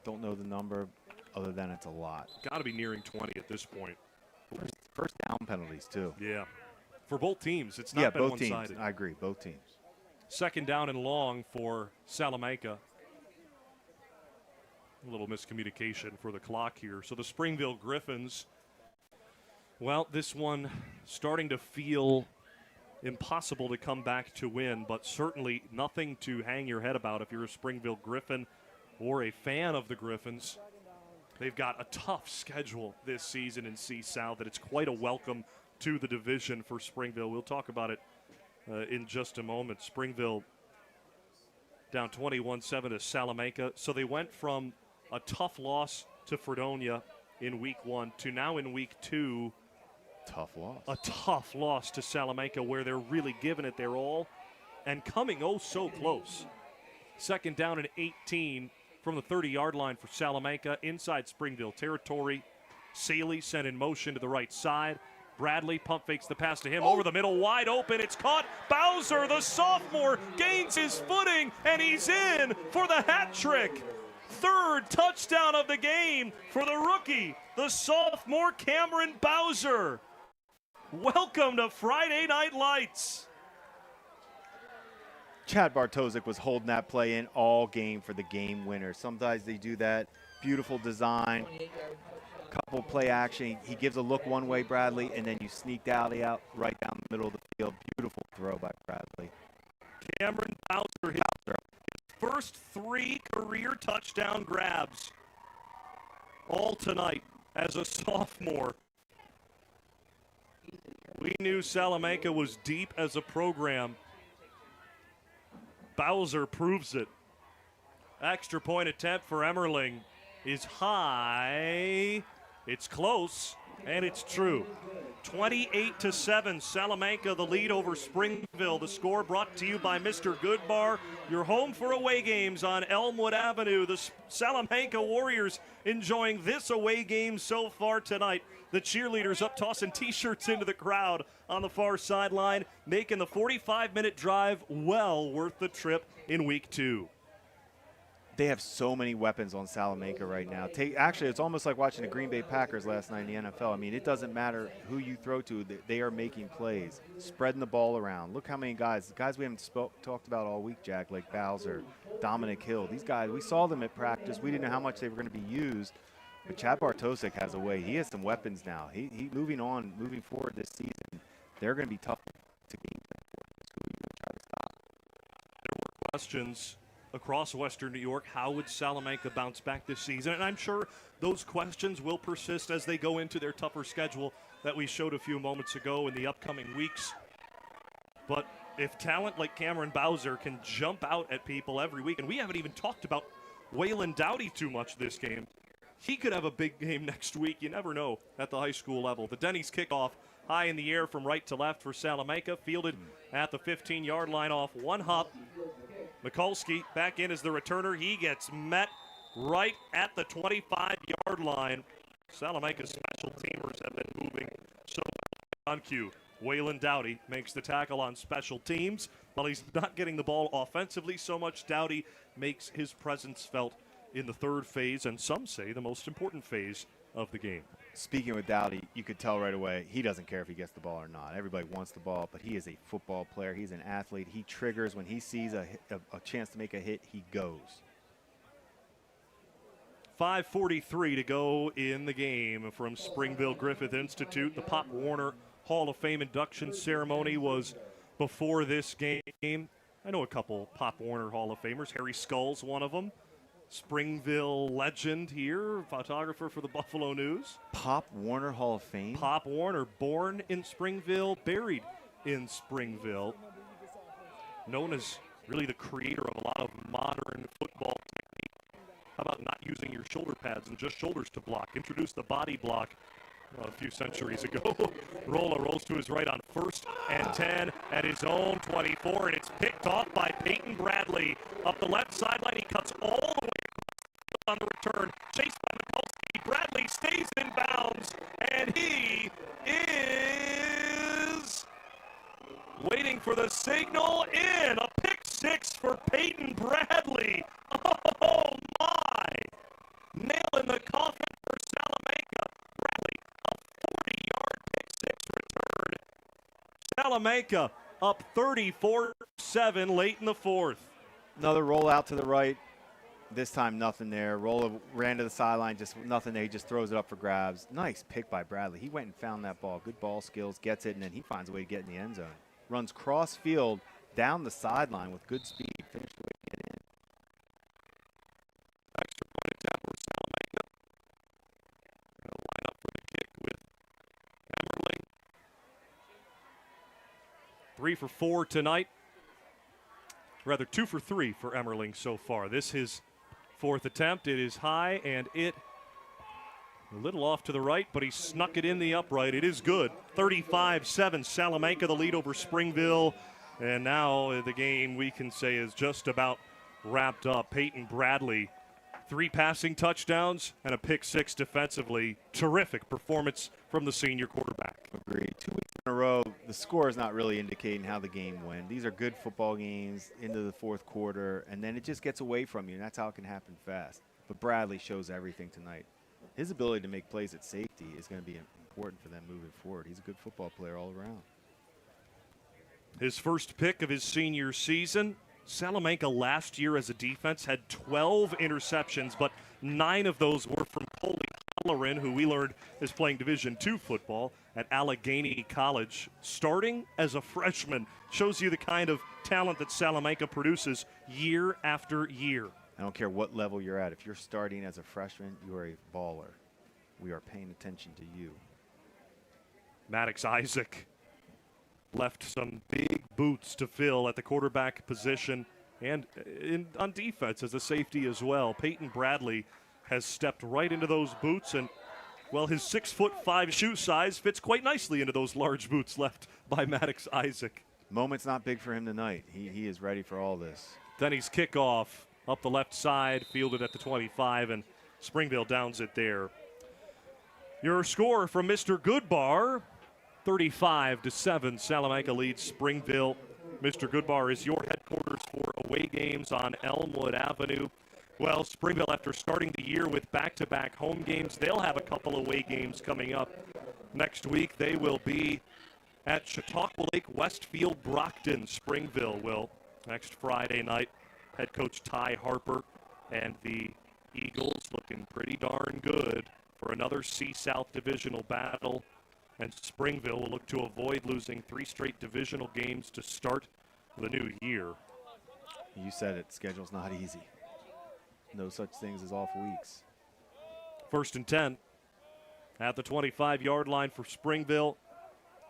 Don't know the number, other than it's a lot. Got to be nearing 20 at this point. First down penalties too. Yeah, for both teams. It's not been both one-sided. teams. I agree, both teams. 2nd down and long for Salamanca. A little miscommunication for the clock here. So the Springville-Griffins, well, this one starting to feel impossible to come back to win, but certainly nothing to hang your head about if you're a Springville-Griffin or a fan of the Griffins. They've got a tough schedule this season in C-South, and it's quite a welcome to the division for Springville. We'll talk about it in just a moment. Springville down 21-7 to Salamanca. So they went from a tough loss to Fredonia in week 1 to now in week 2. Tough loss. A tough loss to Salamanca where they're really giving it their all and coming oh so close. 2nd down and 18 from the 30-yard line for Salamanca inside Springville territory. Saley sent in motion to the right side. Bradley pump fakes the pass to him over the middle, wide open. It's caught. Bowser, the sophomore, gains his footing, and he's in for the hat trick. 3rd touchdown of the game for the rookie, the sophomore Cameron Bowser. Welcome to Friday Night Lights. Chad Bartosik was holding that play in all game for the game winner. Sometimes they do that. Beautiful design. Couple play action. He gives a look one way, Bradley, and then you sneaked alley out right down the middle of the field. Beautiful throw by Bradley. Cameron Bowser, his first 3 career touchdown grabs all tonight as a sophomore. We knew Salamanca was deep as a program. Bowser proves it. Extra point attempt for Emmerling is high. It's close, and it's true. 28-7, Salamanca the lead over Springville. The score brought to you by Mr. Goodbar. Your home for away games on Elmwood Avenue. The Salamanca Warriors enjoying this away game so far tonight. The cheerleaders up tossing T-shirts into the crowd on the far sideline, making the 45-minute drive well worth the trip in week 2. They have so many weapons on Salamanca right now. Actually, it's almost like watching the Green Bay Packers last night in the NFL. I mean, it doesn't matter who you throw to. They are making plays, spreading the ball around. Look how many guys we haven't talked about all week, Jack, like Bowser, Dominic Hill. These guys, we saw them at practice. We didn't know how much they were going to be used. But Chad Bartosik has a way. He has some weapons now. He moving forward this season, they're going to be tough to beat. There were questions across Western New York. How would Salamanca bounce back this season? And I'm sure those questions will persist as they go into their tougher schedule that we showed a few moments ago in the upcoming weeks. But if talent like Cameron Bowser can jump out at people every week, and we haven't even talked about Waylon Dowdy too much this game, he could have a big game next week. You never know at the high school level. The Denny's kickoff high in the air from right to left for Salamanca, fielded at the 15-yard line off one hop. Mikulski back in as the returner. He gets met right at the 25-yard line. Salamanca's special teamers have been moving so on cue. Waylon Dowdy makes the tackle on special teams. While he's not getting the ball offensively so much, Dowdy makes his presence felt in the third phase, and some say the most important phase of the game. Speaking with Dowdy, you could tell right away he doesn't care if he gets the ball or not. Everybody wants the ball, but he is a football player. He's an athlete. He triggers when he sees a chance to make a hit, he goes. 5:43 to go in the game from Springville-Griffith Institute. The Pop Warner Hall of Fame induction ceremony was before this game. I know a couple Pop Warner Hall of Famers. Harry Scull's one of them. Springville legend here, photographer for the Buffalo News. Pop Warner Hall of Fame? Pop Warner, born in Springville, buried in Springville. Known as really the creator of a lot of modern football technique. How about not using your shoulder pads and just shoulders to block? Introduced the body block a few centuries ago. Rolla rolls to his right on 1st and 10 at his own 24, and it's picked off by Peyton Bradley. Up the left sideline, he cuts all the way on the return. Chased by Mikulski. Bradley stays in bounds, and he is waiting for the signal in. A pick 6 for Peyton Bradley. Oh, my. Nail in the coffin for Salamanca. Bradley, a 40-yard pick 6 return. Salamanca up 34-7 late in the fourth. Another roll out to the right. This time, nothing there. Rolla ran to the sideline, just nothing there. He just throws it up for grabs. Nice pick by Bradley. He went and found that ball. Good ball skills, gets it, and then he finds a way to get in the end zone. Runs cross field down the sideline with good speed. Finished the way to get in. Extra point attempt for Salamanca. Going to line up for the kick with Emmerling. 3 for 4 tonight. Rather, 2 for 3 for Emmerling so far. This his 4th attempt. It is high, and it a little off to the right, but he snuck it in the upright. It is good. 35-7, Salamanca the lead over Springville. And now the game, we can say, is just about wrapped up. Peyton Bradley, 3 passing touchdowns and a pick 6 defensively. Terrific performance from the senior quarterback. Agreed. 2 weeks in a row, the score is not really indicating how the game went. These are good football games into the fourth quarter, and then it just gets away from you, and that's how it can happen fast. But Bradley shows everything tonight. His ability to make plays at safety is going to be important for them moving forward. He's a good football player all around. His first pick of his senior season. Salamanca last year as a defense had 12 interceptions, but 9 of those were from Coley Halloran, who we learned is playing Division II football at Allegheny College. Starting as a freshman shows you the kind of talent that Salamanca produces year after year. I don't care what level you're at. If you're starting as a freshman, you are a baller. We are paying attention to you. Maddox Isaac left some big boots to fill at the quarterback position and on defense as a safety as well. Peyton Bradley has stepped right into those boots and Well, his 6'5" shoe size fits quite nicely into those large boots left by Maddox Isaac. Moment's not big for him tonight. He is ready for all this. Denny's kickoff up the left side, fielded at the 25, and Springville downs it there. Your score from Mr. Goodbar, 35-7. Salamanca leads Springville. Mr. Goodbar is your headquarters for away games on Elmwood Avenue. Well, Springville, after starting the year with back-to-back home games, they'll have a couple away games coming up. Next week, they will be at Chautauqua Lake, Westfield, Brockton. Springville will next Friday night. Head coach Ty Harper and the Eagles looking pretty darn good for another C-South divisional battle. And Springville will look to avoid losing 3 straight divisional games to start the new year. You said it, schedule's not easy. No such things as off weeks. 1st and 10 at the 25-yard line for Springville.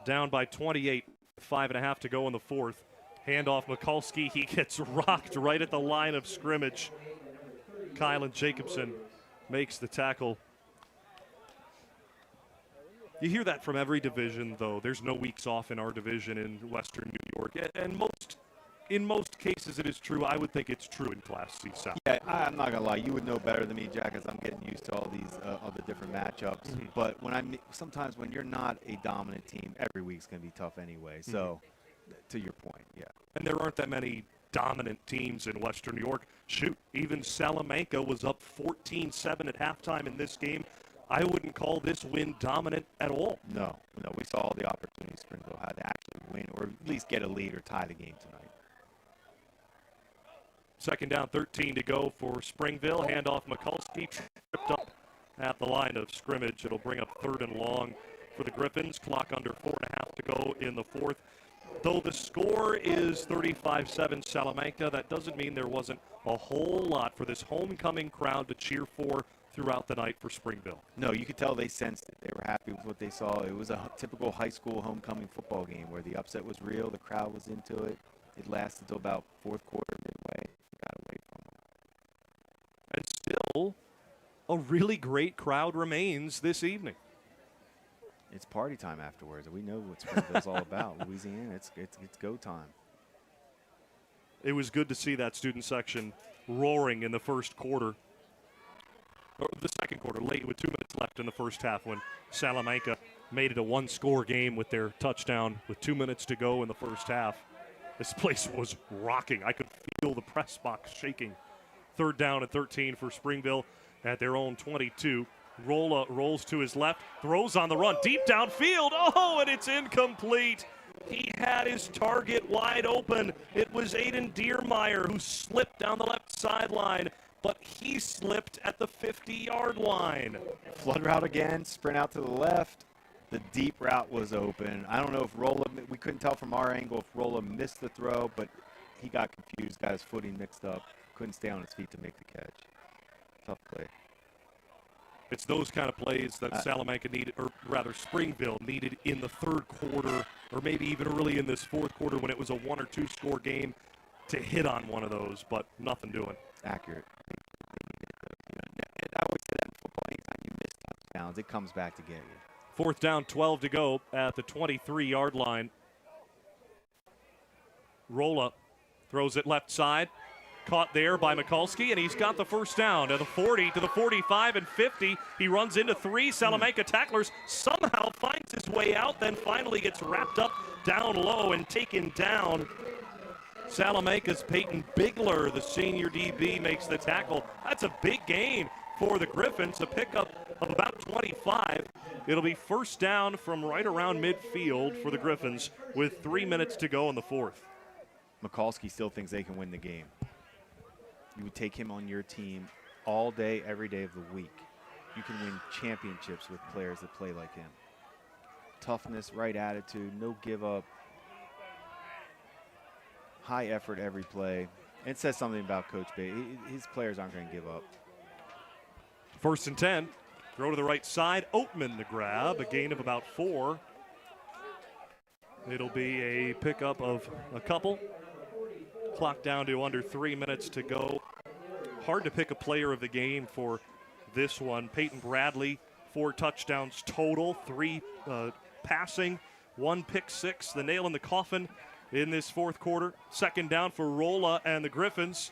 Down by 28, 5.5 to go in the 4th. Handoff Mikulski, he gets rocked right at the line of scrimmage. Kylan Jacobson makes the tackle. You hear that from every division, though. There's no weeks off in our division in Western New York. And in most cases it is true. I would think it's true in Class C South. Yeah, I'm not going to lie. You would know better than me, Jack, as I'm getting used to all these other different matchups. Mm-hmm. But sometimes when you're not a dominant team, every week's going to be tough anyway. So, to your point, yeah. And there aren't that many dominant teams in Western New York. Shoot, even Salamanca was up 14-7 at halftime in this game. I wouldn't call this win dominant at all. No, we saw all the opportunities Springville had to actually win or at least get a lead or tie the game tonight. 2nd down, 13 to go for Springville. Handoff Mikulski, tripped up at the line of scrimmage. It'll bring up 3rd and long for the Griffins. Clock under 4.5 to go in the 4th. Though the score is 35-7 Salamanca, that doesn't mean there wasn't a whole lot for this homecoming crowd to cheer for throughout the night for Springville. No, you could tell they sensed it. They were happy with what they saw. It was a typical high school homecoming football game where the upset was real, the crowd was into it. It lasted until about 4th quarter, midway. It got away from them. And still, a really great crowd remains this evening. It's party time afterwards. We know what Springville's all about. Louisiana, it's go time. It was good to see that student section roaring in the first quarter. Or the second quarter, late with 2 minutes left in the first half when Salamanca made it a 1-score game with their touchdown with 2 minutes to go in the first half. This place was rocking. I could feel the press box shaking. 3rd down and 13 for Springville at their own 22. Rolla rolls to his left, throws on the run, deep downfield. Oh, and it's incomplete. He had his target wide open. It was Aiden Diermeyer who slipped down the left sideline, but he slipped at the 50-yard line. Flood route again, sprint out to the left. The deep route was open. I don't know if Rolla, we couldn't tell from our angle if Rolla missed the throw, but he got confused, got his footing mixed up, couldn't stay on his feet to make the catch. Tough play. It's those kind of plays that Salamanca needed, or rather Springville needed in the 3rd quarter, or maybe even early in this 4th quarter when it was a 1 or 2 score game, to hit on one of those, but nothing doing. Accurate. I always say that in football, anytime you miss touchdowns, it comes back to get you. 4th down, 12 to go at the 23-yard line. Rolla throws it left side. Caught there by Mikulski, and he's got the first down to the 40, to the 45, and 50. He runs into 3 Salamanca tacklers, somehow finds his way out, then finally gets wrapped up down low and taken down. Salamanca's Peyton Bigler, the senior DB, makes the tackle. That's a big gain for the Griffins, a pickup of about 25. It'll be 1st down from right around midfield for the Griffins with 3 minutes to go in the 4th. Mikulski still thinks they can win the game. You would take him on your team all day, every day of the week. You can win championships with players that play like him. Toughness, right attitude, no give up. High effort every play. It says something about Coach Bay. His players aren't going to give up. 1st and 10. Throw to the right side. Oatman the grab. A gain of about 4. It'll be a pickup of a couple. Clock down to under 3 minutes to go. Hard to pick a player of the game for this one. Peyton Bradley, 4 touchdowns total, 3 passing, 1 pick six, the nail in the coffin in this fourth quarter. Second down for Rolla and the Griffins.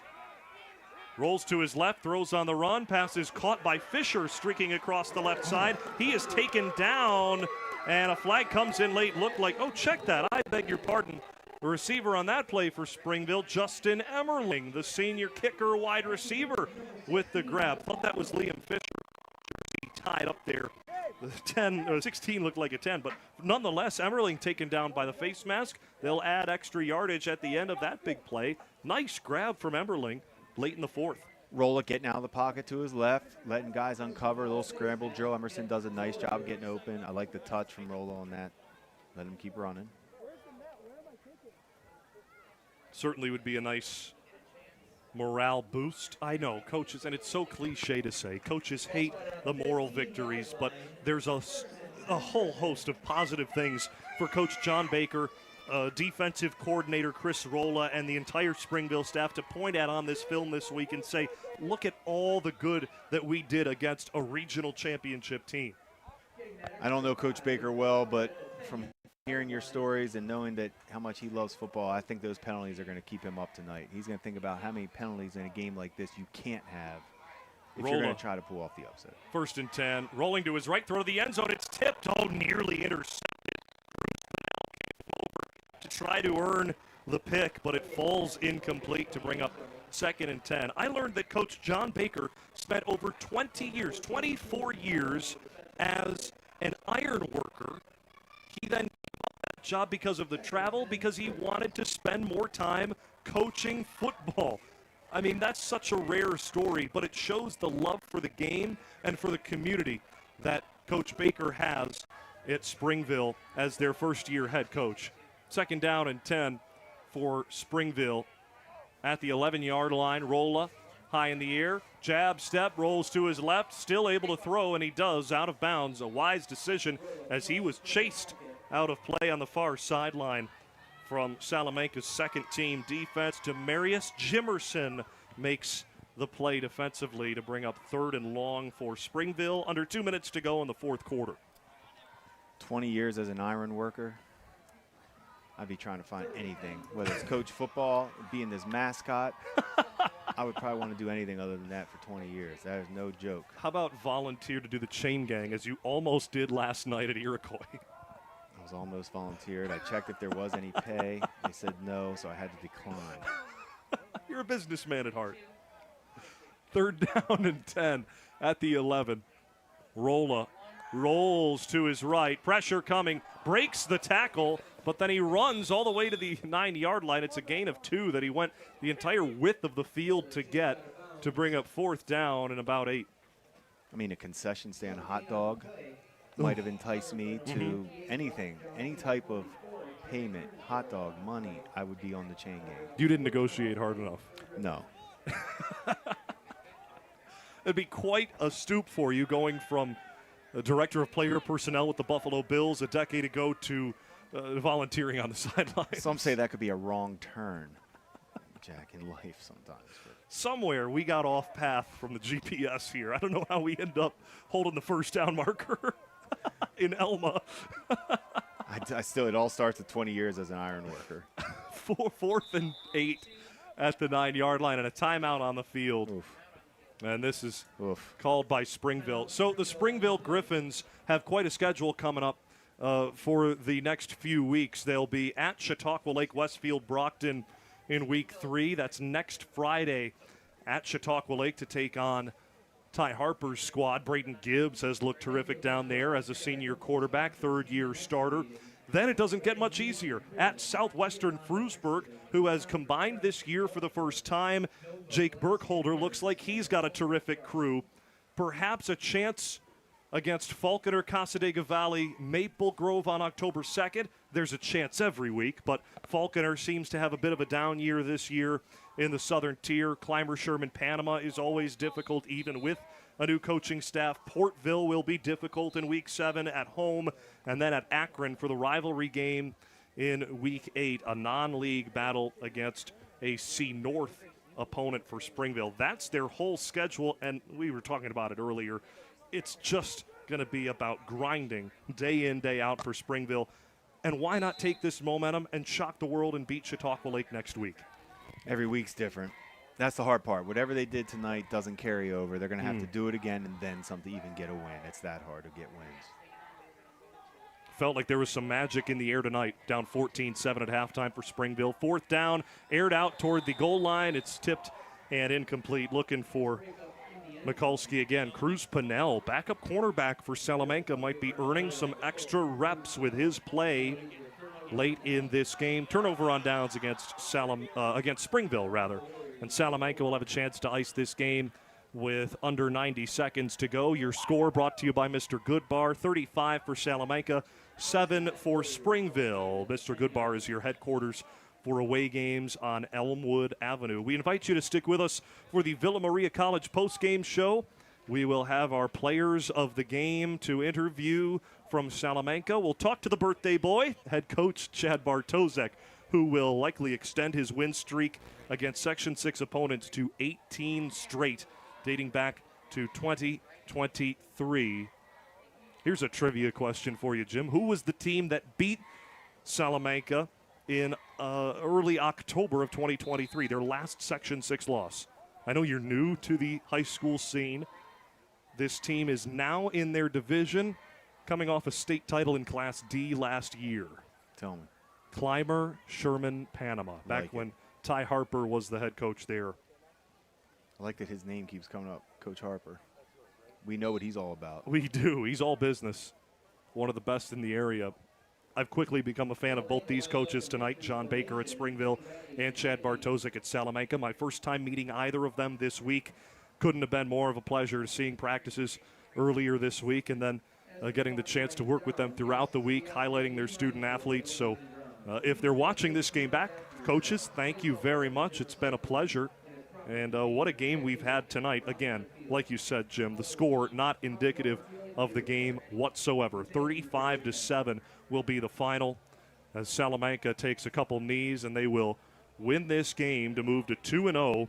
Rolls to his left, throws on the run, pass is caught by Fisher streaking across the left side. He is taken down, and a flag comes in late. Looked like, oh, check that, I beg your pardon. The receiver on that play for Springville, Justin Emmerling, the senior kicker wide receiver with the grab. Thought that was Liam Fisher. He tied up there. The 16 looked like a 10, but nonetheless, Emmerling taken down by the face mask. They'll add extra yardage at the end of that big play. Nice grab from Emmerling late in the fourth. Rolla getting out of the pocket to his left, letting guys uncover, a little scramble. Joe Emerson does a nice job getting open. I like the touch from Rolla on that. Let him keep running. Certainly would be a nice morale boost. I know, coaches, and it's so cliche to say, coaches hate the moral victories, but there's a whole host of positive things for Coach John Baker, defensive coordinator Chris Rolla, and the entire Springville staff to point at on this film this week and say, look at all the good that we did against a regional championship team. I don't know Coach Baker well, but from hearing your stories and knowing that how much he loves football, I think those penalties are going to keep him up tonight. He's going to think about how many penalties in a game like this you can't have if you're going to try to pull off the upset. 1st and 10, rolling to his right, throw to the end zone. It's tipped, nearly intercepted. To try to earn the pick, but it falls incomplete to bring up 2nd and 10. I learned that Coach John Baker spent over 24 years as an iron worker. He then job because of the travel, because he wanted to spend more time coaching football. I mean, that's such a rare story, but it shows the love for the game and for the community that Coach Baker has at Springville as their first-year head coach. 2nd down and 10 for Springville at the 11-yard line. Rolla high in the air, jab step, rolls to his left, still able to throw, and he does, out of bounds. A wise decision as he was chased out of play on the far sideline from Salamanca's second team defense. Demarius Jimerson makes the play defensively to bring up 3rd and long for Springville. Under 2 minutes to go in the fourth quarter. 20 years as an iron worker, I'd be trying to find anything, whether it's coach football, being this mascot. I would probably want to do anything other than that for 20 years. That is no joke. How about volunteer to do the chain gang as you almost did last night at Iroquois? I was almost volunteered. I checked if there was any pay. They said no, so I had to decline. You're a businessman at heart. 3rd down and 10 at the 11. Rolla rolls to his right. Pressure coming. Breaks the tackle, but then he runs all the way to the 9-yard line. It's a gain of 2 that he went the entire width of the field to get to bring up 4th down and about 8. I mean, a concession stand hot dog might have enticed me to anything, any type of payment, hot dog, money. I would be on the chain gang. You didn't negotiate hard enough. No. It'd be quite a stoop for you going from the director of player personnel with the Buffalo Bills a decade ago to volunteering on the sidelines. Some say that could be a wrong turn, Jack, in life sometimes. But somewhere we got off path from the GPS here. I don't know how we end up holding the first down marker in Elma. I still, it all starts at 20 years as an iron worker. 4th and 8 at the 9-yard line and a timeout on the field. Oof. And this is called by Springville. So the Springville Griffins have quite a schedule coming up for the next few weeks. They'll be at Chautauqua Lake, Westfield, Brockton in week 3. That's next Friday at Chautauqua Lake to take on Ty Harper's squad. Braden Gibbs has looked terrific down there as a senior quarterback, 3rd-year starter. Then it doesn't get much easier. At Southwestern Frewsburg, who has combined this year for the first time, Jake Burkholder looks like he's got a terrific crew. Perhaps a chance against Falconer, Casadega Valley, Maple Grove on October 2nd. There's a chance every week, but Falconer seems to have a bit of a down year this year in the Southern Tier. Clymer Sherman Panama is always difficult, even with a new coaching staff. Portville will be difficult in week 7 at home, and then at Akron for the rivalry game in week 8, a non-league battle against a C North opponent for Springville. That's their whole schedule, and we were talking about it earlier. It's just going to be about grinding day in, day out for Springville. And why not take this momentum and shock the world and beat Chautauqua Lake next week? Every week's different. That's the hard part. Whatever they did tonight doesn't carry over. They're going to have to do it again and then some to even get a win. It's that hard to get wins. Felt like there was some magic in the air tonight. Down 14-7 at halftime for Springville. 4th down, aired out toward the goal line. It's tipped and incomplete. Looking for Mikulski again. Cruz Pinnell, backup cornerback for Salamanca, might be earning some extra reps with his play late in this game. Turnover on downs against Springville, rather. And Salamanca will have a chance to ice this game with under 90 seconds to go. Your score brought to you by Mr. Goodbar. 35 for Salamanca, 7 for Springville. Mr. Goodbar is your headquarters for away games on Elmwood Avenue. We invite you to stick with us for the Villa Maria College postgame show. We will have our players of the game to interview from Salamanca. We'll talk to the birthday boy, head coach Chad Bartosek, who will likely extend his win streak against Section 6 opponents to 18 straight, dating back to 2023. Here's a trivia question for you, Jim. Who was the team that beat Salamanca in early October of 2023, their last Section 6 loss? I know you're new to the high school scene. This team is now in their division, coming off a state title in Class D last year. Tell me. Clymer Sherman, Panama, back when Ty Harper was the head coach there. I like that his name keeps coming up, Coach Harper. We know what he's all about. We do. He's all business. One of the best in the area. I've quickly become a fan of both these coaches tonight, John Baker at Springville and Chad Bartosek at Salamanca. My first time meeting either of them this week. Couldn't have been more of a pleasure seeing practices earlier this week and then getting the chance to work with them throughout the week, highlighting their student athletes. So if they're watching this game back, coaches, thank you very much. It's been a pleasure. And what a game we've had tonight. Again, like you said, Jim, the score not indicative of the game whatsoever. 35-7 will be the final as Salamanca takes a couple knees, and they will win this game to move to 2-0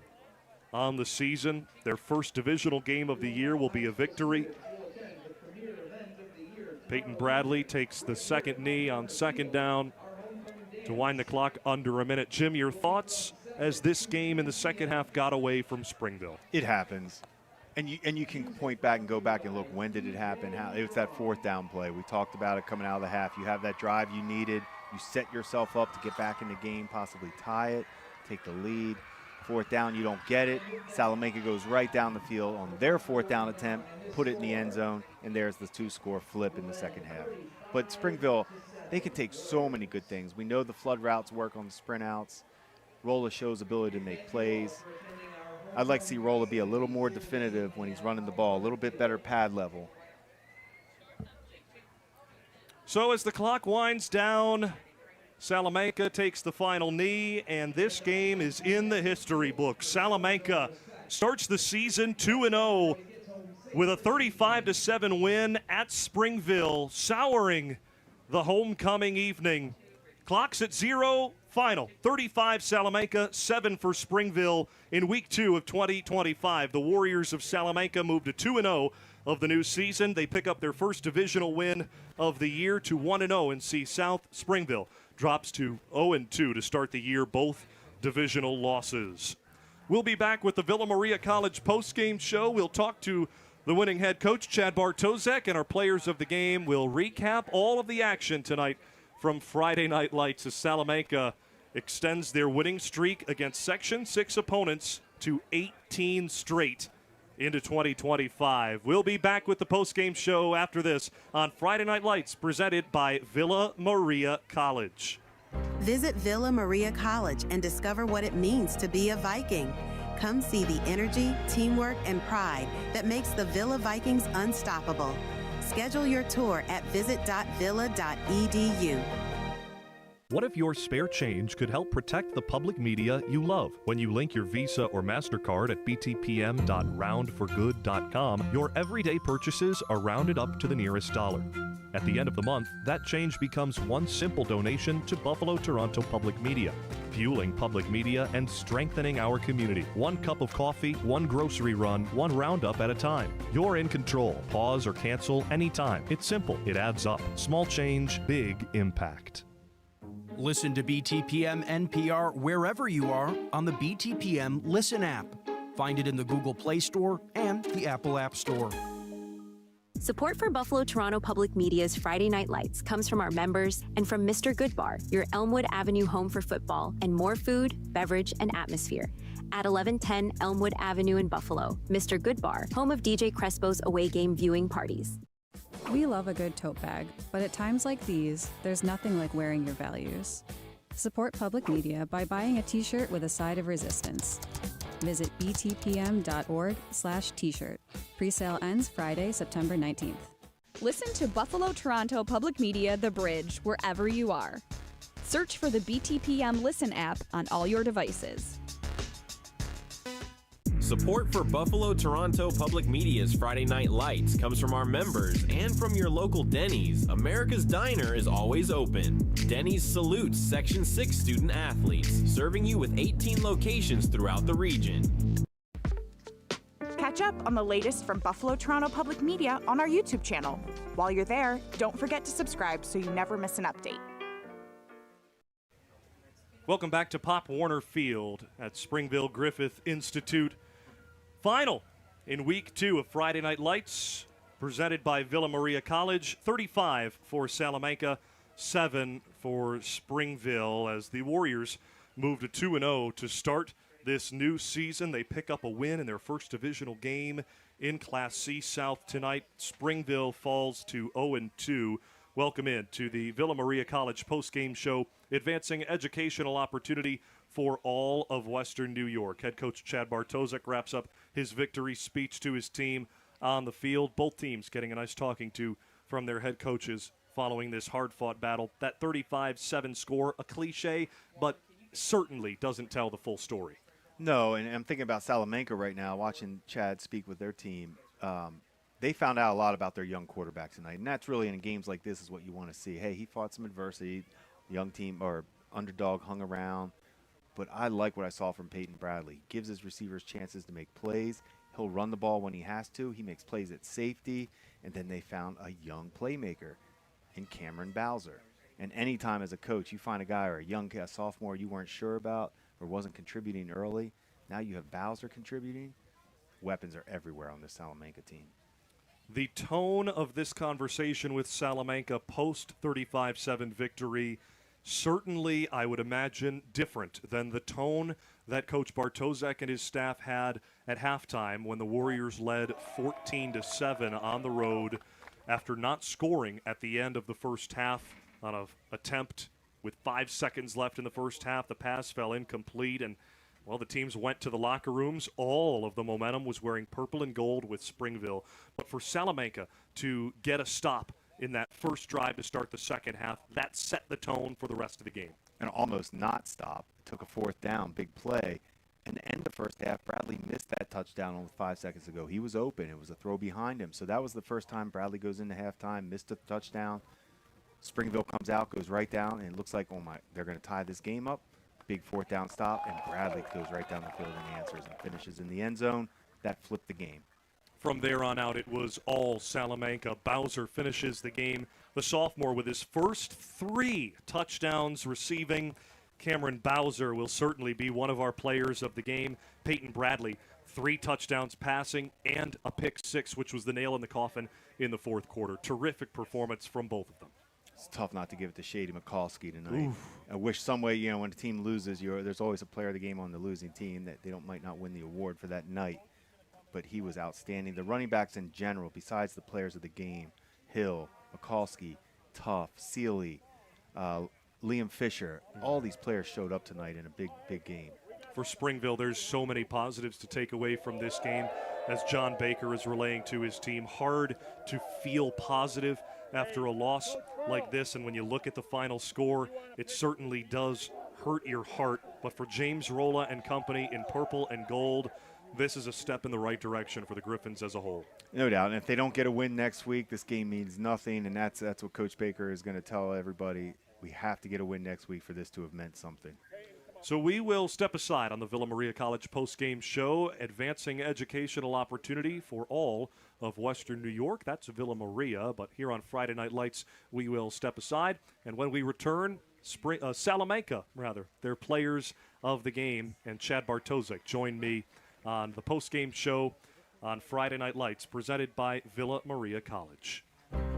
on the season. Their first divisional game of the year will be a victory. Peyton Bradley takes the second knee on second down to wind the clock under a minute. Jim, your thoughts as this game in the second half got away from Springville? It happens. And you can point back and go back and look, when did it happen? It was that 4th down play. We talked about it coming out of the half. You have that drive you needed. You set yourself up to get back in the game, possibly tie it, take the lead. 4th down, you don't get it. Salamanca goes right down the field on their 4th down attempt, put it in the end zone, and there's the 2-score flip in the second half. But Springville, they can take so many good things. We know the flood routes work on the sprint outs. Rolla shows ability to make plays. I'd like to see Rolla be a little more definitive when he's running the ball, a little bit better pad level. So as the clock winds down, Salamanca takes the final knee, and this game is in the history books. Salamanca starts the season 2-0 with a 35-7 win at Springville, souring the homecoming evening. Clock's at 0. Final, 35 Salamanca, 7 for Springville in Week 2 of 2025. The Warriors of Salamanca move to 2-0 of the new season. They pick up their first divisional win of the year to 1-0 in C-South. Springville drops to 0-2 to start the year, both divisional losses. We'll be back with the Villa Maria College postgame show. We'll talk to the winning head coach, Chad Bartosek, and our players of the game. We'll recap all of the action tonight from Friday Night Lights as Salamanca extends their winning streak against Section 6 opponents to 18 straight into 2025. We'll be back with the postgame show after this on Friday Night Lights, presented by Villa Maria College. Visit Villa Maria College and discover what it means to be a Viking. Come see the energy, teamwork, and pride that makes the Villa Vikings unstoppable. Schedule your tour at visit.villa.edu. What if your spare change could help protect the public media you love? When you link your Visa or MasterCard at btpm.roundforgood.com, your everyday purchases are rounded up to the nearest dollar. At the end of the month, that change becomes one simple donation to Buffalo Toronto Public Media, fueling public media and strengthening our community. One cup of coffee, one grocery run, one roundup at a time. You're in control. Pause or cancel anytime. It's simple. It adds up. Small change, big impact. Listen to BTPM NPR wherever you are on the BTPM Listen app. Find it in the Google Play Store and the Apple App Store. Support for Buffalo Toronto Public Media's Friday Night Lights comes from our members and from Mr. Good Bar, your Elmwood Avenue home for football and more food, beverage, and atmosphere. At 1110 Elmwood Avenue in Buffalo, Mr. Good Bar, home of DJ Crespo's away game viewing parties. We love a good tote bag, but at times like these, there's nothing like wearing your values. Support public media by buying a t-shirt with a side of resistance. Visit btpm.org/t-shirt. Presale ends Friday, September 19th. Listen to Buffalo Toronto Public Media The Bridge wherever you are. Search for the BTPM Listen app on all your devices. Support for Buffalo Toronto Public Media's Friday Night Lights comes from our members and from your local Denny's. America's Diner is always open. Denny's salutes Section 6 student athletes, serving you with 18 locations throughout the region. Catch up on the latest from Buffalo Toronto Public Media on our YouTube channel. While you're there, don't forget to subscribe so you never miss an update. Welcome back to Pop Warner Field at Springville-Griffith Institute. Final in week 2 of Friday Night Lights, presented by Villa Maria College. 35 for Salamanca, 7 for Springville, as the Warriors move to 2-0 to start this new season. They pick up a win in their first divisional game in Class C South tonight. Springville falls to 0-2. Welcome in to the Villa Maria College postgame show, advancing educational opportunity for all of Western New York. Head coach Chad Bartosek wraps up his victory speech to his team on the field. Both teams getting a nice talking to from their head coaches following this hard-fought battle. That 35-7 score, a cliche, but certainly doesn't tell the full story. No, and I'm thinking about Salamanca right now, watching Chad speak with their team. They found out a lot about their young quarterback tonight, and that's really in games like this is what you want to see. Hey, he fought some adversity, young team or underdog hung around. But I like what I saw from Peyton Bradley. Gives his receivers chances to make plays. He'll run the ball when he has to. He makes plays at safety. And then they found a young playmaker in Cameron Bowser. And anytime as a coach you find a guy or a sophomore you weren't sure about or wasn't contributing early, now you have Bowser contributing. Weapons are everywhere on this Salamanca team. The tone of this conversation with Salamanca post 35-7 victory, certainly, I would imagine, different than the tone that Coach Bartosek and his staff had at halftime when the Warriors led 14-7 on the road after not scoring at the end of the first half on an attempt with 5 seconds left in the first half. The pass fell incomplete, and, well, the teams went to the locker rooms. All of the momentum was wearing purple and gold with Springville. But for Salamanca to get a stop in that first drive to start the second half, that set the tone for the rest of the game. And almost not stop. Took a 4th down, big play. And the end of the first half, Bradley missed that touchdown only 5 seconds ago. He was open. It was a throw behind him. So that was the first time Bradley goes into halftime, missed a touchdown. Springville comes out, goes right down, and it looks like, oh my, they're going to tie this game up. Big 4th down stop, and Bradley goes right down the field and answers and finishes in the end zone. That flipped the game. From there on out, it was all Salamanca. Bowser finishes the game, the sophomore, with his first 3 touchdowns receiving. Cameron Bowser will certainly be one of our players of the game. Peyton Bradley, 3 touchdowns passing and a pick-6, which was the nail in the coffin in the fourth quarter. Terrific performance from both of them. It's tough not to give it to Shady McCallsky tonight. Oof. I wish some way, when a team loses, there's always a player of the game on the losing team that they might not win the award for that night. But he was outstanding. The running backs in general, besides the players of the game, Hill, McCallsky, Tough, Seeley, Liam Fisher, all these players showed up tonight in a big, big game. For Springville, there's so many positives to take away from this game, as John Baker is relaying to his team. Hard to feel positive after a loss. like this, and when you look at the final score, it certainly does hurt your heart. But for James Rolla and company in purple and gold, this is a step in the right direction for the Griffins as a whole. No doubt. And if they don't get a win next week, this game means nothing, and that's what Coach Baker is going to tell everybody. We have to get a win next week for this to have meant something. So we will step aside on the Villa Maria College postgame show, advancing educational opportunity for all of Western New York. That's Villa Maria, but here on Friday Night Lights, we will step aside. And when we return, Salamanca, their players of the game, and Chad Bartosik join me on the postgame show on Friday Night Lights, presented by Villa Maria College.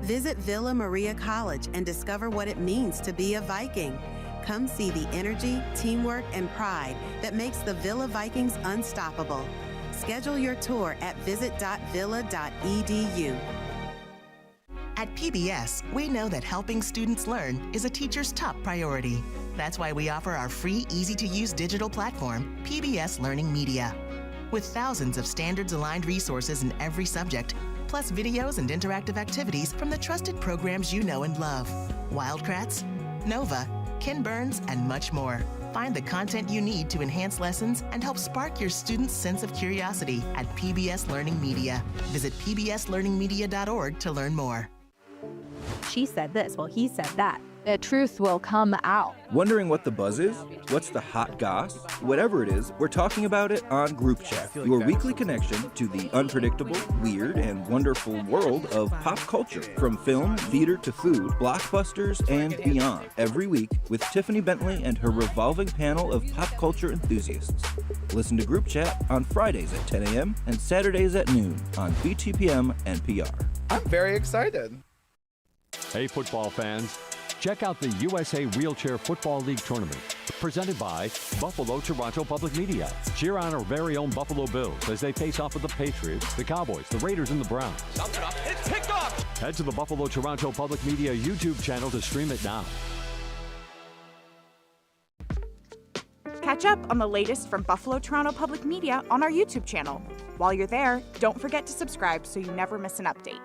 Visit Villa Maria College and discover what it means to be a Viking. Come see the energy, teamwork, and pride that makes the Villa Vikings unstoppable. Schedule your tour at visit.villa.edu. At PBS, we know that helping students learn is a teacher's top priority. That's why we offer our free, easy-to-use digital platform, PBS Learning Media. With thousands of standards-aligned resources in every subject, plus videos and interactive activities from the trusted programs you know and love. Wildcrats, Nova, Ken Burns, and much more. Find the content you need to enhance lessons and help spark your students' sense of curiosity at PBS Learning Media. Visit pbslearningmedia.org to learn more. She said this, well, he said that. The truth will come out. Wondering what the buzz is? What's the hot goss? Whatever it is, we're talking about it on Group Chat, your weekly connection to the unpredictable, weird, and wonderful world of pop culture, from film, theater to food, blockbusters, and beyond. Every week with Tiffany Bentley and her revolving panel of pop culture enthusiasts. Listen to Group Chat on Fridays at 10 a.m. and Saturdays at noon on BTPM NPR. I'm very excited. Hey, football fans. Check out the USA Wheelchair Football League Tournament, presented by Buffalo Toronto Public Media. Cheer on our very own Buffalo Bills as they face off with the Patriots, the Cowboys, the Raiders, and the Browns. It's picked off! Head to the Buffalo Toronto Public Media YouTube channel to stream it now. Catch up on the latest from Buffalo Toronto Public Media on our YouTube channel. While you're there, don't forget to subscribe so you never miss an update.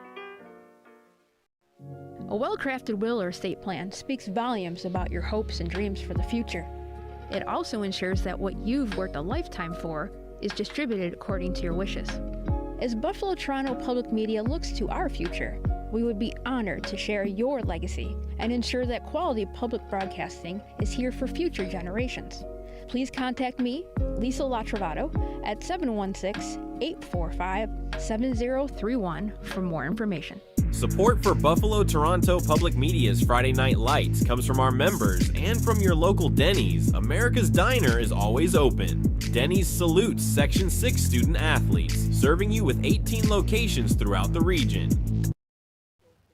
A well-crafted will or estate plan speaks volumes about your hopes and dreams for the future. It also ensures that what you've worked a lifetime for is distributed according to your wishes. As Buffalo Toronto Public Media looks to our future, we would be honored to share your legacy and ensure that quality public broadcasting is here for future generations. Please contact me, Lisa Latrovato, at 716-845-7031 for more information. Support for Buffalo Toronto Public Media's Friday Night Lights comes from our members and from your local Denny's. America's Diner is always open. Denny's salutes Section 6 student athletes, serving you with 18 locations throughout the region.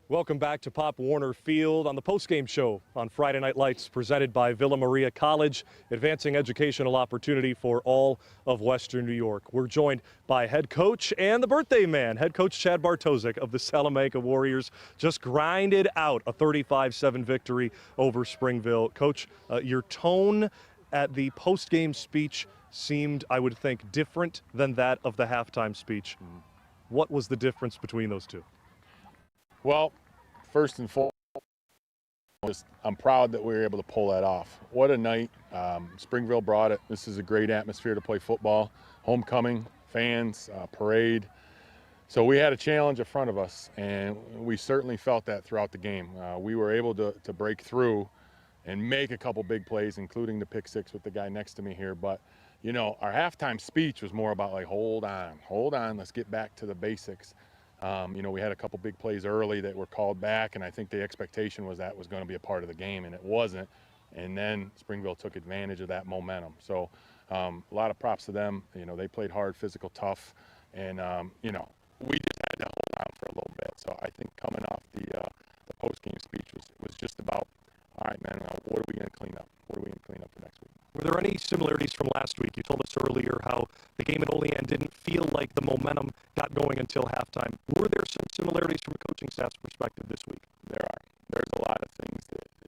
Welcome back to Pop Warner Field on the postgame show on Friday Night Lights, presented by Villa Maria College, advancing educational opportunity for all of Western New York. We're joined by head coach and the birthday man, head coach Chad Bartosik of the Salamanca Warriors, just grinded out a 35-7 victory over Springville. Coach, your tone at the postgame speech seemed, I would think, different than that of the halftime speech. What was the difference between those two? Well, first and foremost, I'm proud that we were able to pull that off. What a night. Springville brought it. This is a great atmosphere to play football. Homecoming, fans, parade. So we had a challenge in front of us, and we certainly felt that throughout the game. We were able to break through and make a couple big plays, including the pick six with the guy next to me here. But, you know, our halftime speech was more about like, hold on, let's get back to the basics. You know, we had a couple big plays early that were called back, and I think the expectation was that was going to be a part of the game, and it wasn't. And then Springville took advantage of that momentum. So a lot of props to them. You know, they played hard, physical, tough, and, you know, we just had to hold on for a little bit. So I think coming off the post-game speech was just about, all right, man, what are we going to clean up? What are we going to clean up for next week? Were there any similarities from last week? You told us earlier how the game at Olean didn't feel like the momentum got going until halftime. Were there some similarities from a coaching staff's perspective this week? There are. There's a lot of things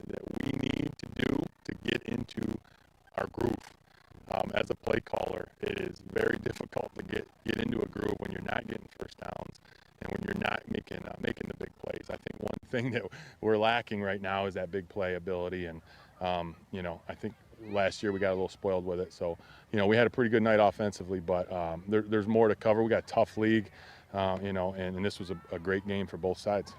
that we need to do to get into our groove. As a play caller, it is very difficult to get into a groove when you're not getting first downs and when you're not making the big plays. I think one thing that we're lacking right now is that big play ability. And, you know, I think last year we got a little spoiled with it. So, you know, we had a pretty good night offensively, but there's more to cover. We got a tough league, you know, and this was a great game for both sides.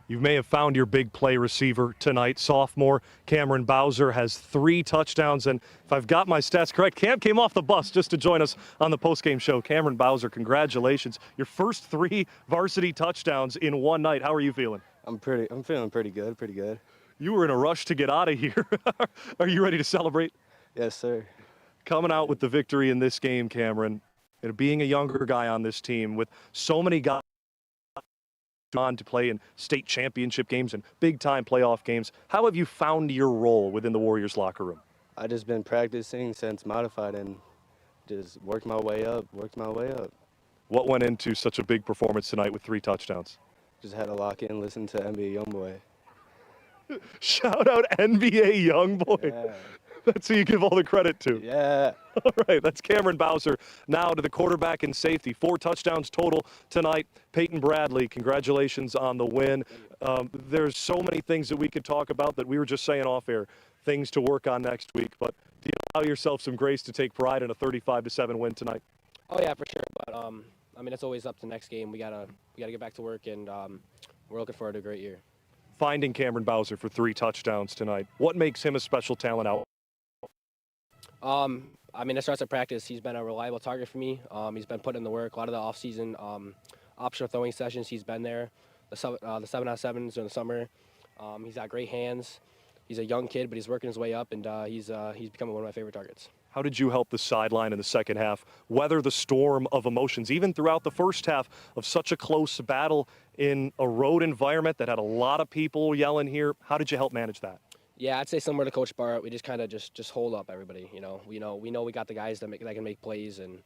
You may have found your big play receiver tonight. Sophomore Cameron Bowser has 3 touchdowns, and if I've got my stats correct, Cam came off the bus just to join us on the postgame show. Cameron Bowser, congratulations. Your first 3 varsity touchdowns in one night. How are you feeling? I'm feeling pretty good. You were in a rush to get out of here. Are you ready to celebrate? Yes, sir. Coming out with the victory in this game, Cameron, and being a younger guy on this team with so many guys on to play in state championship games and big-time playoff games, how have you found your role within the Warriors locker room? I just been practicing since modified and just worked my way up. What went into such a big performance tonight with 3 touchdowns? Just had to lock in, listen to NBA Youngboy. Shout out NBA Youngboy. Yeah. That's who you give all the credit to. Yeah. All right, that's Cameron Bowser. Now to the quarterback and safety. 4 touchdowns total tonight. Peyton Bradley, congratulations on the win. There's so many things that we could talk about that we were just saying off air, things to work on next week. But do you allow yourself some grace to take pride in a 35-7 win tonight? Oh yeah, for sure. But I mean, it's always up to next game. We gotta get back to work, and we're looking forward to a great year. Finding Cameron Bowser for 3 touchdowns tonight, what makes him a special talent out? I mean, it starts at practice. He's been a reliable target for me. He's been putting in the work. A lot of the off-season optional throwing sessions, he's been there. The 7-on-7s in the summer. He's got great hands. He's a young kid, but he's working his way up, and he's becoming one of my favorite targets. How did you help the sideline in the second half weather the storm of emotions, even throughout the first half of such a close battle in a road environment that had a lot of people yelling here? How did you help manage that? Yeah, I'd say similar to Coach Barrett, we just kind of just hold up everybody. You know, we know we got the guys that can make plays, and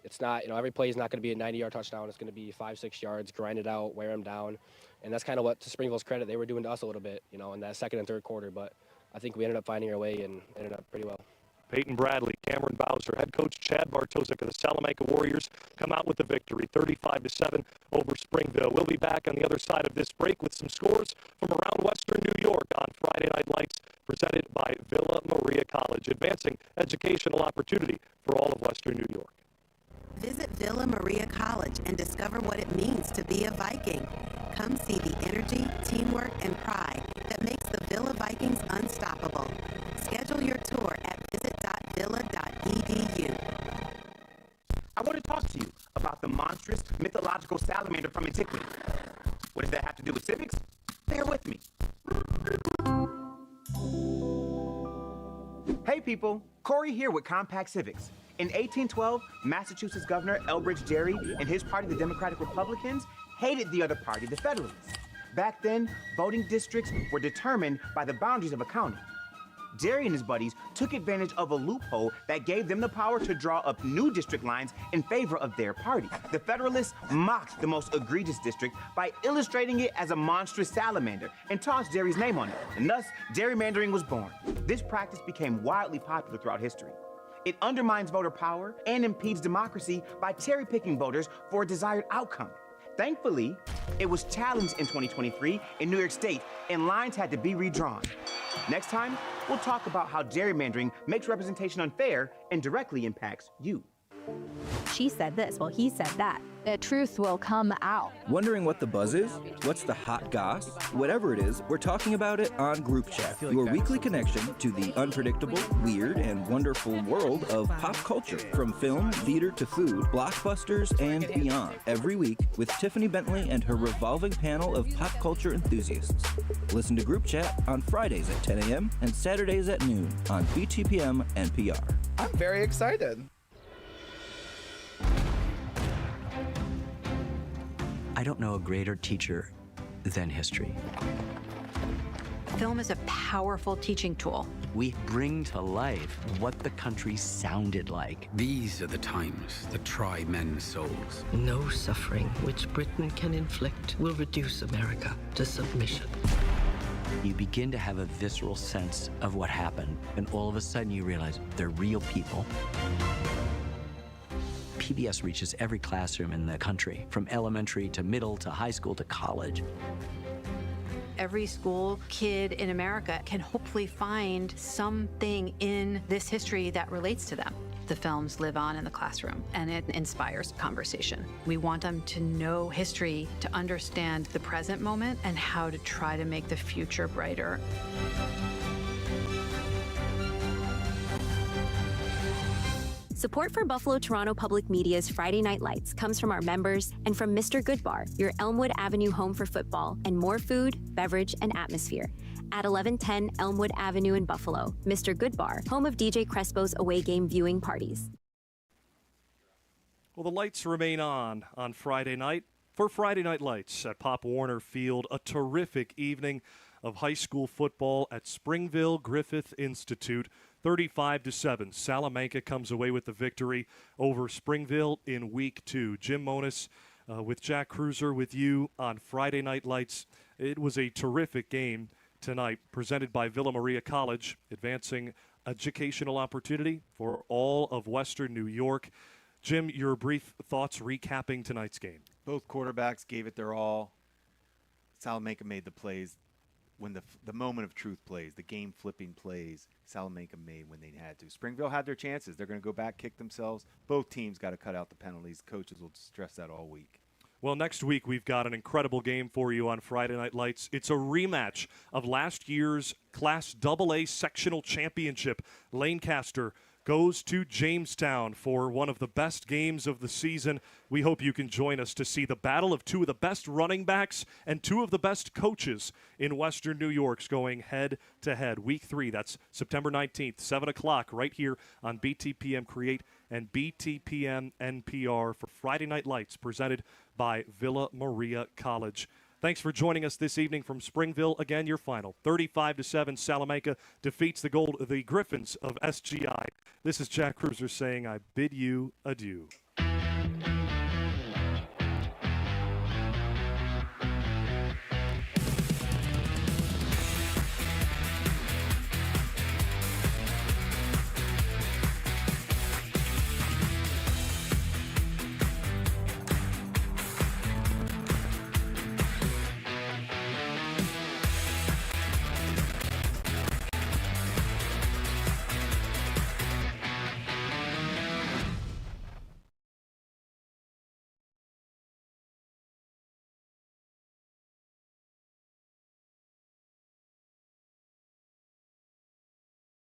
it's not, you know, every play is not going to be a 90-yard touchdown. It's going to be 5-6 yards, grind it out, wear them down, and that's kind of what, to Springville's credit, they were doing to us a little bit, you know, in that second and third quarter. But I think we ended up finding our way and ended up pretty well. Peyton Bradley, Cameron Bowser, head coach Chad Bartosik of the Salamanca Warriors come out with the victory, 35-7 over Springville. We'll be back on the other side of this break with some scores from around Western New York on Friday Night Lights, presented by Villa Maria College, advancing educational opportunity for all of Western New York. Visit Villa Maria College and discover what it means to be a Viking. Come see the energy, teamwork, and pride that makes the Villa Vikings unstoppable. Schedule your tour at visit.villa.edu. I want to talk to you about the monstrous mythological salamander from antiquity. What does that have to do with civics? Bear with me. Hey people, Corey here with Compact Civics. In 1812, Massachusetts Governor Elbridge Gerry and his party, the Democratic Republicans, hated the other party, the Federalists. Back then, voting districts were determined by the boundaries of a county. Gerry and his buddies took advantage of a loophole that gave them the power to draw up new district lines in favor of their party. The Federalists mocked the most egregious district by illustrating it as a monstrous salamander and tossed Gerry's name on it, and thus gerrymandering was born. This practice became wildly popular throughout history. It undermines voter power and impedes democracy by cherry-picking voters for a desired outcome. Thankfully, it was challenged in 2023 in New York State, and lines had to be redrawn. Next time, we'll talk about how gerrymandering makes representation unfair and directly impacts you. She said this, well, he said that. The truth will come out. Wondering what the buzz is? What's the hot goss? Whatever it is, we're talking about it on Group Chat, your weekly connection to the unpredictable, weird, and wonderful world of pop culture, from film, theater to food, blockbusters, and beyond. Every week with Tiffany Bentley and her revolving panel of pop culture enthusiasts. Listen to Group Chat on Fridays at 10 a.m. and Saturdays at noon on BTPM NPR. I'm very excited. I don't know a greater teacher than history. Film is a powerful teaching tool. We bring to life what the country sounded like. These are the times that try men's souls. No suffering which Britain can inflict will reduce America to submission. You begin to have a visceral sense of what happened, and all of a sudden you realize they're real people. PBS reaches every classroom in the country, from elementary to middle to high school to college. every school kid in America can hopefully find something in this history that relates to them. The films live on in the classroom, and it inspires conversation. We want them to know history, to understand the present moment, and how to try to make the future brighter. Support for Buffalo Toronto Public Media's Friday Night Lights comes from our members and from Mr. Good Bar, your Elmwood Avenue home for football and more food, beverage, and atmosphere. At 1110 Elmwood Avenue in Buffalo, Mr. Good Bar, home of DJ Crespo's away game viewing parties. Well, the lights remain on Friday night for Friday Night Lights at Pop Warner Field. A terrific evening of high school football at Springville-Griffith Institute. 35-7. Salamanca comes away with the victory over Springville in Week 2. Jim Monis with Jack Kreuzer with you on Friday Night Lights. It was a terrific game tonight, presented by Villa Maria College, advancing educational opportunity for all of Western New York. Jim, your brief thoughts recapping tonight's game. Both quarterbacks gave it their all. Salamanca made the plays when the moment of truth plays, the game-flipping plays, Salamanca made when they had to. Springville had their chances. They're going to go back, kick themselves. Both teams got to cut out the penalties. Coaches will stress that all week. Well, next week we've got an incredible game for you on Friday Night Lights. It's a rematch of last year's Class AA Sectional Championship. Lancaster goes to Jamestown for one of the best games of the season. We hope you can join us to see the battle of two of the best running backs and two of the best coaches in Western New York's going head-to-head. Week 3, that's September 19th, 7 o'clock, right here on BTPM Create and BTPM NPR for Friday Night Lights, presented by Villa Maria College. Thanks for joining us this evening from Springville. Again, your final, 35-7. Salamanca defeats the Griffins of SGI. This is Jack Kreuzer saying I bid you adieu.